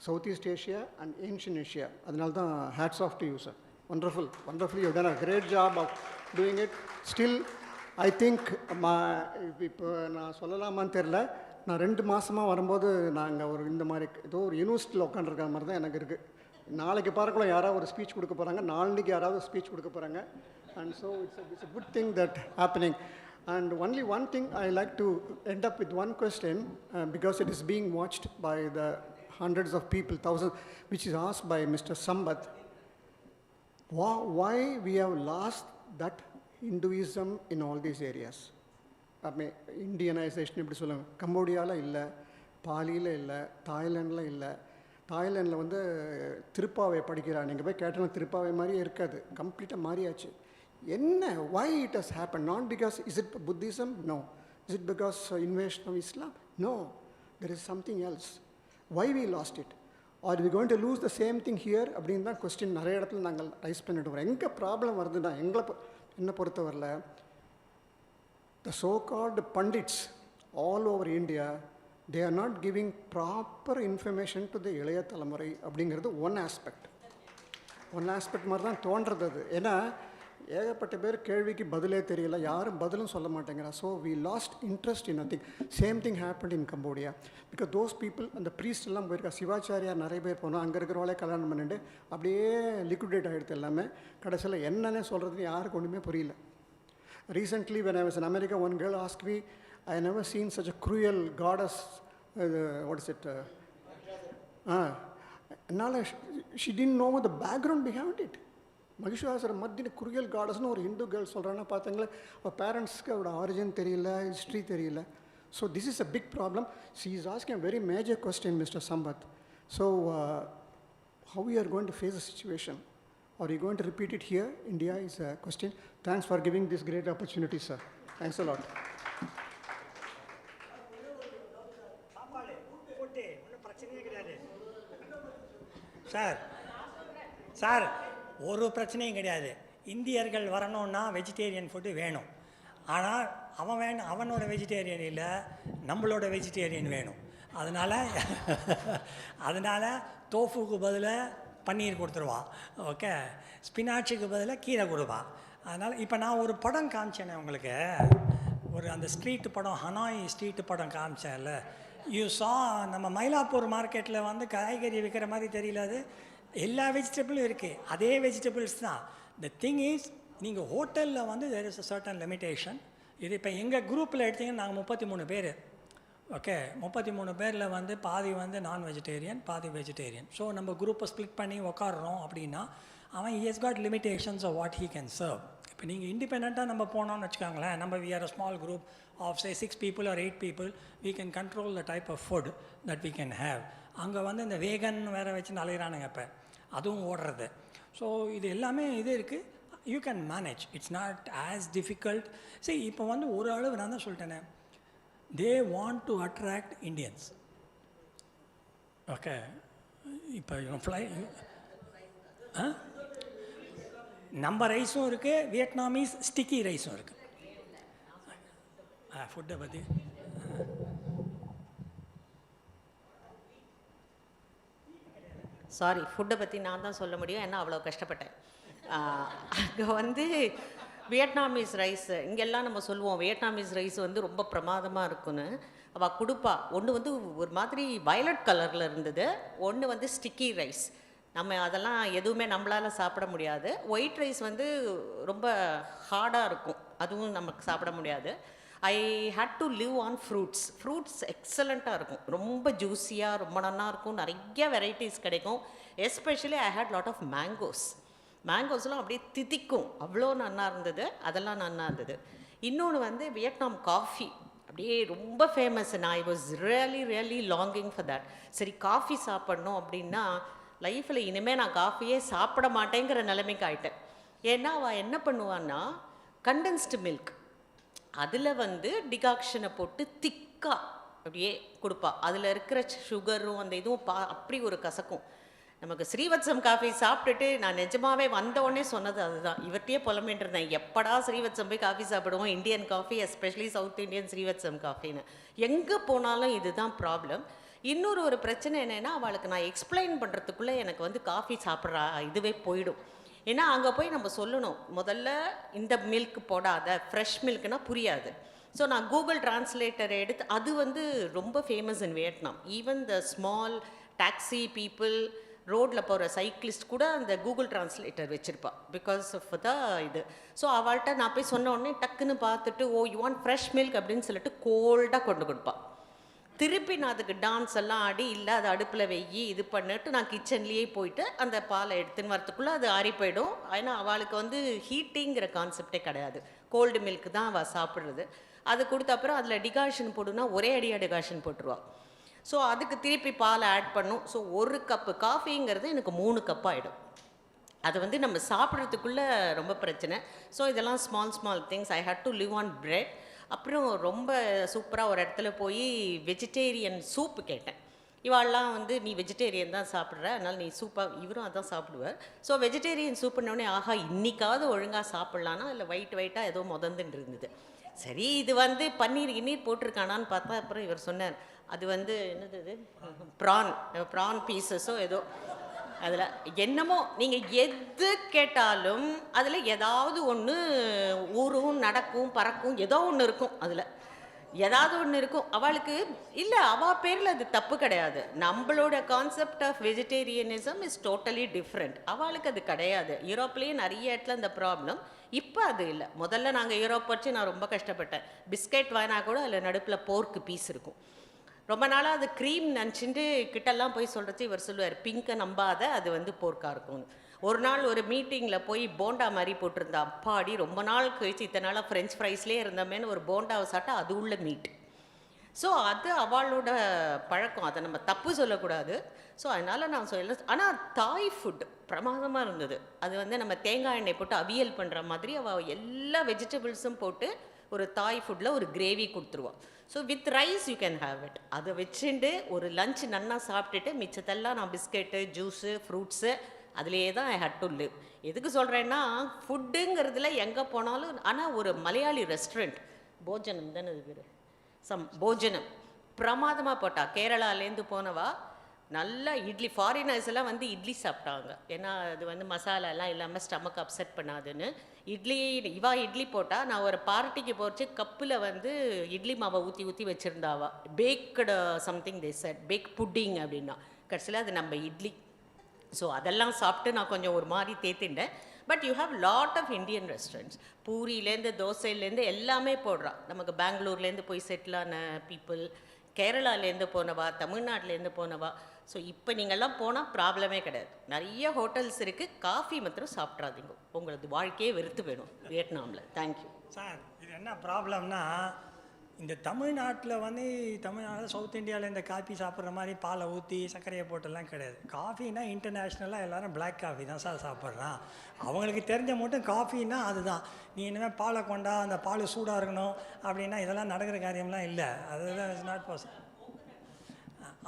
Southeast Asia and ancient Asia. Adinal da hats off to you, sir. Wonderful, wonderfully, you've done a great job of doing it. Still, I think இப்போ நான் சொல்லலாமான்னு தெரில, நான் 2 மாதமாக வரும்போது நாங்கள் ஒரு இந்த மாதிரி ஏதோ ஒரு யூனிவர்சிட்டியில் உட்காந்துருக்கிற மாதிரி தான் எனக்கு இருக்குது. நாளைக்கு பார்க்கலாம் யாராவது ஒரு ஸ்பீச் கொடுக்க போகிறாங்க, நாளைக்கு யாராவது ஸ்பீச் கொடுக்க போகிறாங்க. And so it's a good thing that happening. And only one thing I like to end up with one question, because it is being watched by the hundreds of people, thousands, which is asked by Mr. Sampath. Why we have lost that Hinduism in all these areas? I mean, Indianization எப்படி சொல்லுவாங்க, கம்போடியாவில் இல்லை, பாலியில் இல்லை, தாய்லாண்டில் இல்லை. தாய்லாண்டில் வந்து திருப்பாவை படிக்கிறா, நீங்கள் போய் கேட்டாலும் திருப்பாவை மாதிரியே இருக்காது, கம்ப்ளீட்டாக மாறியாச்சு. என்ன, why it has happened? Not because, is it Buddhism? No. Is it because invasion of Islam? No. There is something else. Why we lost it? Are we going to lose the same thing here? அப்படின்னு தான் கொஸ்டின் நிறைய இடத்துல நாங்கள் ரைஸ் பண்ணிட்டு வரோம். எங்கே ப்ராப்ளம் வருதுன்னா, என்னை பொறுத்தவரையில் the so-called pundits all over India, they are not giving proper information to the இளைய தலைமுறை அப்படிங்கிறது ஒன் ஆஸ்பெக்ட் மாதிரி தான் தோன்றது. அது ஏன்னா ஏகப்பட்ட பேர் கேள்விக்கு பதிலே தெரியல, யாரும் பதிலும் சொல்ல மாட்டேங்கிறா. So we lost interest in nothing. Same thing happened in Cambodia, because those people, அந்த ப்ரீஸ்ட் எல்லாம் போயிருக்கா, சிவாச்சாரியார் நிறைய பேர் போனோம், அங்கே இருக்கிறவங்களே கல்யாணம் பண்ணிட்டு அப்படியே லிக்விடேட் ஆகிடுது எல்லாமே. கடைசியில் என்னென்ன சொல்கிறதுன்னு யாருக்கு ஒன்றுமே புரியல. Recently when I was in America, one girl asked me, I never seen such a cruel goddess what is it? She didn't know the background behind it. Mahishasura மத்தின குரியல் காடஸ்னு ஒரு ஹிந்து கேர்ள் சொல்கிறான்னா பார்த்தீங்களா, அவள் பேரண்ட்ஸ்க்கு அவரோட ஆரிஜின் தெரியல, ஹிஸ்ட்ரி தெரியல. So this is a big problem. She is asking a very major question, mister Sampath. So how we are going to face the situation? Are you going to repeat it here? India is a question. Thanks for giving this great opportunity, sir. Thanks a lot. Sir ஒரு பிரச்சனையும் கிடையாது. இந்தியர்கள் வரணுன்னா வெஜிடேரியன் ஃபுட்டு வேணும். ஆனால் அவனோட வெஜிடேரியன் இல்லை, நம்மளோட வெஜிடேரியன் வேணும். அதனால் தோஃபுக்கு பதிலாக பன்னீர் கொடுத்துருவான், ஓகே, ஸ்பினாச்சுக்கு பதிலாக கீரை கொடுப்பான். அதனால் இப்போ நான் ஒரு படம் காமிச்சேனே உங்களுக்கு, ஒரு அந்த ஸ்ட்ரீட்டு படம், ஹனாய் ஸ்ட்ரீட்டு படம் காமிச்சேன்ல, நம்ம மயிலாப்பூர் மார்க்கெட்டில் வந்து காய்கறி விற்கிற மாதிரி தெரியல, அது எல்லா வெஜிடபிளும் இருக்குது, அதே வெஜிடபிள்ஸ் தான். த திங் இஸ், நீங்கள் ஹோட்டலில் வந்து there is a certain limitation. இது இப்போ எங்கள் குரூப்பில் எடுத்திங்கன்னா நாங்கள் 33 பேர், ஓகே, 33 பேரில் வந்து பாதி வந்து நான் வெஜிடேரியன், பாதி வெஜிடேரியன். ஸோ நம்ம குரூப்பை ஸ்ப்ளிட் பண்ணி உக்காடுறோம் அப்படின்னா அவன் he has got limitations of what he can serve. இப்போ நீங்கள் இண்டிபெண்ட்டாக நம்ம போனோம்னு வச்சுக்கோங்களேன், நம்ம we are a small group of say 6 people or 8 people, we can control the type of food that we can have. அங்கே வந்து இந்த வேகன் வேறு வச்சு அலைகிறானுங்க, இப்போ அதுவும் ஓடுறது. ஸோ இது எல்லாமே இது இருக்குது, you can manage, it's not as difficult. சரி, இப்போ வந்து ஒரு அளவு நான் தான் சொல்லிட்டேனே, they want to attract Indians, okay. இப்போ நம்ம ரைஸும் இருக்குது, வியட்நாமீஸ் ஸ்டிக்கி ரைஸும் இருக்குது. ஃபுட்டை பற்றி சாரி, ஃபுட்டை பற்றி நான் தான் சொல்ல முடியும், ஏன்னா அவ்வளோ கஷ்டப்பட்டேன். அங்கே வந்து வியட்நாமீஸ் ரைஸு, இங்கெல்லாம் நம்ம சொல்லுவோம் வியட்நாமீஸ் ரைஸ் வந்து ரொம்ப பிரமாதமாக இருக்குன்னு. அவள் கொடுப்பா. ஒன்று வந்து ஒரு மாதிரி வயலட் கலரில் இருந்தது, ஒன்று வந்து ஸ்டிக்கி ரைஸ். நம்ம அதெல்லாம் எதுவுமே நம்மளால் சாப்பிட முடியாது. ஒயிட் ரைஸ் வந்து ரொம்ப ஹார்டாக இருக்கும், அதுவும் நமக்கு சாப்பிட முடியாது. I hate to live on fruits. Fruits எக்ஸலண்ட்டாக இருக்கும், ரொம்ப ஜூஸியாக ரொம்ப நல்லா இருக்கும், நிறைய வெரைட்டிஸ் கிடைக்கும். Especially I had lot of மேங்கோஸ்லாம் அப்படியே திதிக்கும், அவ்வளோ நல்லா இருந்தது, அதெல்லாம் நல்லா இருந்தது. இன்னொன்று வந்து வியட்நாம் காஃபி அப்படியே ரொம்ப famous. I was really longing for that. சரி, காஃபி சாப்பிட்ணும் அப்படின்னா லைஃப்பில் இனிமேல் நான் காஃபியே சாப்பிட மாட்டேங்கிற நிலைமைக்கு ஆகிட்டேன். ஏன்னா அவள் என்ன பண்ணுவான்னா, கண்டென்ஸ்டு மில்க் அதில் வந்து டிகாக்ஷனை போட்டு திக்காக அப்படியே கொடுப்பா. அதில் இருக்கிற சுகரும் அந்த இதுவும் அப்படி ஒரு கசக்கும். நமக்கு ஸ்ரீவத்சம் காஃபி சாப்பிட்டுட்டு நான் நிஜமாகவே வந்தோடனே சொன்னது அதுதான். இவர்கிட்டயே புலம்பிட்டு இருந்தேன், எப்படா ஸ்ரீவத்சம் போய் காஃபி சாப்பிடுவோம், Indian coffee, especially South Indian Srivatsam காஃபின்னு. எங்கே போனாலும் இதுதான் ப்ராப்ளம். இன்னொரு பிரச்சனை என்னென்னா, அவளுக்கு நான் எக்ஸ்பிளைன் பண்ணுறதுக்குள்ளே எனக்கு வந்து காஃபி சாப்பிட்றா இதுவே போயிடும். ஏன்னா அங்கே போய் நம்ம சொல்லணும், முதல்ல இந்த மில்க் போடாத, ஃப்ரெஷ் மில்க்னால் புரியாது. ஸோ நான் கூகுள் டிரான்ஸ்லேட்டரை எடுத்து, அது வந்து ரொம்ப famous in Vietnam. Even the small taxi people, ரோட்டில் போகிற சைக்கிளிஸ்ட் கூட அந்த கூகுள் டிரான்ஸ்லேட்டர் வச்சுருப்பா, பிகாஸ் ஆஃப் த இது. ஸோ அவள்கிட்ட நான் போய் சொன்ன உடனே டக்குன்னு பார்த்துட்டு, oh you want fresh milk அப்படின்னு சொல்லிட்டு கோல்டாக கொண்டு கொடுப்பா. திருப்பி நான் அதுக்கு டான்ஸ் எல்லாம் ஆடி, இல்லை அது அடுப்பில் வெய்யி இது பண்ணிட்டு நான் கிச்சன்லேயே போயிட்டு அந்த பாலை எடுத்துன்னு வரத்துக்குள்ளே அது ஆறி போயிடும். ஏன்னா அவளுக்கு வந்து ஹீட்டிங்கிற கான்செப்டே கிடையாது, கோல்டு மில்க் தான் அவள் சாப்பிட்றது. அது கொடுத்த அப்புறம் அதில் டிகாஷன் போடுனா ஒரே அடியாக டிகாஷன் போட்டுருவாள். ஸோ அதுக்கு திருப்பி பால் ஆட் பண்ணும். ஸோ 1 கப்பு காஃபிங்கிறது எனக்கு 3 கப் ஆகிடும். அது வந்து நம்ம சாப்பிட்றதுக்குள்ளே ரொம்ப பிரச்சனை. ஸோ இதெல்லாம் small things. I hate to live on bread. அப்புறம் ரொம்ப சூப்பராக ஒரு இடத்துல போய் வெஜிடேரியன் சூப்பு கேட்டேன். இவாளெலாம் வந்து நீ வெஜிடேரியன் தான் சாப்பிட்ற, அதனால் நீ சூப்பாக, இவரும் அதான் சாப்பிடுவார். ஸோ வெஜிடேரியன் சூப்புன்னொடனே ஆஹா இன்றைக்காவது ஒழுங்காக சாப்பிட்லான்னா இல்லை வெயிட்டாக ஏதோ முதந்துன்னு இருந்தது. சரி, இது வந்து பன்னீர் போட்டிருக்கானான்னு பார்த்தா அப்புறம் இவர் சொன்னார், அது வந்து என்னது இது ப்ரான் பீசஸோ ஏதோ, அதில் என்னமோ நீங்கள் எது கேட்டாலும் அதில் ஏதாவது ஒன்று ஊரும் நடக்கும் பறக்கும், ஏதோ ஒன்று இருக்கும், அதில் ஏதாவது ஒன்று இருக்கும். அவளுக்கு இல்லை, அவள் பேரில் அது தப்பு கிடையாது. நம்மளோட concept of vegetarianism is totally different. அவளுக்கு அது கிடையாது. யூரோப்லேயே நிறைய இடத்துல இந்த ப்ராப்ளம். இப்போ அது இல்லை. முதல்ல நாங்கள் யூரோப் வச்சு நான் ரொம்ப கஷ்டப்பட்டேன். பிஸ்கெட் வாங்கினா கூட அதில் நடுப்பில் போர்க்கு பீஸ் இருக்கும். ரொம்ப நாளாக அது க்ரீம் நினச்சிட்டு கிட்டெல்லாம் போய் சொல்கிறது இவர் சொல்லுவார் பிங்கை நம்பாத அது வந்து போர்க்காக இருக்கும்னு. ஒரு நாள் ஒரு மீட்டிங்கில் போய் போண்டா மாதிரி போட்டிருந்தா, அப்பாடி ரொம்ப நாள் கழிச்சு இத்தனை நாளாக ஃப்ரெஞ்ச் ஃப்ரைஸ்லேயே இருந்தோமேனு ஒரு போண்டாவை சாப்பிட்டா அது உள்ள மீட். ஸோ அது அவளோட பழக்கம், அதை நம்ம தப்பு சொல்லக்கூடாது. ஸோ அதனால் நான் சொல்ல, ஆனால் தாய் ஃபுட் பிரமாதமாக இருந்தது. அது வந்து நம்ம தேங்காய் எண்ணெய் போட்டு அவியல் பண்ணுற மாதிரி அவள் எல்லா வெஜிடபிள்ஸும் போட்டு ஒரு தாய் ஃபுட்டில் ஒரு கிரேவி கொடுத்துருவாள். So with rice you can have it. அதை வச்சுட்டு ஒரு லஞ்ச் நன்னா சாப்பிட்டுட்டு மிச்சத்தெல்லாம் நான் பிஸ்கெட்டு, ஜூஸு, ஃப்ரூட்ஸு அதிலேயே தான் ஐ ஹேட் டு லிவ். எதுக்கு சொல்கிறேன்னா ஃபுட்டுங்கிறதுல எங்கே போனாலும், ஆனால் ஒரு மலையாளி ரெஸ்டாரண்ட் போஜனம் தானே இருக்குது, போஜனம் பிரமாதமாக போட்டா. கேரளாலேருந்து போனவா நல்லா இட்லி, ஃபாரினர்ஸ் எல்லாம் வந்து இட்லி சாப்பிட்டாங்க, ஏன்னா அது வந்து மசாலாலாம் இல்லாமல் ஸ்டமக் அப்செட் பண்ணாதுன்னு. இட்லி இட்லி போட்டால், நான் ஒரு பார்ட்டிக்கு போச்சு கப்பில் வந்து இட்லி மாவை ஊற்றி ஊற்றி வச்சுருந்தாவா, baked something they said bake pudding அப்படின்னா, கடைசியில் அது நம்ம இட்லி. ஸோ அதெல்லாம் சாப்பிட்டு நான் கொஞ்சம் ஒரு மாதிரி தேத்திண்டேன். But you have lot of Indian restaurants, பூரியிலேருந்து தோசையிலேருந்து எல்லாமே போடுறா. நமக்கு பெங்களூர்லேருந்து போய் செட்டிலான பீப்புள், கேரளாலேருந்து போனவா, தமிழ்நாட்டிலேருந்து போனவா. ஸோ இப்போ நீங்கள்லாம் போனால் ப்ராப்ளமே கிடையாது, நிறைய ஹோட்டல்ஸ் இருக்குது. காஃபி மாத்திரம் சாப்பிட்றாதீங்க, உங்களது வாழ்க்கையே வெறுத்து போயிடும் வியட்நாமில். Thank you sir. இது என்ன ப்ராப்ளம்னா, இந்த தமிழ்நாட்டில் வந்து தமிழ்நாட்டில் சவுத் இந்தியாவில் இந்த காஃபி சாப்பிட்ற மாதிரி பாலை ஊற்றி சர்க்கரையை போட்டெல்லாம் கிடையாது. காஃபின்னா இன்டர்நேஷ்னலாக எல்லோரும் பிளாக் காஃபி தான் சார் சாப்பிட்றான். அவங்களுக்கு தெரிஞ்ச மட்டும் காஃபின்னா அதுதான். நீ இனிமேல் பாலை கொண்டா, அந்த பால் சூடாக இருக்கணும் அப்படின்னா இதெல்லாம் நடக்கிற காரியம்லாம் இல்லை. அதுதான் இட்ஸ் நாட் பாசிபிள்.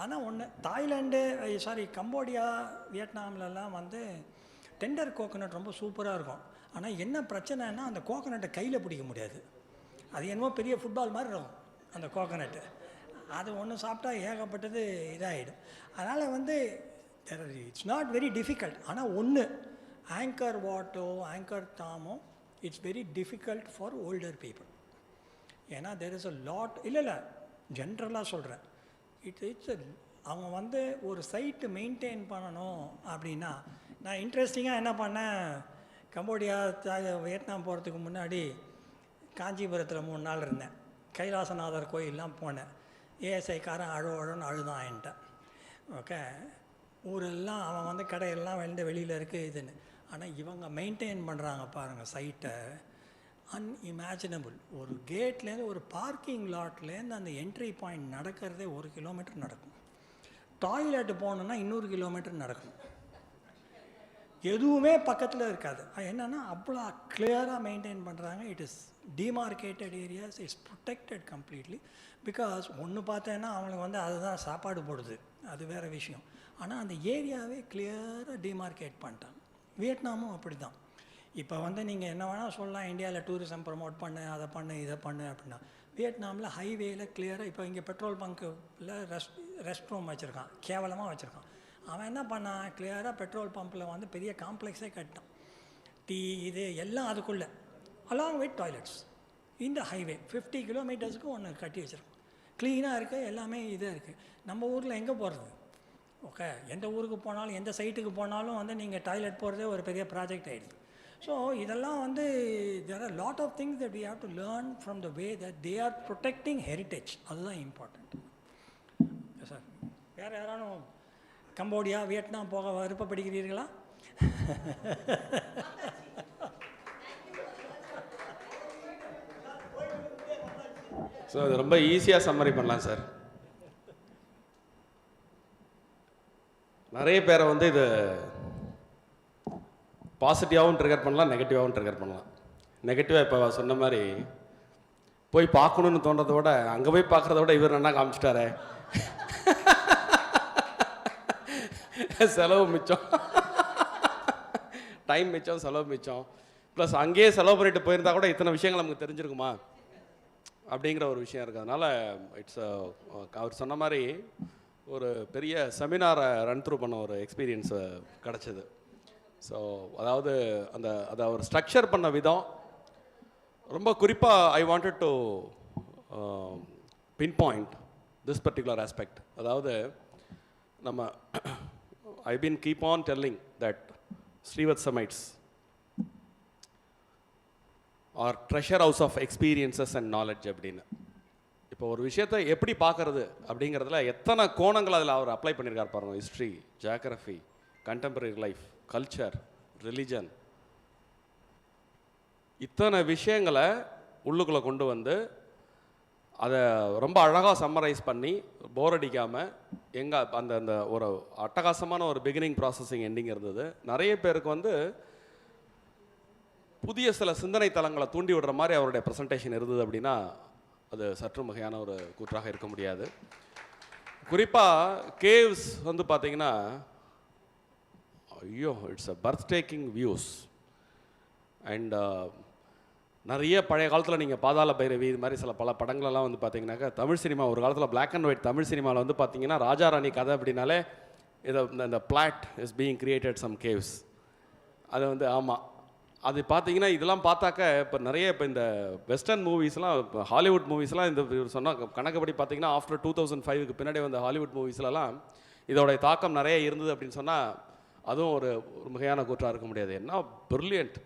ஆனால் ஒன்று, கம்போடியா, வியட்நாம்லலாம் வந்து டெண்டர் கோகோனட் ரொம்ப சூப்பராக இருக்கும். ஆனால் என்ன பிரச்சனைன்னா அந்த கோகோனட்டை கையில் பிடிக்க முடியாது. அது என்னமோ பெரிய ஃபுட்பால் மாதிரி இருக்கும் அந்த கோகோனட்டு. அது ஒன்று சாப்பிட்டா ஏகப்பட்டது இதாகிடும். அதனால் வந்து இட்ஸ் நாட் வெரி டிஃபிகல்ட். ஆனால் ஒன்று, ஆங்கர் வாட்டோ ஆங்கர் தாமோ it's very difficult for older people. ஏன்னா தெர் இஸ் அ லாட், இல்லை ஜென்ரலாக சொல்கிறேன், இட்ஸ் அவங்க வந்து ஒரு சைட்டு மெயின்டைன் பண்ணணும் அப்படின்னா. நான் இன்ட்ரெஸ்டிங்காக என்ன பண்ணேன், கம்போடியா வியட்நாம் போகிறதுக்கு முன்னாடி காஞ்சிபுரத்தில் 3 நாள் இருந்தேன். கைலாசநாதர் கோயிலெலாம் போனேன். ஏஎஸ்ஐக்காரன் அழுன்னு அழுதான் என்கிட்ட. ஓகே, ஊரெல்லாம் அவன் வந்து கடையெல்லாம் வெளியில் இருக்குது இதுன்னு. ஆனால் இவங்க மெயின்டைன் பண்ணுறாங்க பாருங்கள் சைட்டை, அன்இமேஜினபிள். ஒரு கேட்லேருந்து, ஒரு பார்க்கிங் லாட்லேருந்து அந்த என்ட்ரி பாயிண்ட் நடக்கிறதே 1 கிலோமீட்டர் நடக்கும். டாய்லெட்டு போகணுன்னா 200 கிலோமீட்டர் நடக்கும். எதுவுமே பக்கத்தில் இருக்காது. என்னென்னா அவ்வளோ கிளியராக மெயின்டைன் பண்ணுறாங்க. It is demarcated areas, it's protected completely. Because ஒன்று பார்த்தேன்னா அவங்களுக்கு வந்து அதுதான் சாப்பாடு போடுது, அது வேறு விஷயம். ஆனால் அந்த ஏரியாவே கிளியராக டிமார்க்கேட் பண்ணிட்டாங்க. வியட்நாமும் அப்படி தான். இப்போ வந்து நீங்கள் என்ன வேணால் சொல்லலாம், இந்தியாவில் டூரிசம் ப்ரமோட் பண்ணு, அதை பண்ணு, இதை பண்ணு அப்படின்னா. வியட்நாமில் ஹைவேயில் கிளியராக, இப்போ இங்கே பெட்ரோல் பங்க்கில் ரெஸ்ட் ரூம் வச்சுருக்கான், கேவலமாக வச்சுருக்கான். அவன் என்ன பண்ணான், கிளியராக பெட்ரோல் பம்பில் வந்து பெரிய காம்ப்ளெக்ஸே கட்டான். டீ இது எல்லாம் அதுக்குள்ளே, அலாங் வித் டாய்லெட்ஸ். இந்த ஹைவே 50 கிலோமீட்டர்ஸுக்கு ஒன்று கட்டி வச்சுருக்கோம். க்ளீனாக இருக்குது, எல்லாமே இதாக இருக்குது. நம்ம ஊரில் எங்கே போகிறது? ஓகே, எந்த ஊருக்கு போனாலும், எந்த சைட்டுக்கு போனாலும் வந்து நீங்கள் டாய்லெட் போகிறதே ஒரு பெரிய ப்ராஜெக்ட் ஆகிடுது. ஸோ இதெல்லாம் வந்து there are lot of things that we have to learn from the way that they are protecting heritage. அதுதான் இம்பார்ட்டண்ட் சார். வேறு யாராலும் கம்போடியா, வியட்நாம் போக விருப்பப்படுகிறீர்களா? ஸோ அது ரொம்ப ஈஸியாக சம்மரி பண்ணலாம் சார். நிறைய பேரை வந்து இது பாசிட்டிவாகவும் ட்ரிகர் பண்ணலாம், நெகட்டிவாகவும் ட்ரிகர் பண்ணலாம். நெகட்டிவாக இப்போ சொன்ன மாதிரி போய் பார்க்கணுன்னு தோன்றதை விட அங்கே போய் பார்க்குறத விட இவர் நல்லா காமிச்சிட்டாரே, செலவு மிச்சம், டைம் மிச்சம், செலவு மிச்சம். ப்ளஸ் அங்கேயே செலவு பண்ணிட்டு போயிருந்தா கூட இத்தனை விஷயங்கள் நமக்கு தெரிஞ்சிருக்குமா அப்படிங்கிற ஒரு விஷயம் இருக்குது. அதனால் இட்ஸ் அவர் சொன்ன மாதிரி ஒரு பெரிய செமினாரை ரன் த்ரூ பண்ண ஒரு எக்ஸ்பீரியன்ஸு கிடச்சிது. ஸோ அதாவது அதை ஒரு ஸ்ட்ரக்சர் பண்ண விதம் ரொம்ப குறிப்பாக I wanted to pin point this particular aspect. அதாவது நம்ம I been keep on telling that ஸ்ரீவத்சமைட்ஸ் our treasure house of experiences and knowledge அப்படின்னு. இப்போ இப்போ ஒரு விஷயத்தை எப்படி பார்க்கறது அப்படிங்கிறதுல எத்தனை கோணங்கள் அதில் அவர் அப்ளை பண்ணியிருக்கார் பாருங்க. History, geography, contemporary life, culture, religion, இத்தனை விஷயங்களை உள்ளுக்குள்ளே கொண்டு வந்து அதை ரொம்ப அழகாக சம்மரைஸ் பண்ணி போர் அடிக்காமல் அந்த அந்த ஒரு அட்டகாசமான ஒரு பிகினிங் ப்ராசஸிங் எண்டிங் இருந்தது. நிறைய பேருக்கு வந்து புதிய சில சிந்தனை தளங்களை தூண்டி விடுற மாதிரி அவருடைய ப்ரெசன்டேஷன் இருந்தது அப்படின்னா அது சற்று மிகையான ஒரு கூற்றாக இருக்க முடியாது. குறிப்பாக கேவ்ஸ் வந்து பார்த்தீங்கன்னா, ஐயோ, it's a birth taking views. And நிறைய பழைய காலத்தில் நீங்கள் பாதாள பைரவி இது மாதிரி சில பல படங்களெல்லாம் வந்து பார்த்தீங்கன்னாக்கா, தமிழ் சினிமா ஒரு காலத்தில் பிளாக் அண்ட் ஒயிட் தமிழ் சினிமாவில் வந்து பார்த்தீங்கன்னா ராஜா ராணி கதை அப்படின்னாலே இதை இந்த plot is being created some caves. அது வந்து ஆமாம், அது பார்த்தீங்கன்னா இதெல்லாம் பார்த்தாக்க இப்போ நிறைய இப்போ இந்த வெஸ்டர்ன் மூவிஸ்லாம், இப்போ ஹாலிவுட் மூவிஸ்லாம் இந்த சொன்னால் கணக்குப்படி பார்த்தீங்கன்னா ஆஃப்டர் 2005க்கு பின்னாடி வந்த ஹாலிவுட் மூவிஸ்லலாம் இதோடைய தாக்கம் நிறைய இருந்தது அப்படின்னு சொன்னால் அதுவும் ஒரு மிகையான கூற்றாக இருக்க முடியாது. என்ன பிரில்லியன்ட்.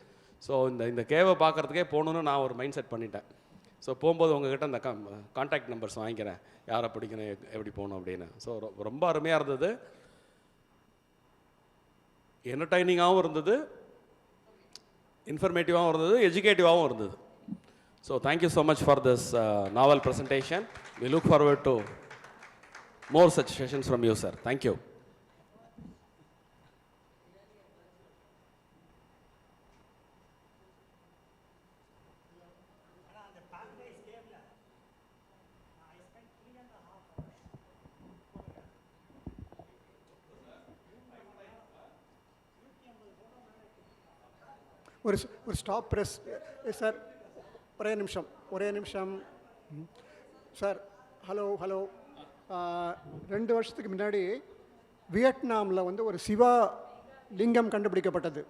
ஸோ இந்த கேவை பார்க்குறதுக்கே போகணுன்னு நான் ஒரு மைண்ட் செட் பண்ணிட்டேன். ஸோ போகும்போது உங்ககிட்ட இந்த கான்டாக்ட் நம்பர்ஸ் வாங்கிக்கிறேன், யாரை பிடிக்கணும், எப்படி போகணும் அப்படின்னு. ஸோ ரொம்ப அருமையாக இருந்தது, என்டர்டைனிங்காகவும் இருந்தது, இன்ஃபர்மேட்டிவாகவும் இருந்தது, எஜுகேட்டிவாகவும் இருந்தது. So thank you so much for this novel presentation. We look forward to more such sessions from you sir. Thank you. ஒரு ஸ்டாப் ப்ரெஸ் சார். ஒரே நிமிஷம் சார். ஹலோ. 2 வருஷத்துக்கு முன்னாடி வியட்நாமில் வந்து ஒரு சிவா லிங்கம் கண்டுபிடிக்கப்பட்டது.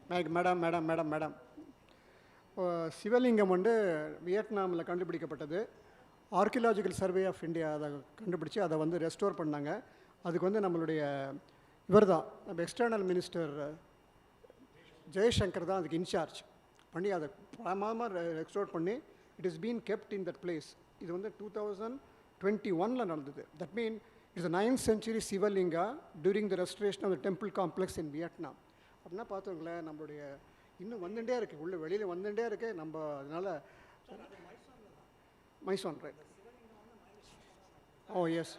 மேடம் சிவலிங்கம் வந்து வியட்நாமில் கண்டுபிடிக்கப்பட்டது. ஆர்கியலாஜிக்கல் சர்வே ஆஃப் இந்தியா அதை கண்டுபிடிச்சி அதை வந்து ரெஸ்டோர் பண்ணாங்க. அதுக்கு வந்து நம்மளுடைய இவர் தான், நம்ம எக்ஸ்டர்னல் மினிஸ்டர் ஜெய்சங்கர் தான் அதுக்கு இன்சார்ஜ் பண்ணி அதை பிரமாதமாக ரெஸ்டோர் பண்ணி it is been kept in that place. இது வந்து 2021 நடந்தது. That mean it's 9th century Shivalinga during the restoration of the temple complex in Vietnam. அப்படின்னா பார்த்துங்களேன், நம்மளுடைய இன்னும் வந்துட்டே இருக்குது, உள்ள வெளியில் வந்துட்டே இருக்குது. நம்ம அதனால் மைசோன் ரைட். ஓ எஸ்.